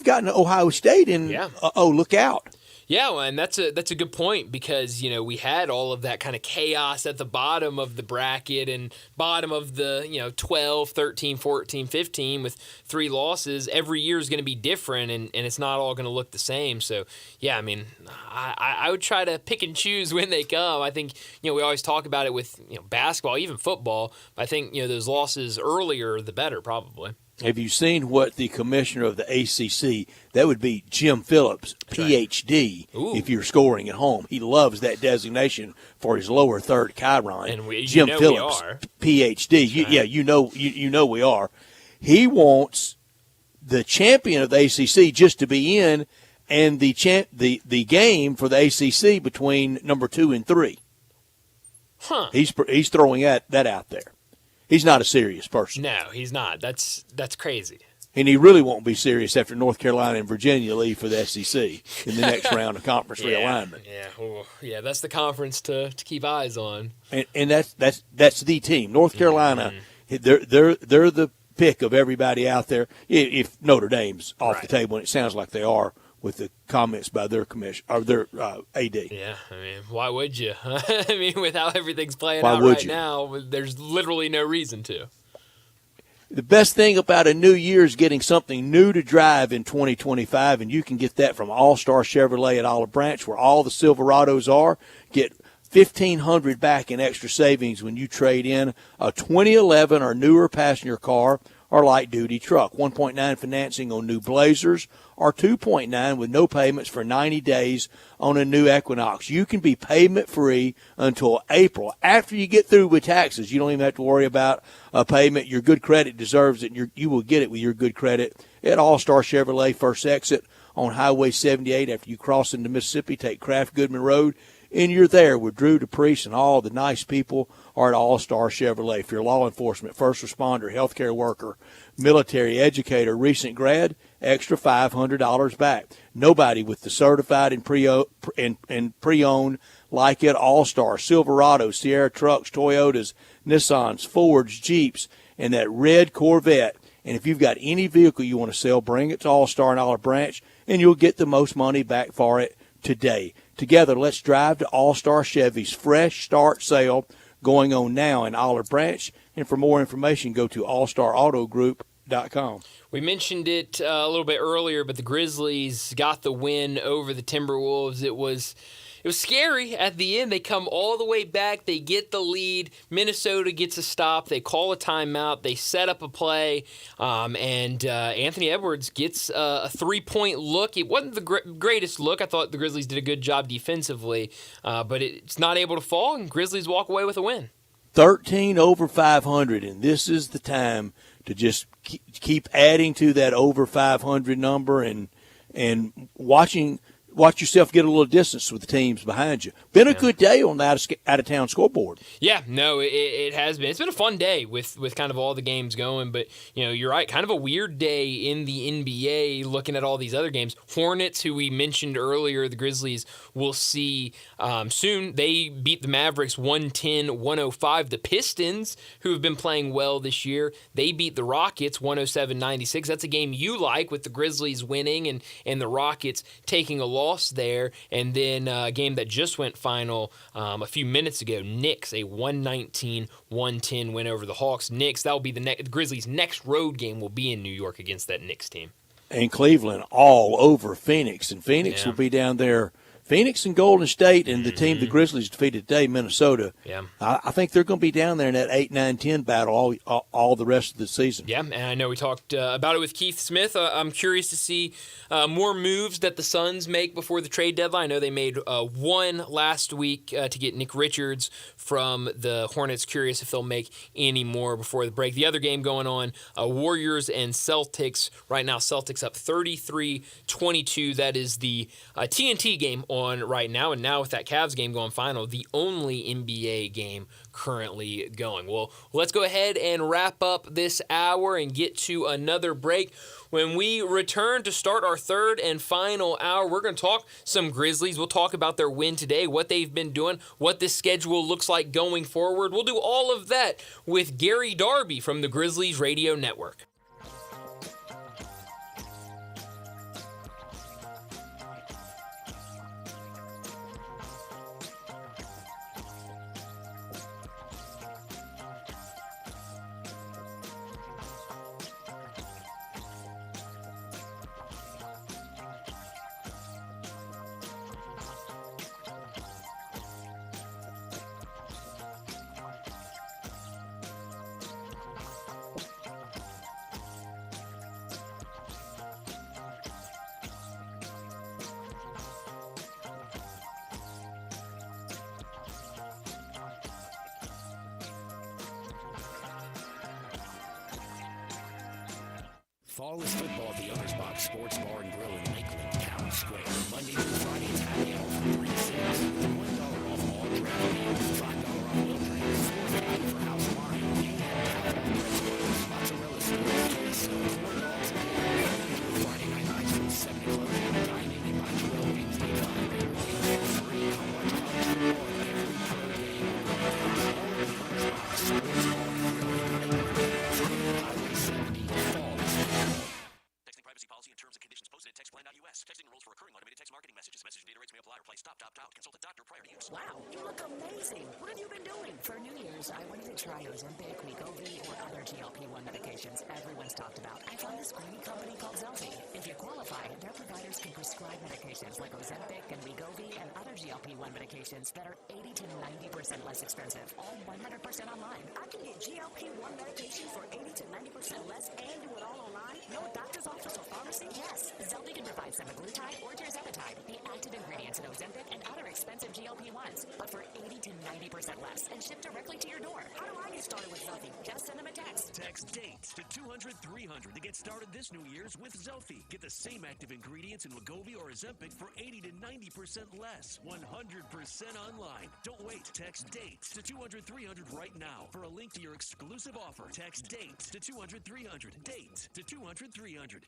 gotten Ohio State in look out. Yeah, well, and that's a good point because, we had all of that kind of chaos at the bottom of the bracket and bottom of the, 12, 13, 14, 15 with 3 losses. Every year is going to be different and it's not all going to look the same. So, yeah, I mean, I would try to pick and choose when they come. I think, we always talk about it with, basketball, even football. But I think, those losses earlier, the better probably. Have you seen what the commissioner of the ACC, that would be Jim Phillips, Ph.D., if you're scoring at home. He loves that designation for his lower third chyron. And Jim Phillips, we are. Ph.D. You know we are. He wants the champion of the ACC just to be in and the game for the ACC between number 2 and 3. Huh. He's throwing that out there. He's not a serious person. No, he's not. That's crazy. And he really won't be serious after North Carolina and Virginia leave for the SEC in the next round of conference realignment. Yeah, that's the conference to keep eyes on. And that's the team. North Carolina, they're the pick of everybody out there. If Notre Dame's off the table, and it sounds like they are with the comments by their commission or their AD. Yeah, I mean, why would you? I mean, with how everything's playing out right now, there's literally no reason to. The best thing about a new year is getting something new to drive in 2025, and you can get that from All-Star Chevrolet at Olive Branch, where all the Silverados are. Get $1,500 back in extra savings when you trade in a 2011 or newer passenger car or light-duty truck. 1.9 financing on new Blazers, or 2.9 with no payments for 90 days on a new Equinox. You can be payment-free until April. After you get through with taxes, you don't even have to worry about a payment. Your good credit deserves it, and you will get it with your good credit at All-Star Chevrolet. First exit on Highway 78 after you cross into Mississippi. Take Kraft Goodman Road, and you're there with Drew DePriest and all the nice people are at All-Star Chevrolet. If you're law enforcement, first responder, healthcare worker, military, educator, recent grad, extra $500 back. Nobody with the certified and pre-owned like it. All-Star, Silverado, Sierra trucks, Toyotas, Nissans, Fords, Jeeps, and that red Corvette. And if you've got any vehicle you want to sell, bring it to All-Star and Olive Branch, and you'll get the most money back for it today. Together, let's drive to All-Star Chevy's Fresh Start sale going on now in Olive Branch. And for more information, go to allstarautogroup.com. We mentioned it a little bit earlier, but the Grizzlies got the win over the Timberwolves. It was scary at the end. They come all the way back. They get the lead. Minnesota gets a stop. They call a timeout. They set up a play, and Anthony Edwards gets a three-point look. It wasn't the greatest look. I thought the Grizzlies did a good job defensively, but it's not able to fall, and Grizzlies walk away with a win. 13 over 500, and this is the time to just keep adding to that over 500 number and watching watch yourself get a little distance with the teams behind you. Been a good day on the out-of-town scoreboard. Yeah, no, it has been. It's been a fun day with kind of all the games going, but you're right, kind of a weird day in the NBA looking at all these other games. Hornets, who we mentioned earlier, the Grizzlies, will see soon. They beat the Mavericks 110-105. The Pistons, who have been playing well this year, they beat the Rockets 107-96. That's a game you like, with the Grizzlies winning and the Rockets taking a loss there. And then a game that just went final a few minutes ago, Knicks, a 119-110 win over the Hawks. Knicks, that will be the Grizzlies' next road game will be in New York against that Knicks team. And Cleveland all over Phoenix. And Phoenix will be down there. Phoenix and Golden State and the team the Grizzlies defeated today, Minnesota. Yeah. I think they're going to be down there in that 8, 9, 10 battle all the rest of the season. Yeah, and I know we talked about it with Keith Smith. I'm curious to see more moves that the Suns make before the trade deadline. I know they made one last week to get Nick Richards from the Hornets. Curious if they'll make any more before the break. The other game going on, Warriors and Celtics. Right now, Celtics up 33-22. That is the TNT game on right now, and now with that Cavs game going final, the only NBA game currently going. Well, let's go ahead and wrap up this hour and get to another break. When we return to start our third and final hour, we're going to talk some Grizzlies. We'll talk about their win today, what they've been doing, what this schedule looks like going forward. We'll do all of that with Gary Darby from the Grizzlies Radio Network. Fall is football at the Owner's Box Sports Bar and Grill in Lakeland, Town Square. Monday through Friday, it's happy hour from 3 to 6. $1 off all draft meals, $5 off meal drinks, $4.50 for house wine, mozzarella sticks, queso, corn dogs, and more. Friday night lights from 7 Club, dining in Montreal, Wednesday, 5 Games free. I'll watch college football and every pro game. All at the Owner's Box Sports Bar and Grill in Lakeland, Highway 70. Fall is football. Texting privacy policy and terms and conditions posted at textplan.us. Texting enrolls for recurring automated text marketing messages. Message data rates may apply. Reply stop, opt out. Consult a doctor prior to use. Wow, you look amazing. What have you been doing? For New Year's, I wanted to try Ozempic, Wegovy, or other GLP-1 medications everyone's talked about. I found this great company called Zelfie. If you qualify, their providers can prescribe medications like Ozempic and Wegovy and other GLP-1 medications that are 80 to 90% less expensive, all 100% online. I can get GLP-1 medication for 80 to 90% less and do it all online? No doctor's office or pharmacy? Yes. Zelfie can provide semaglutide or tirzepatide, the active ingredients in Ozempic and other expensive GLP-1s, but for 80 to 90% less and shipped directly to your door. How do I get started with Zelfie? Just send them a text. Text DATES to 200-300 to get started this New Year's with Zelfie. Get the same active ingredients in Wegovy or Ozempic for 80 to 90% less. 100% online. Don't wait. Text DATES to 200-300 right now for a link to your exclusive offer. Text DATES to 200-300. DATES to 200-300.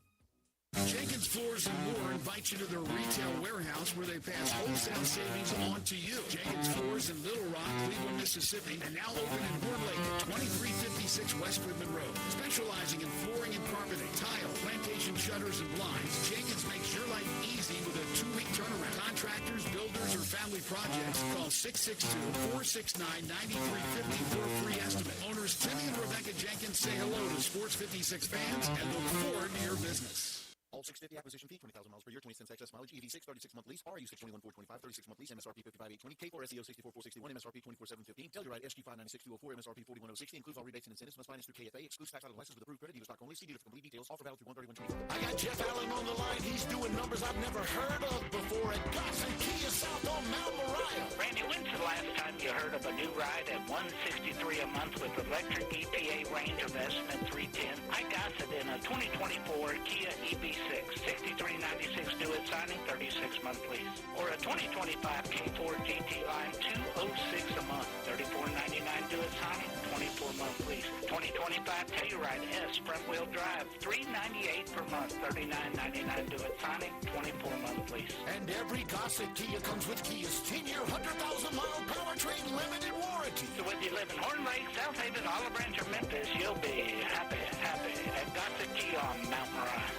Jenkins Floors and More invite you to their retail warehouse where they pass wholesale savings on to you. Jenkins Floors in Little Rock, Cleveland, Mississippi, and now open in Horn Lake at 2356 West Goodman Road. Specializing in flooring and carpeting, tile, plantation shutters, and blinds, Jenkins makes your life easy with a 2-week turnaround. Contractors, builders, or family projects, call 662-469-9350 for a free estimate. Owners Timmy and Rebecca Jenkins say hello to Sports 56 fans and look forward to your business. All 650 acquisition fee, 20,000 miles per year, 20 cents excess mileage, EV6, 36-month lease, RU 621,425, 36-month lease, MSRP 55,820, K4 SEO 64,461, MSRP 24,715, Telluride SG 596,204, MSRP 41,060, includes all rebates and incentives, must finance through KFA, excludes tax out of license with approved credit, dealer stock only, see dealer for complete details, offer valid through 131/24. I got Jeff Allen on the line. He's doing numbers I've never heard of before at Goss and Kia South on Mount Moriah. Randy, when's the last time you heard of a new ride at $163 a month with electric EPA range of Estimate 310? I got it in a 2024 Kia EV6. $63.96 due at signing, 36-month lease. Or a 2025 K4 GT Line, $206 a month, $34.99 due at signing, 24-month lease. 2025 Telluride S front-wheel drive, $398 per month, $39.99 due at signing, 24-month lease. And every Gossett Kia comes with Kia's 10-year, 100,000-mile powertrain limited warranty. So whether you live in Horn Lake, South Haven, Olive Branch, or Memphis, you'll be happy at Gossett Kia on Mount Moriah.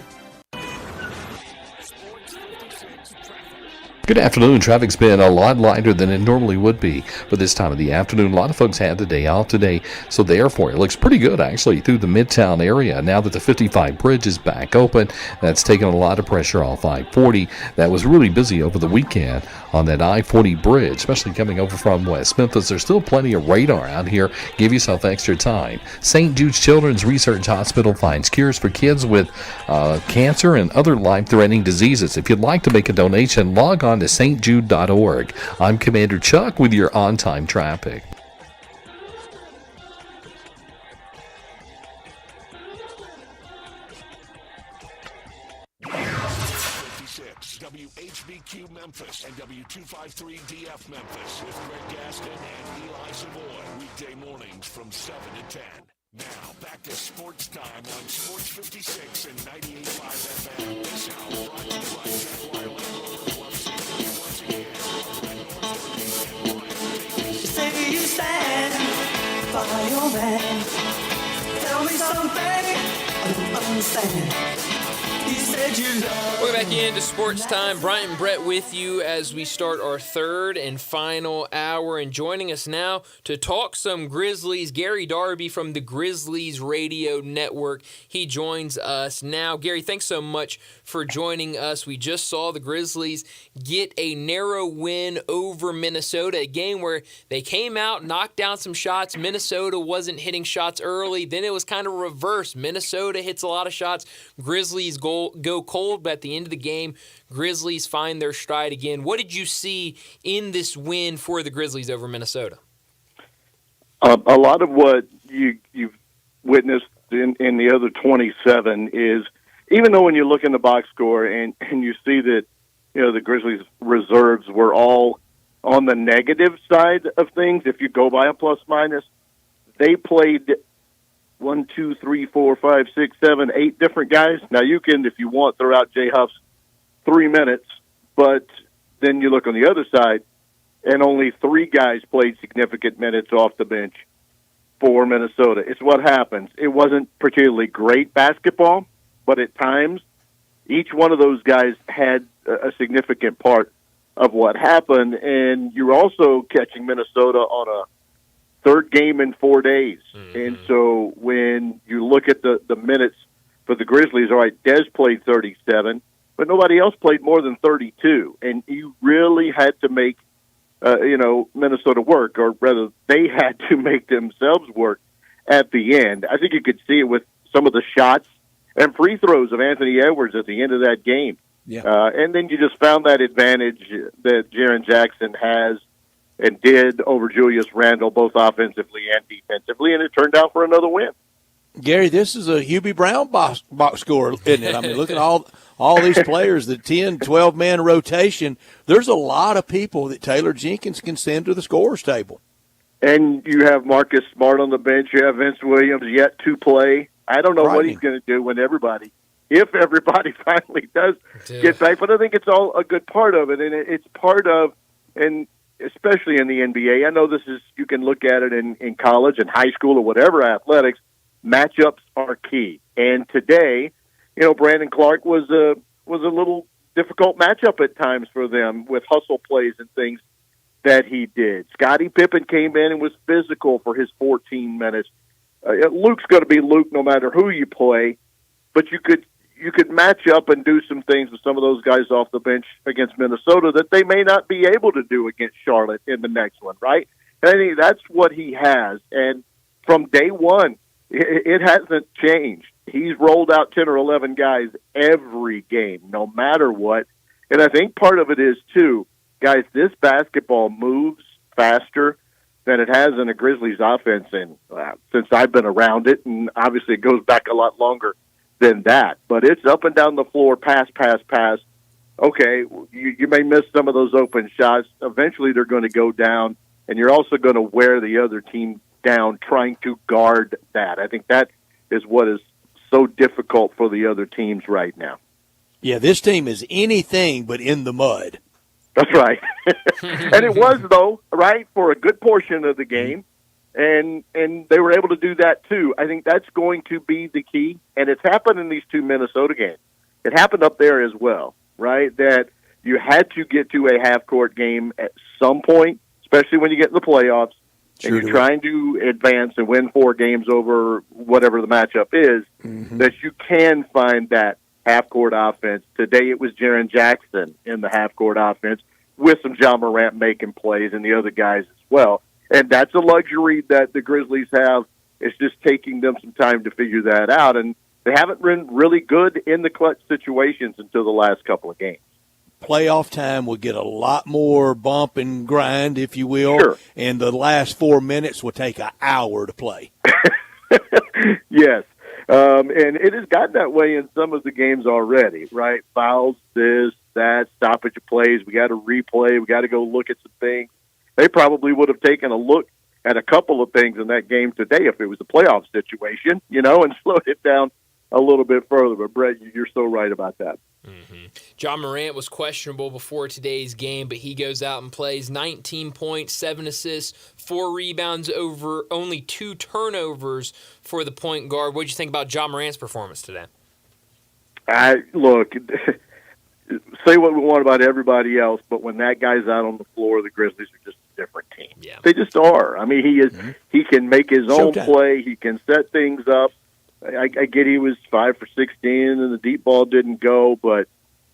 Sports 56 traffic. Good afternoon. Traffic's been a lot lighter than it normally would be for this time of the afternoon. A lot of folks had the day off today, so therefore it looks pretty good actually through the Midtown area. Now that the 55 bridge is back open, that's taken a lot of pressure off I-40. That was really busy over the weekend on that I-40 bridge, especially coming over from West Memphis. There's still plenty of radar out here. Give yourself extra time. St. Jude's Children's Research Hospital finds cures for kids with cancer and other life-threatening diseases. If you'd like to make a donation, log on to stjude.org. I'm Commander Chuck with your on-time traffic. WHBQ Memphis and W253DF Memphis with Greg Gaston and Eli Savoy. Weekday mornings from 7 to 10. Now, back to Sports Time on Sports 56 and 98.5 FM. This hour brought to you by Jack Wiley once again. You say you stand by your man. Tell me something I don't understand. You said you love. Welcome back into Sports Time. Bryant and Brett with you as we start our third and final hour. And joining us now to talk some Grizzlies, Gary Darby from the Grizzlies Radio Network. He joins us now. Gary, thanks so much for joining us. We just saw the Grizzlies get a narrow win over Minnesota, a game where they came out, knocked down some shots. Minnesota wasn't hitting shots early. Then it was kind of reversed. Minnesota hits a lot of shots. Grizzlies go cold, but at the end of the game, Grizzlies find their stride again. What did you see in this win for the Grizzlies over Minnesota? A lot of what you've witnessed in the other 27 is, even though when you look in the box score and you see that, you know, the Grizzlies reserves were all on the negative side of things, if you go by a plus minus, they played 1, 2, 3, 4, 5, 6, 7, 8 different guys. Now you can, if you want, throw out Jay Huff's 3 minutes, but then you look on the other side, and only 3 guys played significant minutes off the bench for Minnesota. It's what happens. It wasn't particularly great basketball, but at times, each one of those guys had a significant part of what happened, and you're also catching Minnesota on a third game in 4 days. Mm-hmm. And so when you look at the minutes for the Grizzlies, all right, Dez played 37, but nobody else played more than 32. And you really had to make, Minnesota work, or rather they had to make themselves work at the end. I think you could see it with some of the shots and free throws of Anthony Edwards at the end of that game. Yeah. And then you just found that advantage that Jaren Jackson has and did over Julius Randle, both offensively and defensively, and it turned out for another win. Gary, this is a Hubie Brown box score, isn't it? I mean, look at all these players, the 10, 12-man rotation. There's a lot of people that Taylor Jenkins can send to the scorer's table. And you have Marcus Smart on the bench. You have Vince Williams yet to play. I don't know what he's going to do when if everybody finally does get back. But I think it's all a good part of it, and it's part of, and especially in the NBA. I know you can look at it in college and high school or whatever athletics. Matchups are key. And today, Brandon Clark was a little difficult matchup at times for them with hustle plays and things that he did. Scottie Pippen came in and was physical for his 14 minutes. Luke's going to be Luke no matter who you play, but you could match up and do some things with some of those guys off the bench against Minnesota that they may not be able to do against Charlotte in the next one, right? And I think that's what he has. And from day one, it hasn't changed. He's rolled out 10 or 11 guys every game, no matter what. And I think part of it is, too, guys, this basketball moves faster than it has in a Grizzlies offense and since I've been around it, and obviously it goes back a lot longer than that. But it's up and down the floor, pass, pass, pass. Okay, you may miss some of those open shots. Eventually they're going to go down, and you're also going to wear the other team down trying to guard that. I think that is what is so difficult for the other teams right now. Yeah, this team is anything but in the mud. That's right. And it was, though, right, for a good portion of the game. And they were able to do that, too. I think that's going to be the key. And it's happened in these two Minnesota games. It happened up there as well, right, that you had to get to a half-court game at some point, especially when you get in the playoffs, and you're trying to advance and win 4 games over whatever the matchup is, that you can find that half-court offense. Today it was Jaren Jackson in the half-court offense with some John Morant making plays and the other guys as well. And that's a luxury that the Grizzlies have. It's just taking them some time to figure that out. And they haven't been really good in the clutch situations until the last couple of games. Playoff time will get a lot more bump and grind, if you will, and the last 4 minutes will take an hour to play. Yes. And it has gotten that way in some of the games already, right? Fouls, this, that, stoppage of plays. We got to replay. We got to go look at some things. They probably would have taken a look at a couple of things in that game today if it was a playoff situation, and slowed it down a little bit further. But, Brett, you're so right about that. John Morant was questionable before today's game, but he goes out and plays 19 points, 7 assists, 4 rebounds over only 2 turnovers for the point guard. What did you think about John Morant's performance today? Look, say what we want about everybody else, but when that guy's out on the floor, the Grizzlies are just a different team. Yeah. They just are. I mean, he can make his own play. He can set things up. I get he was 5 for 16 and the deep ball didn't go, but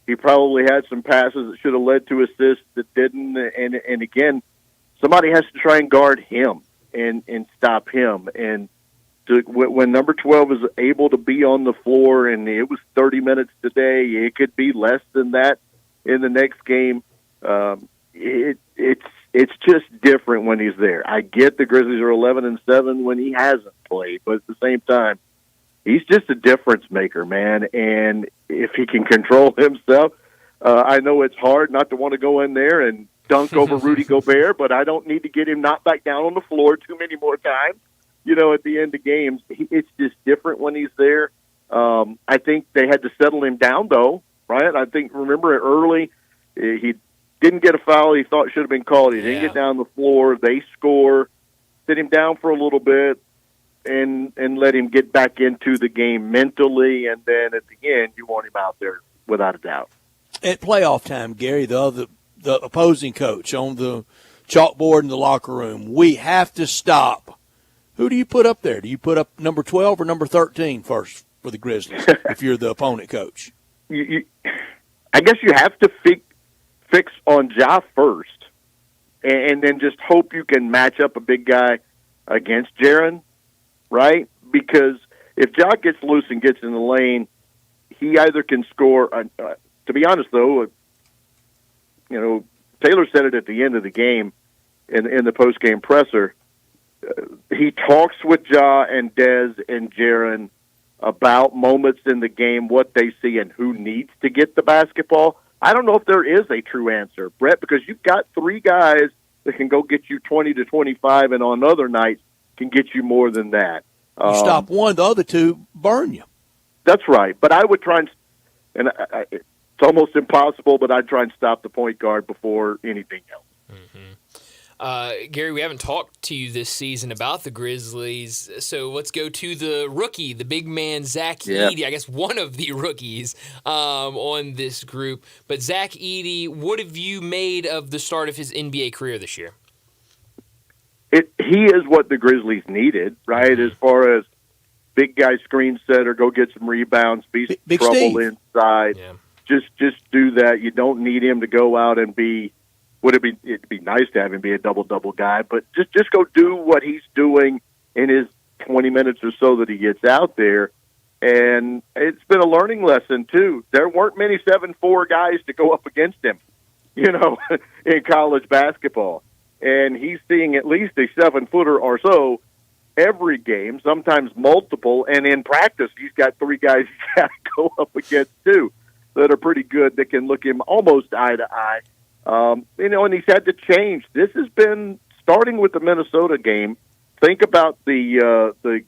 he probably had some passes that should have led to assists that didn't. And again, somebody has to try and guard him and stop him. And when number 12 is able to be on the floor, and it was 30 minutes today, it could be less than that in the next game. It's just different when he's there. I get the Grizzlies are 11-7 when he hasn't played, but at the same time, he's just a difference maker, man. And if he can control himself, I know it's hard not to want to go in there and dunk over Rudy Gobert, but I don't need to get him knocked back down on the floor too many more times. At the end of games, it's just different when he's there. I think they had to settle him down, though, right? I think, remember early, he didn't get a foul he thought should have been called. He didn't get down the floor. They score, sit him down for a little bit, and let him get back into the game mentally, and then at the end, you want him out there without a doubt. At playoff time, Gary, the opposing coach on the chalkboard in the locker room, we have to stop. Who do you put up there? Do you put up number 12 or number 13 first for the Grizzlies if you're the opponent coach? I guess you have to fix on Ja first, and then just hope you can match up a big guy against Jaren, right? Because if Ja gets loose and gets in the lane, he either can score. To be honest, though, Taylor said it at the end of the game in the post-game presser. He talks with Ja and Dez and Jaren about moments in the game, what they see, and who needs to get the basketball. I don't know if there is a true answer, Brett, because you've got 3 guys that can go get you 20 to 25, and on other nights can get you more than that. You stop one, the other 2 burn you. That's right. But I would try and it's almost impossible, but I'd try and stop the point guard before anything else. Gary, we haven't talked to you this season about the Grizzlies, so let's go to the rookie, the big man, Zach Edey. I guess one of the rookies on this group. But Zach Edey, what have you made of the start of his NBA career this year? He is what the Grizzlies needed, right, as far as big guy screen setter, go get some rebounds, be big trouble Steve. Inside. Yeah. Just do that. You don't need him to go out and be – it'd be nice to have him be a double-double guy, but just go do what he's doing in his 20 minutes or so that he gets out there. And it's been a learning lesson, too. There weren't many 7'4" guys to go up against him, in college basketball. And he's seeing at least a 7-footer or so every game, sometimes multiple, and in practice he's got 3 guys he's got to go up against too that are pretty good that can look him almost eye to eye. And he's had to change. This has been starting with the Minnesota game. Think about the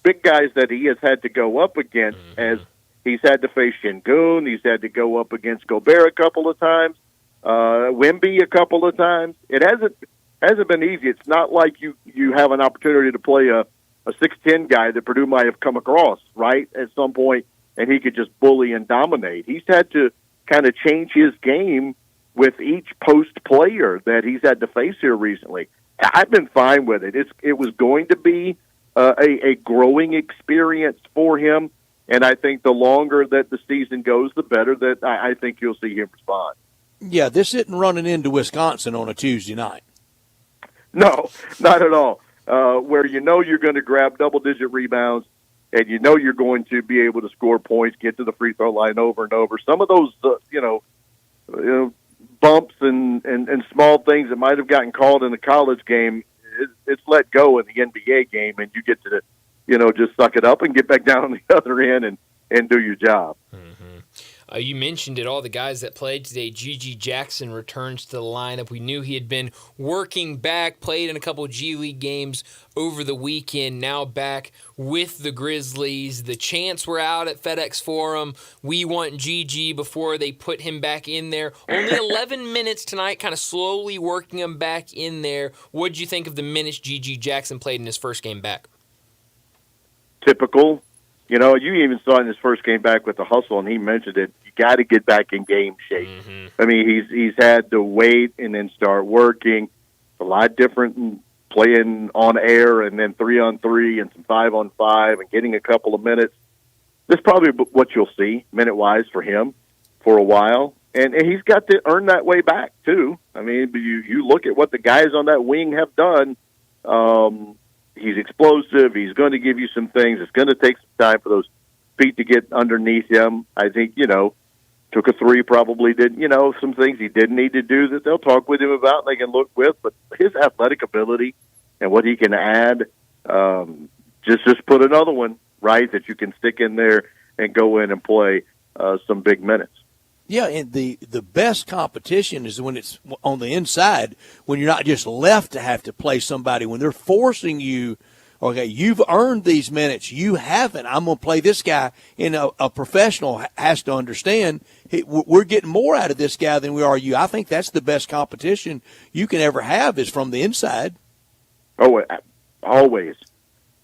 big guys that he has had to go up against as he's had to face Şengün. He's had to go up against Gobert a couple of times, Wemby a couple of times. It hasn't been easy. It's not like you have an opportunity to play a 6'10" guy that Purdue might have come across, right, at some point, and he could just bully and dominate. He's had to kind of change his game with each post player that he's had to face here recently. I've been fine with it. It was going to be a growing experience for him, and I think the longer that the season goes, the better that I think you'll see him respond. Yeah, this isn't running into Wisconsin on a Tuesday night. No, not at all. Where you're going to grab double-digit rebounds, and you're going to be able to score points, get to the free throw line over and over. Some of those, bumps and small things that might have gotten called in the college game, it's let go in the NBA game, and you get to, just suck it up and get back down on the other end and do your job. You mentioned it, all the guys that played today. Gigi Jackson returns to the lineup. We knew he had been working back, played in a couple of G League games over the weekend, now back with the Grizzlies. The chants were out at FedEx Forum. We want Gigi before they put him back in there. Only 11 minutes tonight, kind of slowly working him back in there. What did you think of the minutes Gigi Jackson played in his first game back? Typical. You even saw in his first game back with the hustle, and he mentioned it. You got to get back in game shape. I mean, he's had to wait and then start working. It's a lot different than playing on air and then 3-on-3 and some 5-on-5 and getting a couple of minutes. This is probably what you'll see minute-wise for him for a while, and he's got to earn that way back too. I mean, you look at what the guys on that wing have done. He's explosive. He's going to give you some things. It's going to take some time for those feet to get underneath him. I think, took a 3, probably did, some things he didn't need to do that they'll talk with him about and they can look with. But his athletic ability and what he can add, just put another one, right, that you can stick in there and go in and play some big minutes. Yeah, and the best competition is when it's on the inside, when you're not just left to have to play somebody, when they're forcing you, okay, you've earned these minutes, you haven't, I'm going to play this guy. And a professional has to understand, hey, we're getting more out of this guy than we are you. I think that's the best competition you can ever have is from the inside. Oh, always.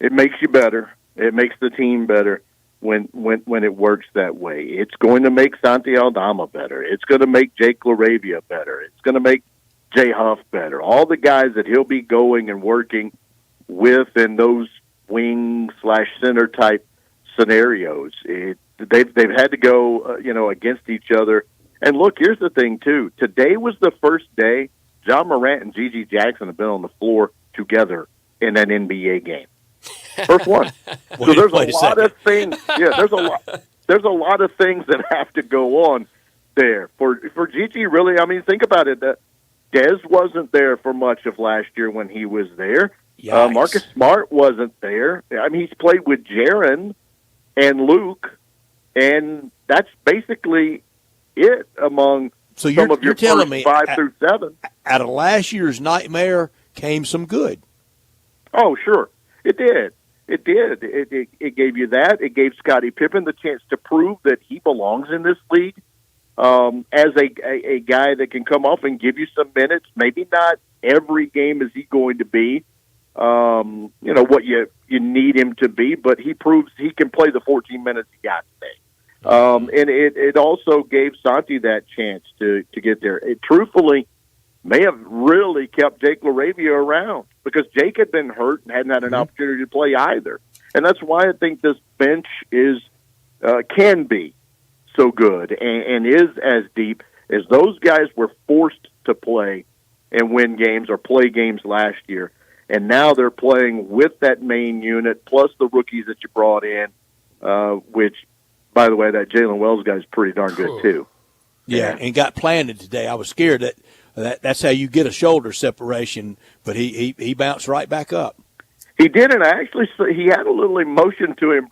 It makes you better. It makes the team better. When it works that way. It's going to make Santi Aldama better. It's going to make Jake LaRavia better. It's going to make Jay Huff better. All the guys that he'll be going and working with in those wing/center type scenarios, they've had to go against each other. And look, here's the thing too. Today was the first day John Morant and Gigi Jackson have been on the floor together in an NBA game. First one. So there's a lot of things. Yeah, there's a lot of things that have to go on there for Gigi. Really, I mean, think about it. That Dez wasn't there for much of last year when he was there. Marcus Smart wasn't there. I mean, he's played with Jaren and Luke, and that's basically it among some of your telling first me 5 through 7. Out of last year's nightmare came some good. Oh, sure. It did. It did. It gave you that. It gave Scottie Pippen the chance to prove that he belongs in this league as a guy that can come off and give you some minutes. Maybe not every game is he going to be, what you need him to be, but he proves he can play the 14 minutes he got today. And it also gave Santi that chance to get there. It truthfully may have really kept Jake LaRavia around because Jake had been hurt and hadn't had an opportunity to play either. And that's why I think this bench can be so good and is as deep as those guys were forced to play and win games or play games last year. And now they're playing with that main unit plus the rookies that you brought in, which, by the way, that Jalen Wells guy is pretty darn good too. Yeah, and got planted today. I was scared that's how you get a shoulder separation, but he bounced right back up. He did, and he had a little emotion to him.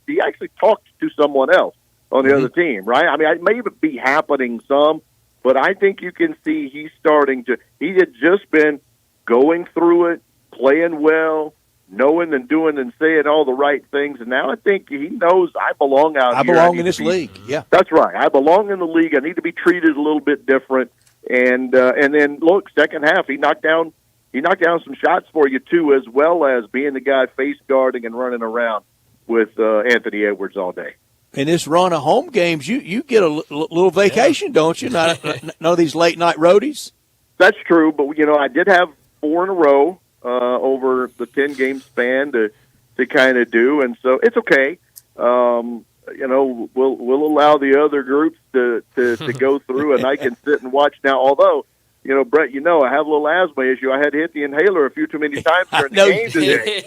He actually talked to someone else on the other team, right? I mean, it may be happening some, but I think you can see he's starting to. He had just been going through it, playing well, knowing and doing and saying all the right things, and now I think he knows I belong out here. I belong in this league. Yeah, that's right. I belong in the league. I need to be treated a little bit different. And then look, second half he knocked down some shots for you too, as well as being the guy face guarding and running around with Anthony Edwards all day. In this run of home games, you get a little vacation, don't you? None of these late night roadies. That's true, but I did have 4 in a row over the 10-game span to kind of do, and so it's okay. We'll allow the other groups to go through, and I can sit and watch now. Although, Brett, I have a little asthma issue. I had to hit the inhaler a few too many times during the game today.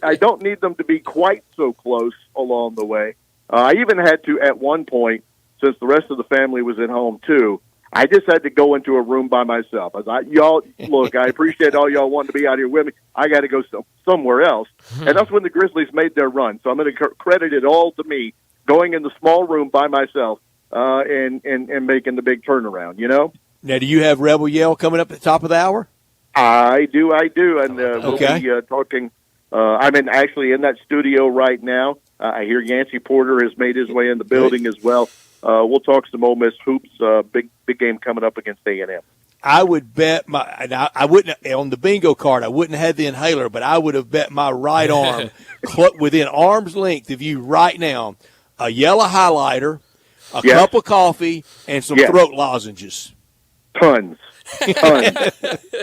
I don't need them to be quite so close along the way. I even had to, at one point, since the rest of the family was at home too, I just had to go into a room by myself. Look, I appreciate all y'all wanting to be out here with me. I got to go somewhere else. And that's when the Grizzlies made their run. So I'm going to credit it all to me, going in the small room by myself and making the big turnaround, Now, do you have Rebel Yell coming up at the top of the hour? I do. And we'll be talking. I'm actually in that studio right now. I hear Yancey Porter has made his way in the building as well. We'll talk some Ole Miss hoops. Big game coming up against A&M. I would bet I wouldn't on the bingo card. I wouldn't have the inhaler, but I would have bet my right arm within arm's length of you right now. A yellow highlighter, a cup of coffee, and some throat lozenges. Tons.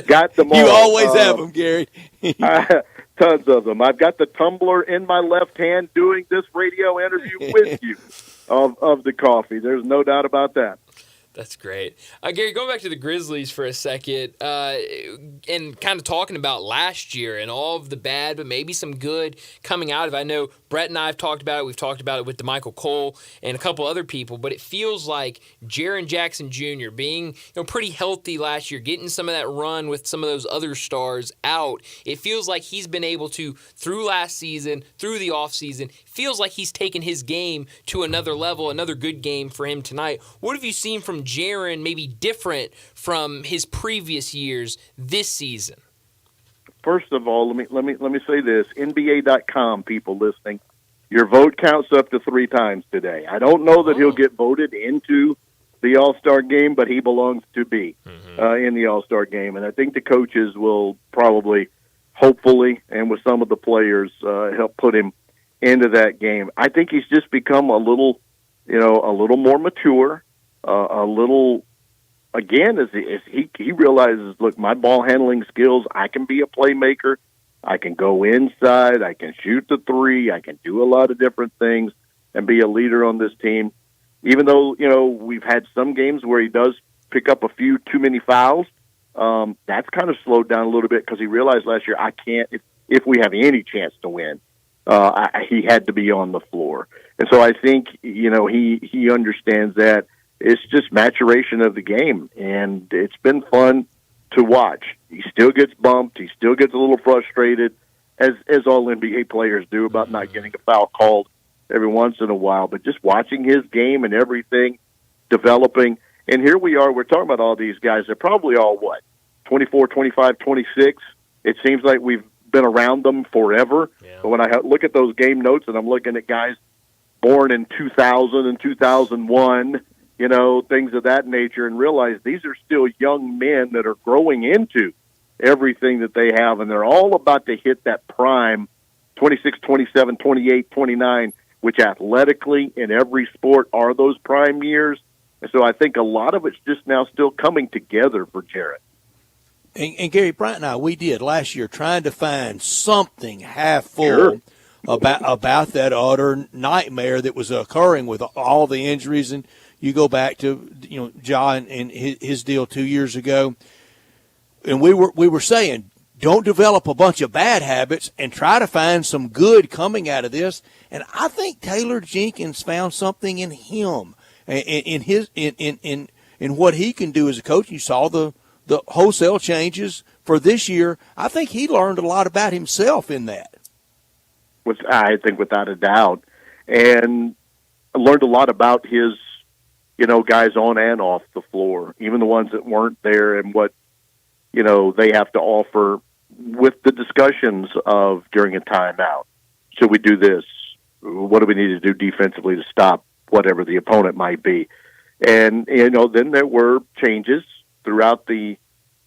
Got them all. You always have them, Gary. Tons of them. I've got the tumbler in my left hand doing this radio interview with you of the coffee. There's no doubt about that. That's great. Gary, going back to the Grizzlies for a second and kind of talking about last year and all of the bad, but maybe some good coming out of it. I know Brett and I have talked about it. We've talked about it with DeMichael Cole and a couple other people, but it feels like Jaren Jackson Jr. being pretty healthy last year, getting some of that run with some of those other stars out. It feels like he's been able to, through last season, through the offseason, feels like he's taken his game to another level, another good game for him tonight. What have you seen from Jaren maybe different from his previous years this season? First of all, let me say this. NBA.com people listening, your vote counts up to 3 times today. I don't know that he'll get voted into the All-Star game, but he belongs to be in the All-Star game. And I think the coaches will probably, hopefully, and with some of the players, help put him into that game. I think he's just become a little more mature, a little, again, as he realizes, look, my ball handling skills, I can be a playmaker. I can go inside. I can shoot the 3. I can do a lot of different things and be a leader on this team. Even though, we've had some games where he does pick up a few too many fouls, that's kind of slowed down a little bit because he realized last year, I can't, if we have any chance to win, he had to be on the floor. And so I think, he understands that. It's just maturation of the game, and it's been fun to watch. He still gets bumped. He still gets a little frustrated, as all NBA players do, about not getting a foul called every once in a while. But just watching his game and everything developing. And here we are. We're talking about all these guys. They're probably all, 24, 25, 26. It seems like we've been around them forever. Yeah. But when I look at those game notes and I'm looking at guys born in 2000 and 2001, things of that nature, and realize these are still young men that are growing into everything that they have, and they're all about to hit that prime 26, 27, 28, 29, which athletically in every sport are those prime years. And so I think a lot of it's just now still coming together for Jarrett. And Gary Bryant and I, we did last year trying to find something half full about that utter nightmare that was occurring with all the injuries. And you go back to John and his deal 2 years ago, and we were saying, don't develop a bunch of bad habits and try to find some good coming out of this. And I think Taylor Jenkins found something in him, in what he can do as a coach. You saw the the wholesale changes for this year, I think he learned a lot about himself in that. I think without a doubt. And I learned a lot about his, guys on and off the floor, even the ones that weren't there, and what, they have to offer with the discussions of during a timeout. Should we do this? What do we need to do defensively to stop whatever the opponent might be? And, then there were changes throughout the,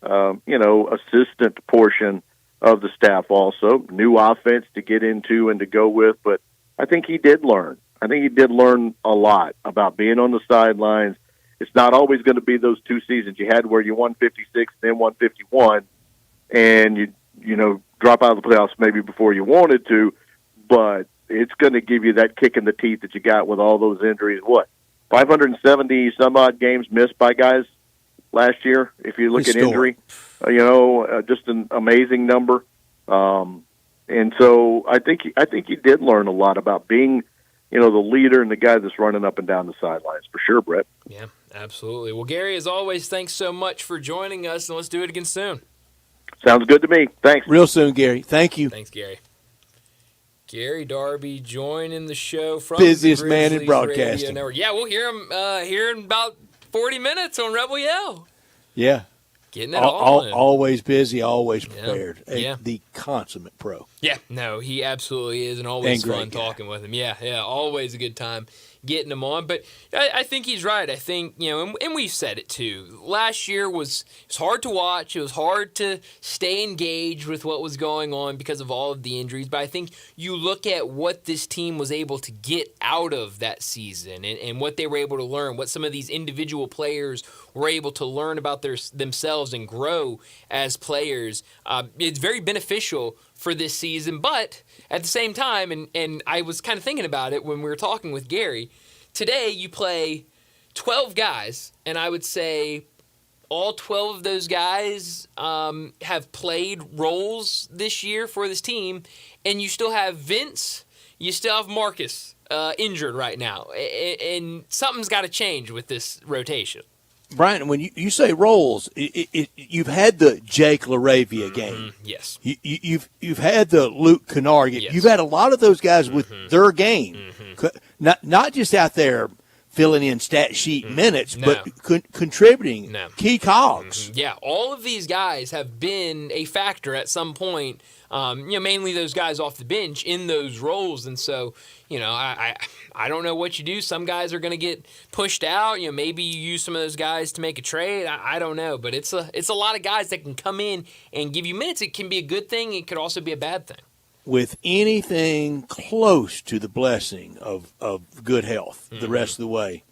assistant portion of the staff also. New offense to get into and to go with. But I think he did learn. I think he did learn a lot about being on the sidelines. It's not always going to be those 2 seasons you had where you won 56, then won 51, and you drop out of the playoffs maybe before you wanted to, but it's going to give you that kick in the teeth that you got with all those injuries. 570 some odd games missed by guys last year. If you look at injury, just an amazing number. And so I think he did learn a lot about being, the leader and the guy that's running up and down the sidelines for sure, Brett. Yeah, absolutely. Well, Gary, as always, thanks so much for joining us, and let's do it again soon. Sounds good to me. Thanks. Real soon, Gary. Thank you. Thanks, Gary. Gary Darby joining the show from busiest the man in Grizzlies broadcasting. Radio Network. Yeah, we'll hear him here in about 40 minutes on Rebel Yell. Yeah. Getting it all in. Always busy, always prepared. Yeah. The consummate pro. Yeah, no, he absolutely is, and always And great fun guy. talking with him. Yeah, always a good time getting him on. But I think he's right. I think, and we've said it too. Last year was hard to watch. It was hard to stay engaged with what was going on because of all of the injuries. But I think you look at what this team was able to get out of that season and what they were able to learn, what some of these individual players were able to learn about themselves and grow as players. It's very beneficial for this season, but at the same time, and I was kind of thinking about it when we were talking with Gary, today you play 12 guys, and I would say all 12 of those guys have played roles this year for this team, and you still have Vince, you still have Marcus injured right now, and something's got to change with this rotation. Brian, when you say roles, you've had the Jake LaRavia game. Yes. You've had the Luke Kennard game. Yes. You've had a lot of those guys with their game, not just out there filling in stat sheet minutes, but contributing key cogs. Yeah, all of these guys have been a factor at some point. Mainly those guys off the bench in those roles, and so I don't know what you do. Some guys are going to get pushed out. Maybe you use some of those guys to make a trade. I don't know, but it's a lot of guys that can come in and give you minutes. It can be a good thing. It could also be a bad thing. With anything close to the blessing of good health the rest of the way,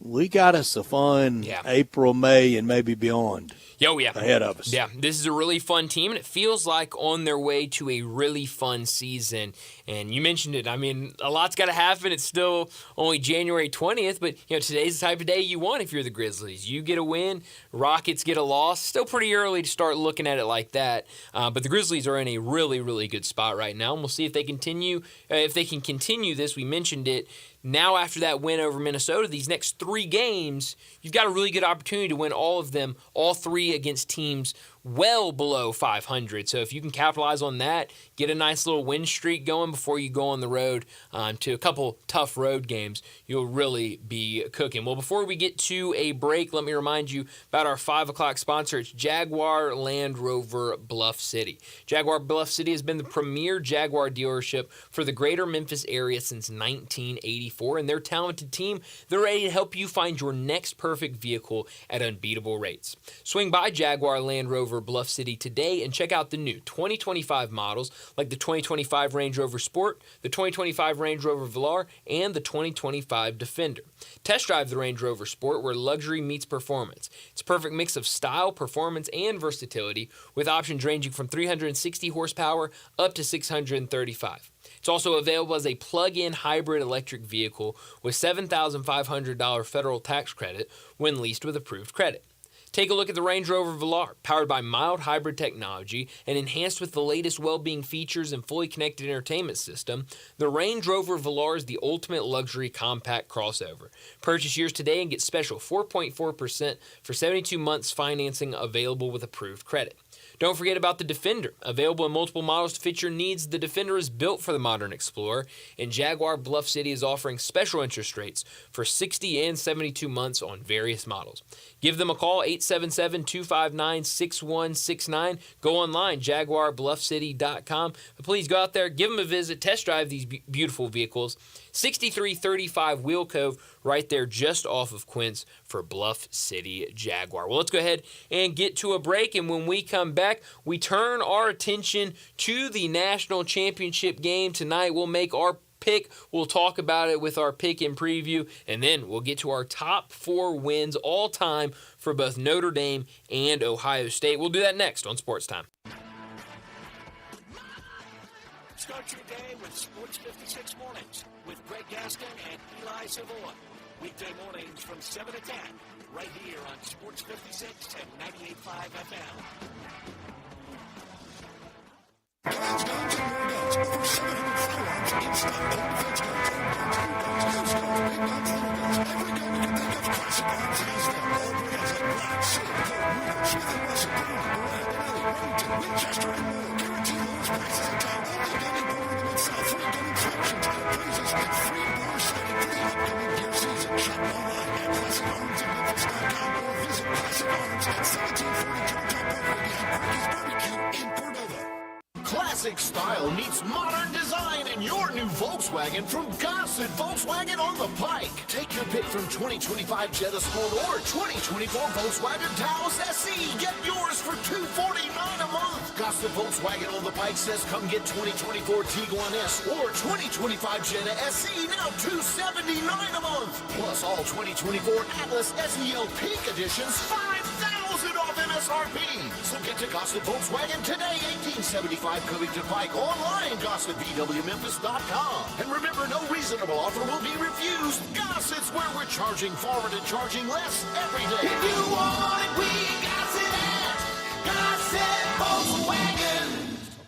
we got us a fun April, May, and maybe beyond. Oh, yeah. Ahead of us. Yeah, this is a really fun team, and it feels like on their way to a really fun season. And you mentioned it. I mean, a lot's got to happen. It's still only January 20th, but today's the type of day you want if you're the Grizzlies. You get a win, Rockets get a loss. Still pretty early to start looking at it like that. But the Grizzlies are in a really, really good spot right now, and we'll see if they continue. If they can continue this, we mentioned it. Now, after that win over Minnesota, these next 3 games, you've got a really good opportunity to win all of them, all 3 against teams well below 500. So if you can capitalize on that, get a nice little win streak going before you go on the road to a couple tough road games, you'll really be cooking. Well, before we get to a break, let me remind you about our 5 o'clock sponsor. It's Jaguar Land Rover Bluff City. Jaguar Bluff City has been the premier Jaguar dealership for the greater Memphis area since 1984, and their talented team, they're ready to help you find your next perfect vehicle at unbeatable rates. Swing by Jaguar Land Rover Bluff City today and check out the new 2025 models like the 2025 Range Rover Sport, the 2025 Range Rover Velar, and the 2025 Defender. Test drive the Range Rover Sport where luxury meets performance. It's a perfect mix of style, performance, and versatility with options ranging from 360 horsepower up to 635. It's also available as a plug-in hybrid electric vehicle with $7,500 federal tax credit when leased with approved credit. Take a look at the Range Rover Velar, powered by mild hybrid technology and enhanced with the latest well-being features and fully connected entertainment system. The Range Rover Velar is the ultimate luxury compact crossover. Purchase yours today and get special 4.4% for 72 months financing available with approved credit. Don't forget about the Defender. Available in multiple models to fit your needs, the Defender is built for the modern explorer, and Jaguar Bluff City is offering special interest rates for 60 and 72 months on various models. Give them a call, 877-259-6169. Go online, jaguarbluffcity.com. But please go out there, give them a visit, test drive these beautiful vehicles. 6335 Wheel Cove, right there just off of Quince for Bluff City Jaguar. Well, let's go ahead and get to a break, and when we come back, we turn our attention to the national championship game tonight. We'll make our pick. We'll talk about it with our pick and preview, and then we'll get to our top 4 wins all time for both Notre Dame and Ohio State. We'll do that next on Sports Time. Start your day with Sports 56 Mornings with Greg Gaston and Eli Savoy. Weekday mornings from 7 to 10, right here on Sports 56 and 98.5 FM. Guns, guns, and more guns. Over 700 firearms in stock. Old defense guns, old guns, new guns, used guns, big guns, little guns. Every gun you can think of, Classic Arms has them. All brands like Glock, Sig, Colt, Ruger, Smith & Wesson, Browning, Beretta, Benelli, Remington, Winchester, and more. Guarantee lowest prices in town. Only gun importer in the Mid-South. Free gun inspections, appraisals, and free bar sighting for the upcoming deer season. Shop online at ClassicArmsInMemphis.com or visit Classic Arms at 1740 Georgia Parkway behind Parky's Barbecue in Cordova. Classic style meets modern design in your new Volkswagen from Gossett Volkswagen on the Pike. Take your pick from 2025 Jetta Sport or 2024 Volkswagen Taos SE. Get yours for $249 a month. Gossett Volkswagen on the Pike says come get 2024 Tiguan S or 2025 Jetta SE, now $279 a month. Plus all 2024 Atlas SEL Peak Editions, $5,000 off MSRP. So get to Gossett Volkswagen today, 1875 Covington Pike, online, GossettVWMemphis.com. And remember, no reasonable offer will be refused. Gossett's where we're charging forward and charging less every day. If you want it, we got it at Gossett Volkswagen.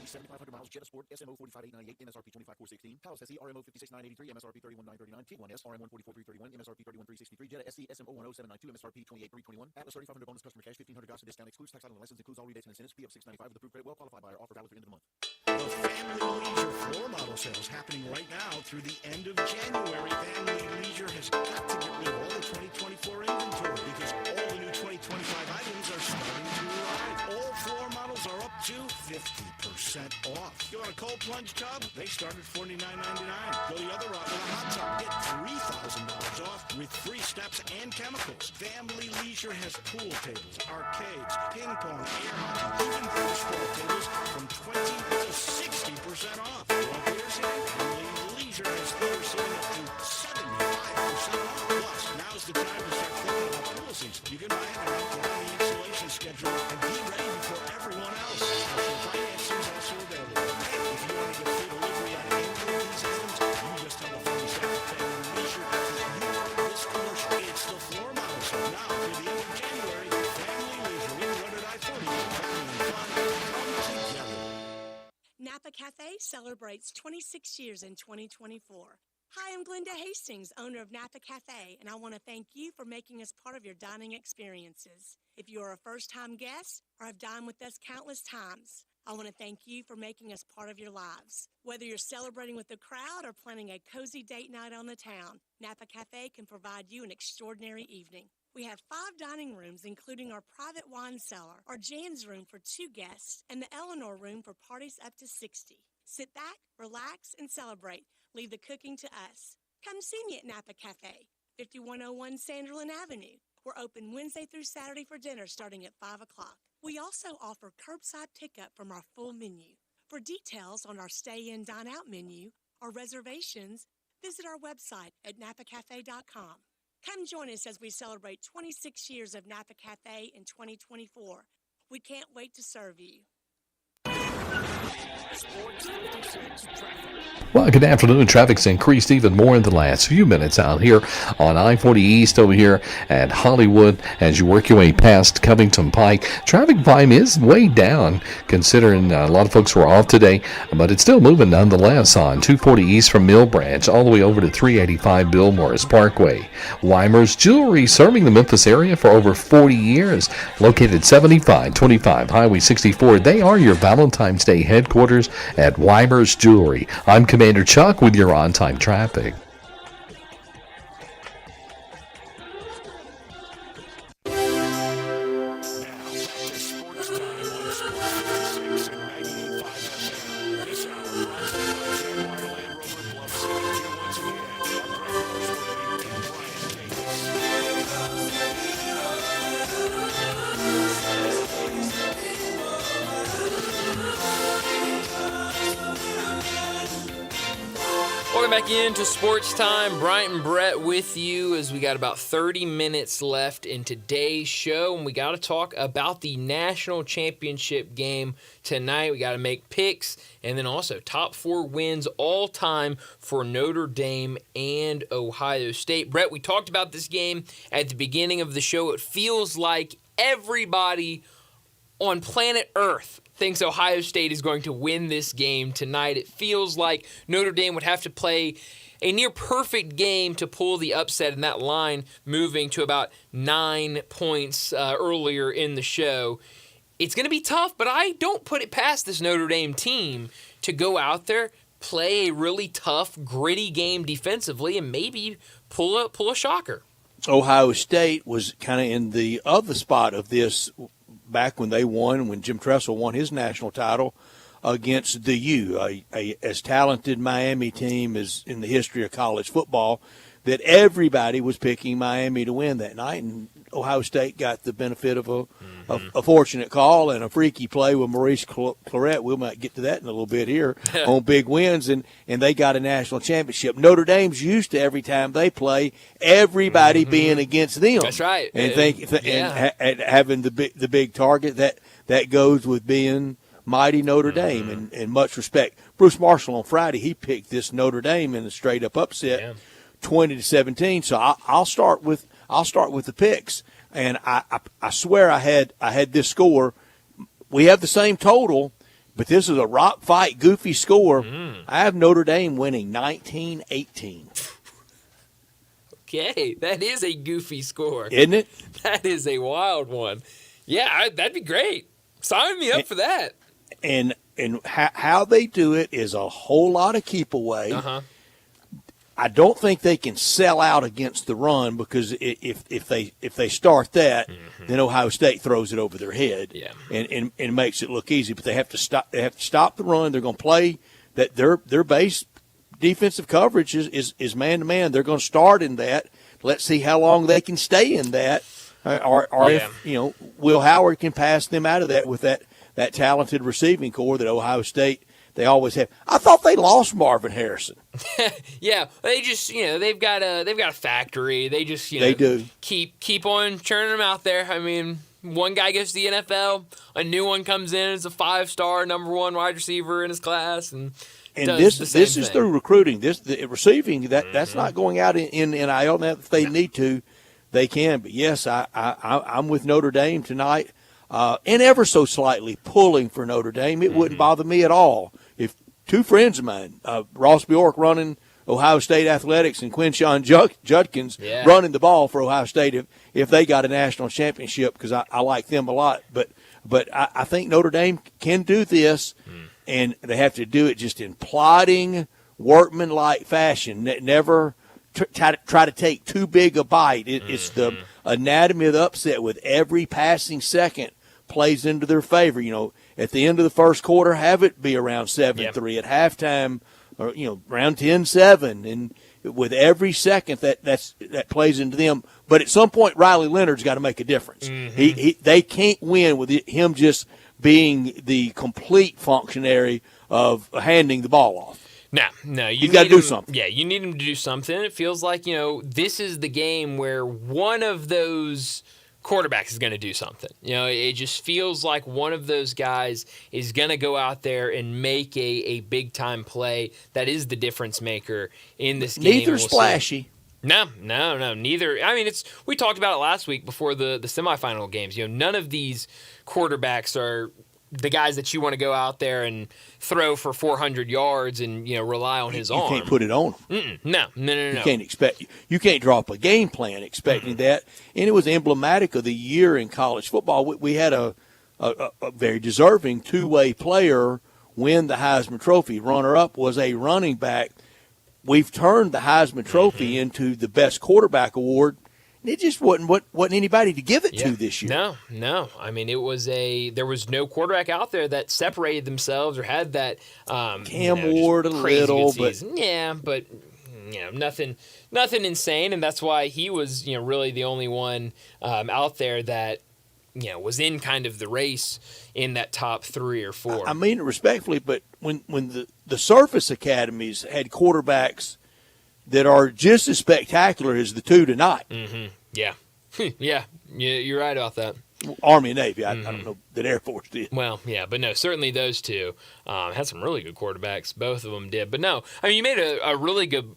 7,500 miles, Jetta Sport, SMO 45898, MSRP 25416, Taos SE, RMO 56983, MSRP 31939, T1S, RM 144,331, MSRP 31363, Jetta SE, SMO 10792, MSRP 28321, Atlas 3500 bonus customer cash, 1500 Gossett discount, excludes tax title and license, includes all rebates and incentives, P of 695 with approved credit, well qualified buyer, offer valid through the end of the month. The Family Leisure floor model sales happening right now through the end of January. Family Leisure has got to get rid of all the 2024 inventory because all the new 2025 items are starting to arrive. All floor models are up to 50% off. You want a cold plunge tub? They start at $49.99. Go the other route with a hot tub. Get $3,000 off with free steps and chemicals. Family Leisure has pool tables, arcades, ping pong, air hockey, even baseball tables from 20 to 60% off. Well, here's it. Family Leisure has other selling up to 75% off. Plus, now's the time to start thinking about pool seats. You can buy it now, get on the installation schedule, and be ready before everyone else. Special financing is also available. Hey, if you want to get free delivery on any of these items, you just tell the phone staff at Family Leisure that you heard this commercial. It's the floor model. So now, through the end of January, Family Leisure, we run it I-40. Family and fun come together. Napa Cafe celebrates 26 years in 2024. Hi, I'm Glenda Hastings, owner of Napa Cafe, and I want to thank you for making us part of your dining experiences. If you are a first-time guest or have dined with us countless times, I want to thank you for making us part of your lives. Whether you're celebrating with the crowd or planning a cozy date night on the town, Napa Cafe can provide you an extraordinary evening. We have 5 dining rooms, including our private wine cellar, our Jan's room for 2 guests, and the Eleanor room for parties up to 60. Sit back, relax, and celebrate. Leave the cooking to us. Come see me at Napa Cafe, 5101 Sanderlin Avenue. We're open Wednesday through Saturday for dinner starting at 5 o'clock. We also offer curbside pickup from our full menu. For details on our stay-in, dine-out menu or reservations, visit our website at napacafe.com. Come join us as we celebrate 26 years of Napa Cafe in 2024. We can't wait to serve you. Sports 56 traffic. Well, good afternoon. Traffic's increased even more in the last few minutes out here on I-40 East over here at Hollywood as you work your way past Covington Pike. Traffic volume is way down considering a lot of folks were off today, but it's still moving nonetheless on 240 East from Mill Branch all the way over to 385 Bill Morris Parkway. Weimer's Jewelry, serving the Memphis area for over 40 years, located 7525 Highway 64. They are your Valentine's Day headquarters at Weimer's Jewelry. I'm Commander Chuck with your on-time traffic. Welcome back into Sports Time. Bryant and Brett with you as we got about 30 minutes left in today's show, and we got to talk about the national championship game tonight. We got to make picks, and then also top 4 wins all time for Notre Dame and Ohio State. Brett, we talked about this game at the beginning of the show. It feels like everybody on planet Earth thinks Ohio State is going to win this game tonight. It feels like Notre Dame would have to play a near-perfect game to pull the upset, in that line moving to about 9 points earlier in the show. It's going to be tough, but I don't put it past this Notre Dame team to go out there, play a really tough, gritty game defensively, and maybe pull a shocker. Ohio State was kind of in the other spot of this back when they won, when Jim Tressel won his national title against the U, as talented Miami team as in the history of college football, that everybody was picking Miami to win that night, and Ohio State got the benefit of a fortunate call and a freaky play with Maurice Clarett. We might get to that in a little bit here on big wins, and they got a national championship. Notre Dame's used to every time they play, everybody being against them. That's right. And and having the big target that goes with being mighty Notre Dame, and much respect. Bruce Marshall on Friday, he picked this Notre Dame in a straight up upset, 20-17. So I'll start with the picks, and I swear I had this score. We have the same total, but this is a rock fight, goofy score. I have Notre Dame winning 19-18. Okay, that is a goofy score. Isn't it? That is a wild one. Yeah, that'd be great. Sign me up for that. And how they do it is a whole lot of keep away. I don't think they can sell out against the run, because if they start that, then Ohio State throws it over their head and makes it look easy. But they have to stop. They have to stop the run. They're going to play that their base defensive coverage is man to man. They're going to start in that. Let's see how long they can stay in that, or if Will Howard can pass them out of that with that talented receiving core that Ohio State. They always have. I thought they lost Marvin Harrison. Yeah, they just they've got a factory. They just they do keep on churning them out there. I mean, one guy goes to the NFL, a new one comes in as a 5-star number 1 wide receiver in his class, and this is through recruiting. The receiving that's not going out in NIL. Now if they need to, they can. But yes, I'm with Notre Dame tonight, and ever so slightly pulling for Notre Dame. It wouldn't bother me at all if 2 friends of mine, Ross Bjork running Ohio State athletics and Quinshon Judkins running the ball for Ohio State, if they got a national championship, because I like them a lot. But I think Notre Dame can do this, and they have to do it just in plodding, workman-like fashion. Never try to take too big a bite. It's the anatomy of the upset, with every passing second plays into their favor. At the end of the first quarter, have it be around 7-3. At halftime, or around 10-7, and with every second that plays into them. But at some point, Riley Leonard's got to make a difference. They can't win with him just being the complete functionary of handing the ball off. No, you've got to do something. Yeah, you need him to do something. It feels like this is the game where one of those quarterback is going to do something. It just feels like one of those guys is going to go out there and make a big-time play that is the difference maker in this game. Neither splashy. No, neither. I mean, we talked about it last week before the semifinal games. None of these quarterbacks are the guys that you want to go out there and throw for 400 yards and rely on his arm. You can't put it on them. No. You can't draw up a game plan expecting that. And it was emblematic of the year in college football. We had a very deserving two-way player win the Heisman Trophy. Runner-up was a running back. We've turned the Heisman Trophy into the best quarterback award. It just wasn't anybody to give it to this year. No. I mean, there was no quarterback out there that separated themselves or had that. Cam Ward a little, but nothing insane, and that's why he was really the only one out there that was in kind of the race in that top 3 or 4. I mean it respectfully, but when the Surface Academies had quarterbacks that are just as spectacular as the two tonight. Mm-hmm. Yeah. Yeah, you're right about that. Army and Navy. I don't know that Air Force did. Well, yeah, but no, certainly those two had some really good quarterbacks. Both of them did. But no, I mean, you made a really good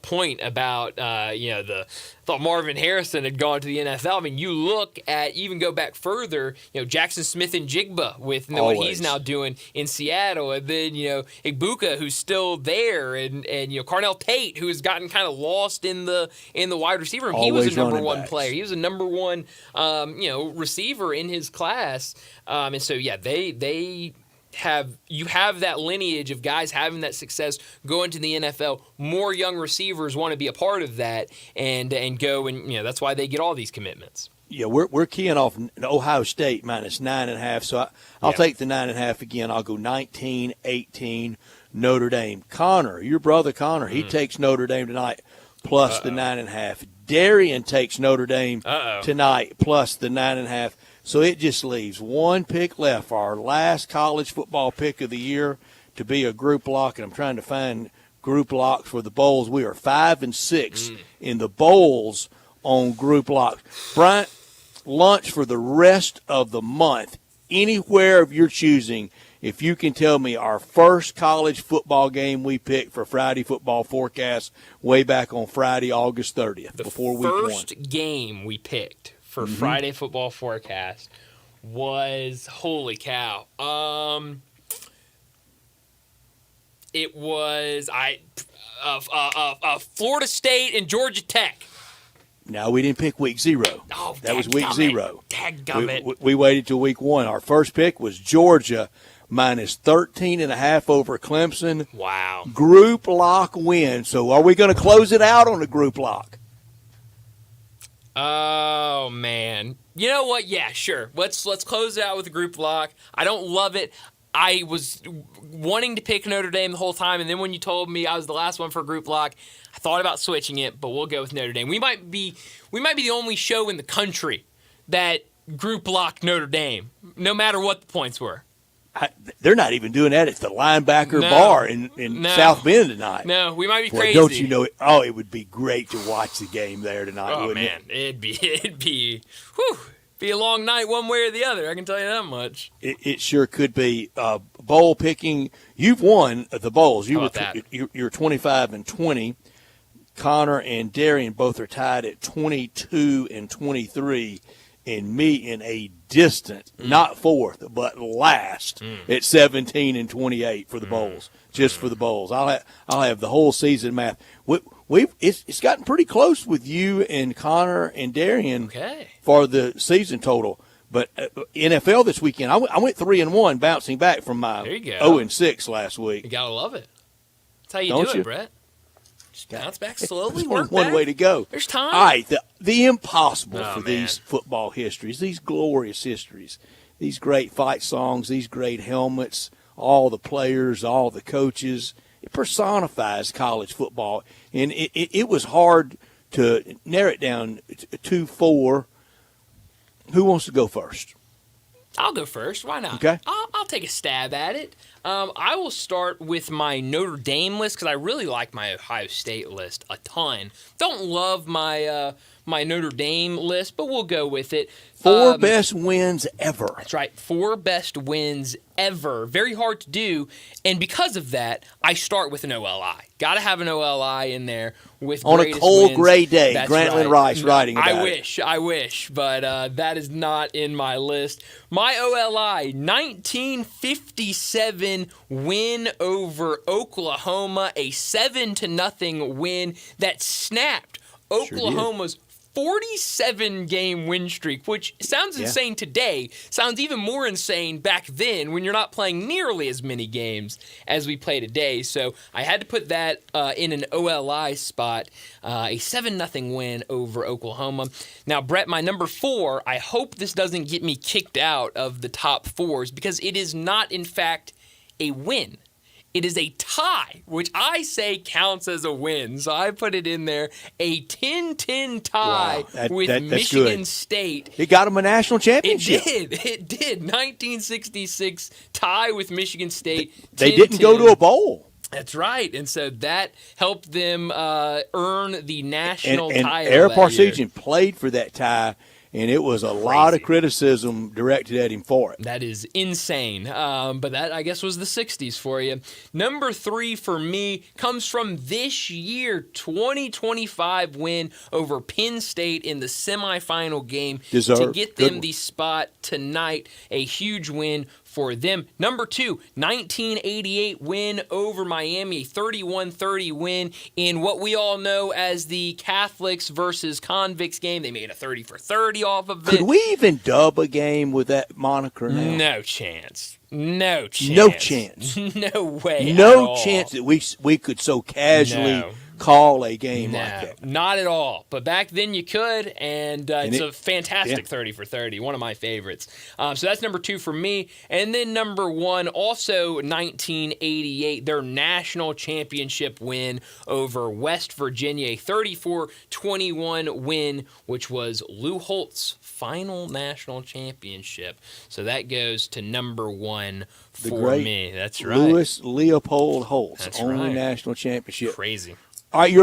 point about thought Marvin Harrison had gone to the NFL. I mean, you look at, even go back further, Jackson Smith and Jigba with what he's now doing in Seattle, and then Igbuka, who's still there, and Carnell Tate, who has gotten kind of lost in the wide receiver room. He was a number one player. He was a number one receiver in his class, and so they have that lineage of guys having that success going to the NFL. More young receivers want to be a part of that and go, and that's why they get all these commitments. Yeah, we're keying off Ohio State minus 9.5, so I'll take the 9.5 again. I'll go 19-18 Notre Dame. Connor, your brother Connor, he takes Notre Dame tonight plus the 9.5. Darian takes Notre Dame tonight plus the 9.5. So it just leaves one pick left for our last college football pick of the year to be a group lock, and I'm trying to find group locks for the bowls. We are 5-6 in the bowls on group locks. Bryant, lunch for the rest of the month, anywhere of your choosing, if you can tell me our first college football game we picked for Friday Football Forecast way back on Friday, August 30th, before week 1. The first game we picked for Friday Football Forecast was, holy cow, it was Florida State and Georgia Tech. No, we didn't pick week 0. Oh, that was week 0. Dadgummit. We waited till week 1. Our first pick was Georgia minus 13.5 over Clemson. Wow. Group lock win. So are we going to close it out on a group lock? Oh, man. You know what? Yeah, sure. Let's close it out with a group lock. I don't love it. I was wanting to pick Notre Dame the whole time, and then when you told me I was the last one for a group lock, I thought about switching it, but we'll go with Notre Dame. We might be the only show in the country that group locked Notre Dame, no matter what the points were. They're not even doing that at the linebacker bar in South Bend tonight. No, we might be Boy, crazy. Don't you know it? Oh, it would be great to watch the game there tonight. Oh, wouldn't man, it'd be a long night one way or the other. I can tell you that much. It sure could be. Bowl picking. You've won the bowls. You're 25-20. Connor and Darian both are tied at 22-23. And me in a distant, not fourth, but last at 17-28 for the bowls, just for the bowls. I'll have the whole season math. It's gotten pretty close with you and Connor and Darian for the season total. But NFL this weekend, I went 3-1, bouncing back from my 0-6 last week. You gotta love it. That's how you Don't do you? it, Brett. Just bounce back slowly. There's one way to go. There's time. All right, the impossible for these football histories, these glorious histories, these great fight songs, these great helmets, all the players, all the coaches. It personifies college football, and it was hard to narrow it down to 4. Who wants to go first? I'll go first. Why not? Okay. I'll take a stab at it. I will start with my Notre Dame list because I really like my Ohio State list a ton. Don't love my my Notre Dame list, but we'll go with it. Four best wins ever. That's right. 4 best wins ever. Very hard to do. And because of that, I start with an OLI. Got to have an OLI in there with on a cold, wins. gray day. That's Grantland right. Rice writing about I wish, but that is not in my list. My OLI, 1957 win over Oklahoma, a 7-0 win that snapped Oklahoma's 47-game win streak, which sounds insane today, sounds even more insane back then when you're not playing nearly as many games as we play today. So I had to put that in an OLI spot, a 7-0 win over Oklahoma. Now, Brett, my number 4, I hope this doesn't get me kicked out of the top 4s because it is not, in fact, a win. It is a tie, which I say counts as a win. So I put it in there, a 10-10 tie with Michigan State. It got them a national championship. It did. 1966 tie with Michigan State. They didn't go to a bowl. That's right. And so that helped them earn the national title. And Air Parsegian played for that tie. And it was a lot of criticism directed at him for it. That is insane. But that, I guess, was the 60s for you. Number 3 for me comes from this year, 2025 win over Penn State in the semifinal game to get them the spot tonight. A huge win for them. Number 2, 1988 win over Miami, a 31-30 win in what we all know as the Catholics versus Convicts game. They made a 30-for-30 off of it. Could we even dub a game with that moniker now? No chance. No chance. No chance. No way. No chance that we could so casually call a game like that. Not at all. But back then you could, and it's a fantastic 30-for-30, one of my favorites. So that's number 2 for me. And then number 1, also 1988, their national championship win over West Virginia, a 34-21 win, which was Lou Holtz's final national championship. So that goes to number 1 for me. That's right. Louis Leopold Holtz, That's only right. national championship. Crazy. All right,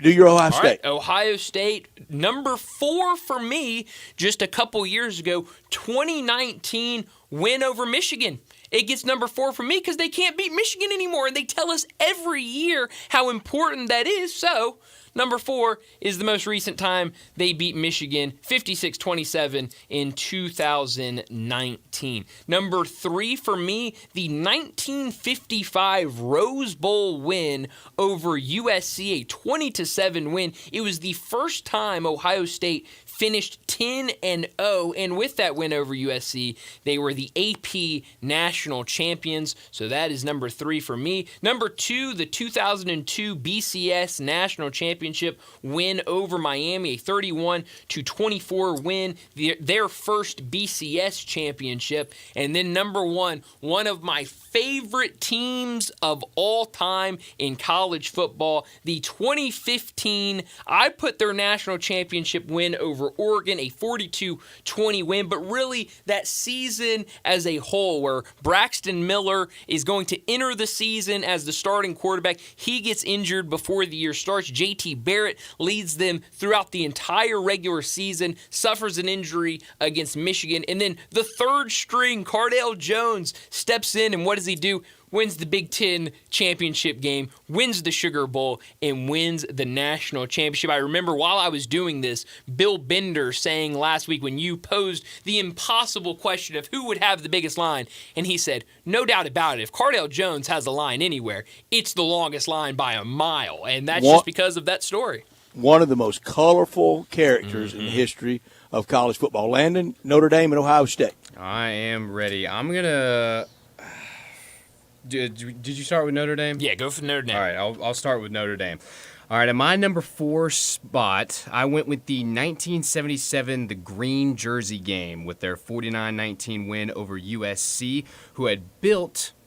do your Ohio State. All right, Ohio State, number 4 for me just a couple years ago, 2019 win over Michigan. It gets number 4 for me because they can't beat Michigan anymore, and they tell us every year how important that is. So number 4 is the most recent time they beat Michigan, 56-27 in 2019. Number 3 for me, the 1955 Rose Bowl win over USC, a 20-7 win. It was the first time Ohio State finished 10-0, and with that win over USC, they were the AP National Champions, so that is number 3 for me. Number 2, the 2002 BCS National Championship win over Miami, a 31-24 win, their first BCS championship. And then number 1, one of my favorite teams of all time in college football, the 2015, I put their national championship win over Oregon, a 42-20 win, but really that season as a whole where Braxton Miller is going to enter the season as the starting quarterback. He gets injured before the year starts. JT Barrett leads them throughout the entire regular season, suffers an injury against Michigan, and then the third string, Cardale Jones, steps in, and what does he do? Wins the Big Ten championship game, wins the Sugar Bowl, and wins the national championship. I remember while I was doing this, Bill Bender saying last week when you posed the impossible question of who would have the biggest line, and he said, no doubt about it, if Cardale Jones has a line anywhere, it's the longest line by a mile, and that's just because of that story. One of the most colorful characters in the history of college football. Landon, Notre Dame, and Ohio State. I am ready. I'm going to... Did you start with Notre Dame? Yeah, go for Notre Dame. All right, I'll start with Notre Dame. All right, at my number 4 spot, I went with the 1977 the Green Jersey game with their 49-19 win over USC,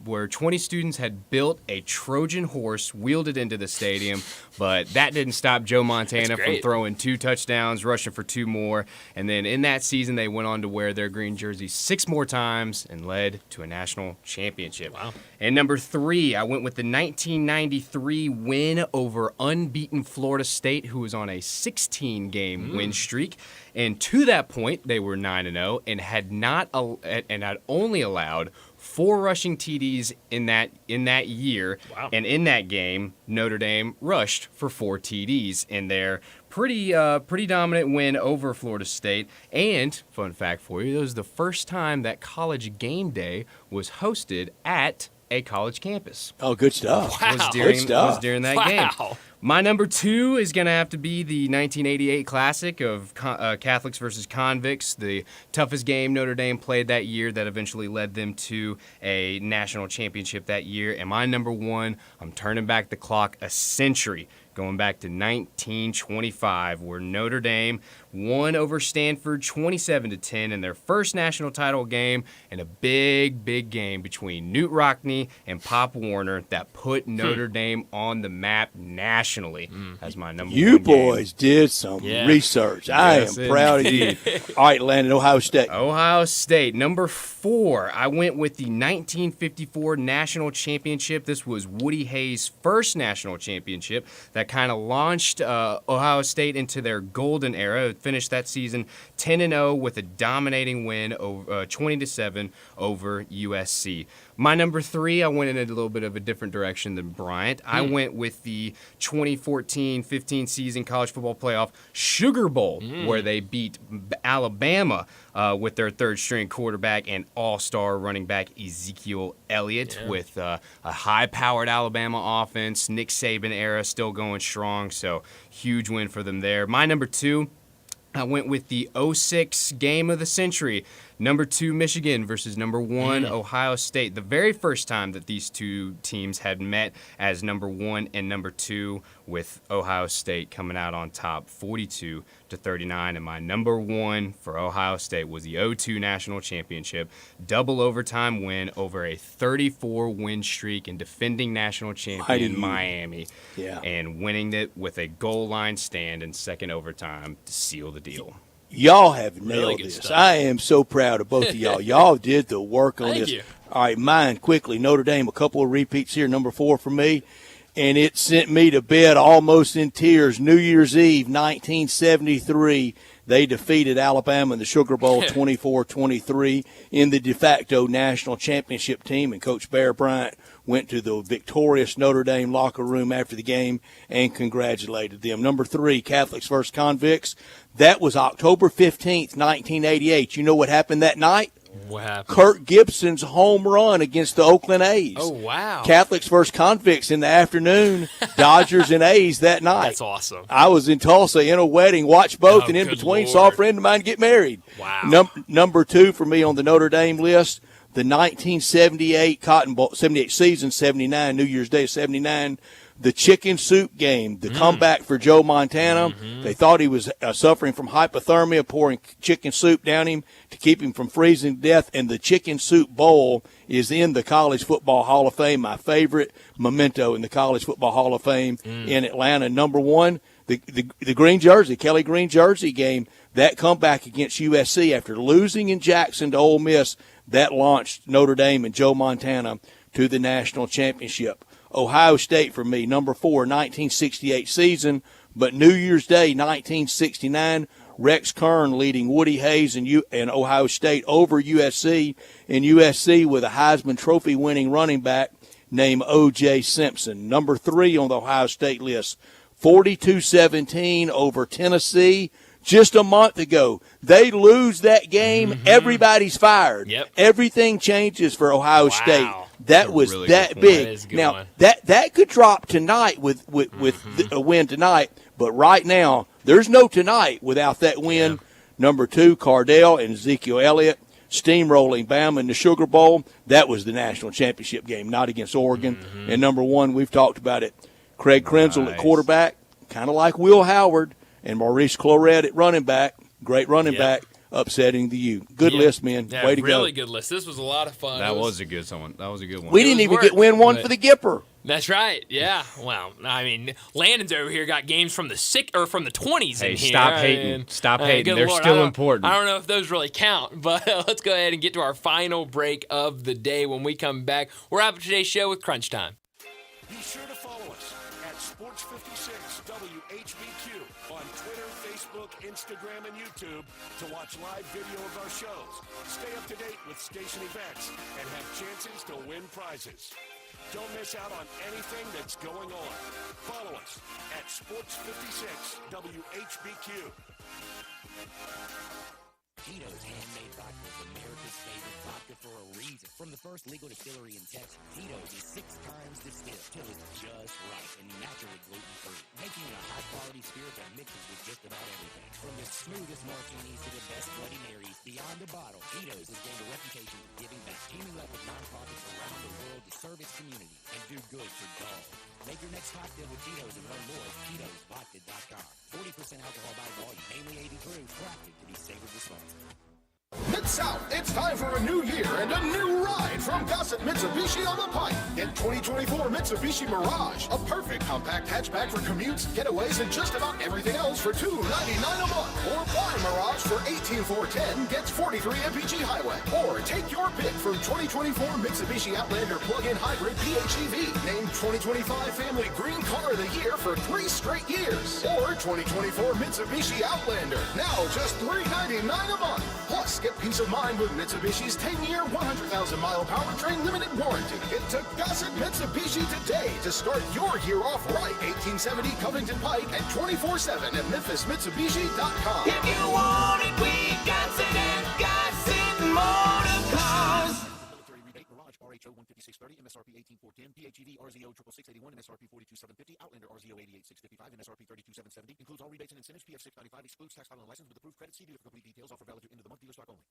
where 20 students had built a Trojan horse, wheeled it into the stadium, but that didn't stop Joe Montana from throwing 2 touchdowns, rushing for 2 more, and then in that season they went on to wear their green jerseys 6 more times and led to a national championship. Wow. And number 3, I went with the 1993 win over undefeated unbeaten Florida State, who was on a 16-game win streak. And to that point, they were 9-0 and had only allowed 4 rushing TDs in that year. Wow. And in that game, Notre Dame rushed for 4 TDs in their pretty dominant win over Florida State. And fun fact for you, that was the first time that College Game Day was hosted at a college campus. Oh, good stuff. Wow. Was during that game. Wow. My number 2 is going to have to be the 1988 Classic of Catholics versus Convicts, the toughest game Notre Dame played that year that eventually led them to a national championship that year. And my number 1, I'm turning back the clock a century, going back to 1925, where Notre Dame won over Stanford 27-10 in their first national title game, and a big, big game between Newt Rockne and Pop Warner that put Notre Dame on the map nationally as my number 1 You game. boys did some research. I am proud of you. All right, Landon, Ohio State. Ohio State, number 4. I went with the 1954 national championship. This was Woody Hayes' first national championship that kind of launched Ohio State into their golden era. It finished that season 10-0 with a dominating win over 20-7 over USC. My number 3, I went in a little bit of a different direction than Bryant. I went with the 2014-15 season college football playoff Sugar Bowl, where they beat Alabama with their third-string quarterback and all-star running back Ezekiel Elliott with a high-powered Alabama offense. Nick Saban era still going strong, so huge win for them there. My number 2, I went with the 06 game of the century. Number 2, Michigan versus number 1, Ohio State. The very first time that these two teams had met as number 1 and number 2, with Ohio State coming out on top 42-39. And my number 1 for Ohio State was the 02 national championship, double overtime win over a 34-win streak and defending national champion Miami. Yeah. And winning it with a goal line stand in second overtime to seal the deal. Y'all have nailed Really good this. stuff. I am so proud of both of y'all. Y'all did the work on Thank this. you. All right, mine quickly. Notre Dame, a couple of repeats here. Number 4 for me. And it sent me to bed almost in tears. New Year's Eve, 1973. They defeated Alabama in the Sugar Bowl 24-23 in the de facto national championship team. And Coach Bear Bryant went to the victorious Notre Dame locker room after the game and congratulated them. Number 3, Catholics versus Convicts. That was October 15th, 1988. You know what happened that night? What happened? Kurt Gibson's home run against the Oakland A's. Oh, wow. Catholics versus Convicts in the afternoon, Dodgers and A's that night. That's awesome. I was in Tulsa in a wedding, watched both, and in good between Lord. saw a friend of mine get married. Wow. Number 2 for me on the Notre Dame list, the 1978 Cotton Bowl, 78 season, 79, New Year's Day, 79, the chicken soup game, the comeback for Joe Montana. They thought he was suffering from hypothermia, pouring chicken soup down him to keep him from freezing to death. And the Chicken Soup Bowl is in the College Football Hall of Fame, my favorite memento in the College Football Hall of Fame in Atlanta. Number 1, the green jersey, Kelly green jersey game, that comeback against USC after losing in Jackson to Ole Miss, that launched Notre Dame and Joe Montana to the national championship. Ohio State for me, number 4, 1968 season, but New Year's Day, 1969, Rex Kern leading Woody Hayes and Ohio State over USC, and USC with a Heisman Trophy winning running back named O.J. Simpson. Number 3 on the Ohio State list, 42-17 over Tennessee. Just a month ago, they lose that game, everybody's fired. Yep. Everything changes for Ohio State. That was really that good point. big. That is a good Now one. that could drop tonight with a win tonight, but right now there's no tonight without that win. Number 2, Cardell and Ezekiel Elliott steamrolling Bama in the Sugar Bowl. That was the national championship game, not against Oregon. And number 1, we've talked about it. Craig Krenzel at quarterback, kind of like Will Howard, and Maurice Clarett at running back. Great running back. Upsetting the U. Good list, man. Yeah, Way to go. really good list. This was a lot of fun. That was a good one. That was a good one. We didn't even get win one for the Gipper. That's right. Yeah. Well, I mean, Landon's over here got games from the 20s Hey, in here. stop hating. Stop hating. Good They're Lord, still important. I don't know if those really count, but let's go ahead and get to our final break of the day. When we come back, we'll wrap up today's show with Crunch Time. Be sure to follow us at Sports 56 WHBQ on Twitter, Facebook, Instagram, and YouTube to watch live video of our shows. Stay up to date with station events and have chances to win prizes. Don't miss out on anything that's going on. Follow us at Sports 56 WHBQ. Tito's Handmade Vodka is America's favorite vodka for a reason. From the first legal distillery in Texas, Tito's is 6 times distilled till it's just right and naturally gluten-free, making it a high-quality spirit that mixes with just about everything. From the smoothest martinis to the best Bloody Marys, beyond the bottle, Tito's has gained a reputation for giving back, teaming up with nonprofits around the world to serve its community and do good for dogs. Make your next cocktail with Tito's and learn more at Tito'sVodka.com. 40% alcohol by volume, mainly 80 proof, crafted to be savored responsibly. Mid-South, it's time for a new year and a new ride from Gossett Mitsubishi on the Pike. Get 2024 Mitsubishi Mirage, a perfect compact hatchback for commutes, getaways, and just about everything else for $299 a month. Or buy Mirage for $18,410, gets 43 mpg highway. Or take your pick from 2024 Mitsubishi Outlander plug-in hybrid PHEV, named 2025 Family Green Car of the Year for 3 straight years. Or 2024 Mitsubishi Outlander, now just $399 a month. Plus, get peace of mind with Mitsubishi's 10-year, 100,000-mile powertrain limited warranty. Get to Gossett Mitsubishi today to start your year off right. 1870 Covington Pike and 24/7 at MemphisMitsubishi.com. If you want it, we got it at Gossett Motor Cars. Military rebate Mirage RHO 15630 MSRP 18410 PHEV RZO 66681 MSRP 42750 Outlander RZO 88655 MSRP 32770 includes all rebates and incentives. PF 695 excludes tax file and license with approved credit. See dealer for complete details. Offer valid to end of the month. Dealer stock only.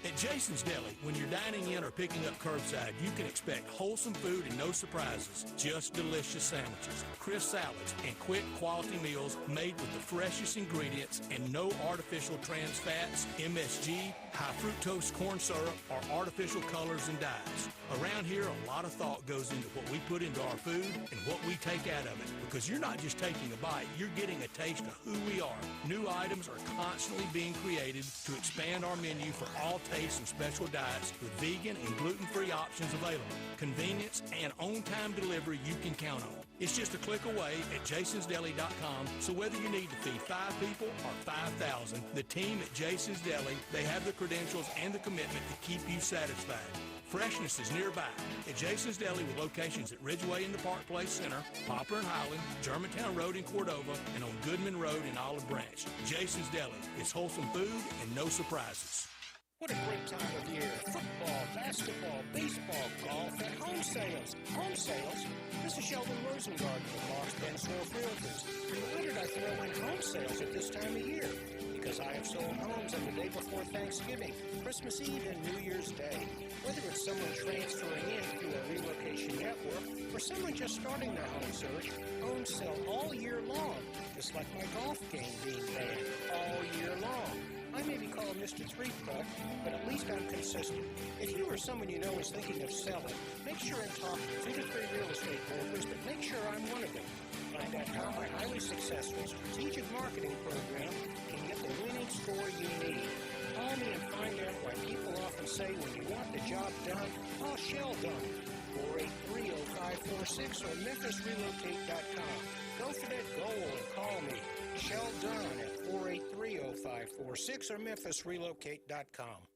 At Jason's Deli, when you're dining in or picking up curbside, you can expect wholesome food and no surprises, just delicious sandwiches, crisp salads, and quick quality meals made with the freshest ingredients and no artificial trans fats, MSG, high fructose corn syrup, or artificial colors and dyes. Around here, a lot of thought goes into what we put into our food and what we take out of it, because you're not just taking a bite, you're getting a taste of who we are. New items are constantly being created to expand our menu for all tastes and special diets with vegan and gluten-free options available. Convenience and on-time delivery you can count on. It's just a click away at jasonsdeli.com, so whether you need to feed 5 people or 5,000, the team at Jason's Deli, they have the credentials and the commitment to keep you satisfied. Freshness is nearby at Jason's Deli with locations at Ridgeway in the Park Place Center, Poplar and Highland, Germantown Road in Cordova, and on Goodman Road in Olive Branch. Jason's Deli. It's wholesome food and no surprises. What a great time of year. Football, basketball, baseball, golf, and home sales. Home sales? This is Sheldon Rosengarten with Lost Ben Swerve Realtors. Why did I throw in home sales at this time of year? Because I have sold homes on the day before Thanksgiving, Christmas Eve, and New Year's Day. Whether it's someone transferring in through a relocation network or someone just starting their home search, homes sell all year long, just like my golf game being banned all year long. I may be called Mr. 3-Putt, but at least I'm consistent. If you or someone you know is thinking of selling, make sure and talk to 2 to 3 real estate brokers, but make sure I'm one of them. Find out how my highly successful strategic marketing program can get the winning score you need. Call me and find out why people often say when you want the job done, call Shell Done. 483-0546 or MemphisRelocate.com. Go for that goal and call me. Shell Dunn at 483-0546 or MemphisRelocate.com.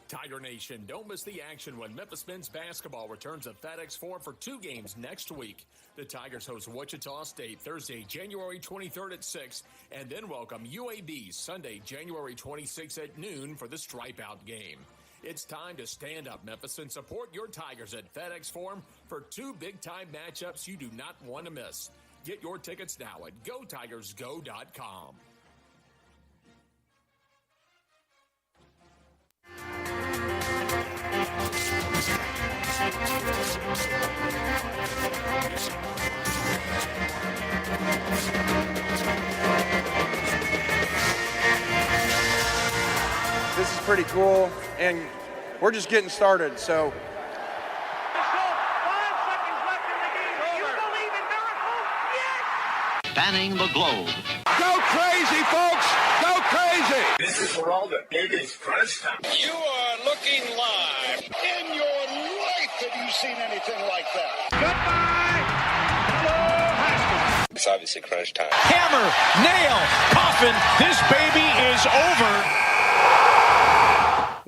Tiger Nation, don't miss the action when Memphis men's basketball returns at FedEx Forum for 2 games next week. The Tigers host Wichita State Thursday, January 23rd at 6, and then welcome UAB Sunday, January 26th at noon for the Stripe-Out game. It's time to stand up, Memphis, and support your Tigers at FedEx Forum for 2 big-time matchups you do not want to miss. Get your tickets now at GoTigersGo.com. This is pretty cool, and we're just getting started, so. Spanning the globe. Go crazy, folks! Go crazy! This is for all the biggest crunch time. You are looking live. In your life have you seen anything like that? Goodbye! Hello! It's obviously crunch time. Hammer, nail, coffin. This baby is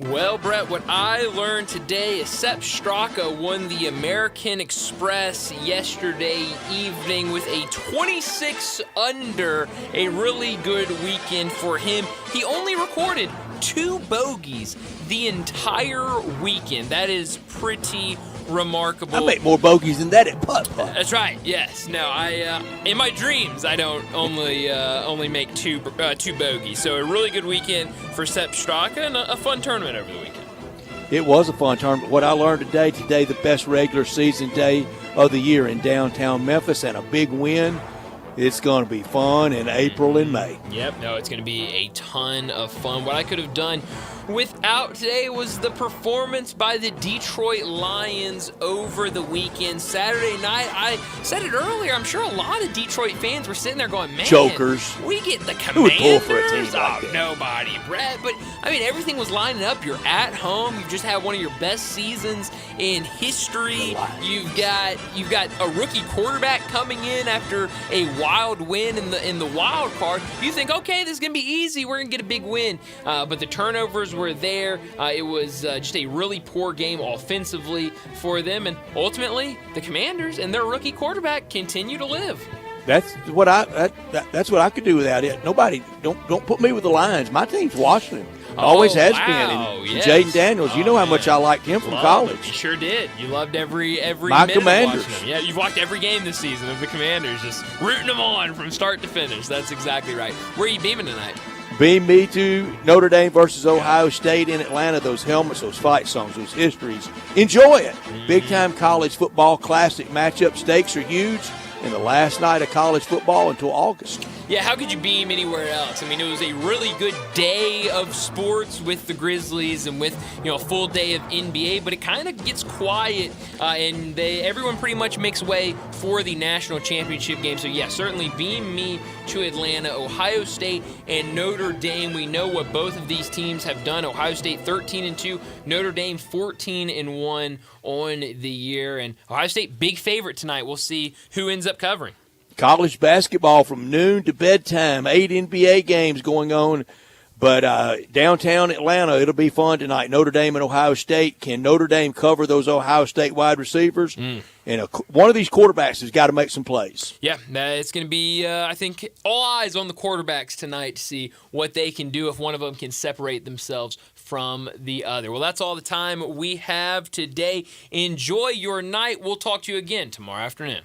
over. Well, Brett, what I learned today is Sepp Straka won the American Express yesterday evening with a 26 under, a really good weekend for him. He only recorded 2 bogeys the entire weekend. That is pretty remarkable. I make more bogeys than that at putt-putt. That's right. Yes. No, I in my dreams I don't only make two bogeys. So a really good weekend for Sepp Straka and a fun tournament over the weekend. It was a fun tournament. What I learned today, the best regular season day of the year in downtown Memphis, and a big win. It's going to be fun in April and May. Yep. No, it's going to be a ton of fun. What I could have done without today was the performance by the Detroit Lions over the weekend. Saturday night, I said it earlier, I'm sure a lot of Detroit fans were sitting there going, man, Jokers. We get the Commanders. Who would pull for a team like that? Nobody, Brett. But, I mean, everything was lining up. You're at home. You've just had one of your best seasons in history. You've got a rookie quarterback coming in after a wild win in the wild card. You think, okay, this is going to be easy. We're going to get a big win. But the turnovers were there. It was just a really poor game offensively for them. And ultimately, the Commanders and their rookie quarterback continue to live. That's what I could do without it. Nobody, don't put me with the Lions. My team's Washington. Always has been. And yes. Jaden Daniels, you know how much I liked him from college. You sure did. You loved every My minute Commanders. of watching them. Yeah, you've watched every game this season of the Commanders, just rooting them on from start to finish. That's exactly right. Where are you beaming tonight? Beam me to Notre Dame versus Ohio State in Atlanta. Those helmets, those fight songs, those histories. Enjoy it. Big-time college football classic matchup. Stakes are huge. And the last night of college football until August. Yeah, how could you beam anywhere else? I mean, it was a really good day of sports with the Grizzlies and with, a full day of NBA, but it kind of gets quiet, and everyone pretty much makes way for the national championship game. So, yeah, certainly beam me to Atlanta. Ohio State and Notre Dame, we know what both of these teams have done. Ohio State 13-2, Notre Dame 14-1 on the year. And Ohio State, big favorite tonight. We'll see who ends up covering. College basketball from noon to bedtime. 8 NBA games going on. But downtown Atlanta, it'll be fun tonight. Notre Dame and Ohio State. Can Notre Dame cover those Ohio State wide receivers? And one of these quarterbacks has got to make some plays. Yeah, it's going to be, I think, all eyes on the quarterbacks tonight to see what they can do if one of them can separate themselves from the other. Well, that's all the time we have today. Enjoy your night. We'll talk to you again tomorrow afternoon.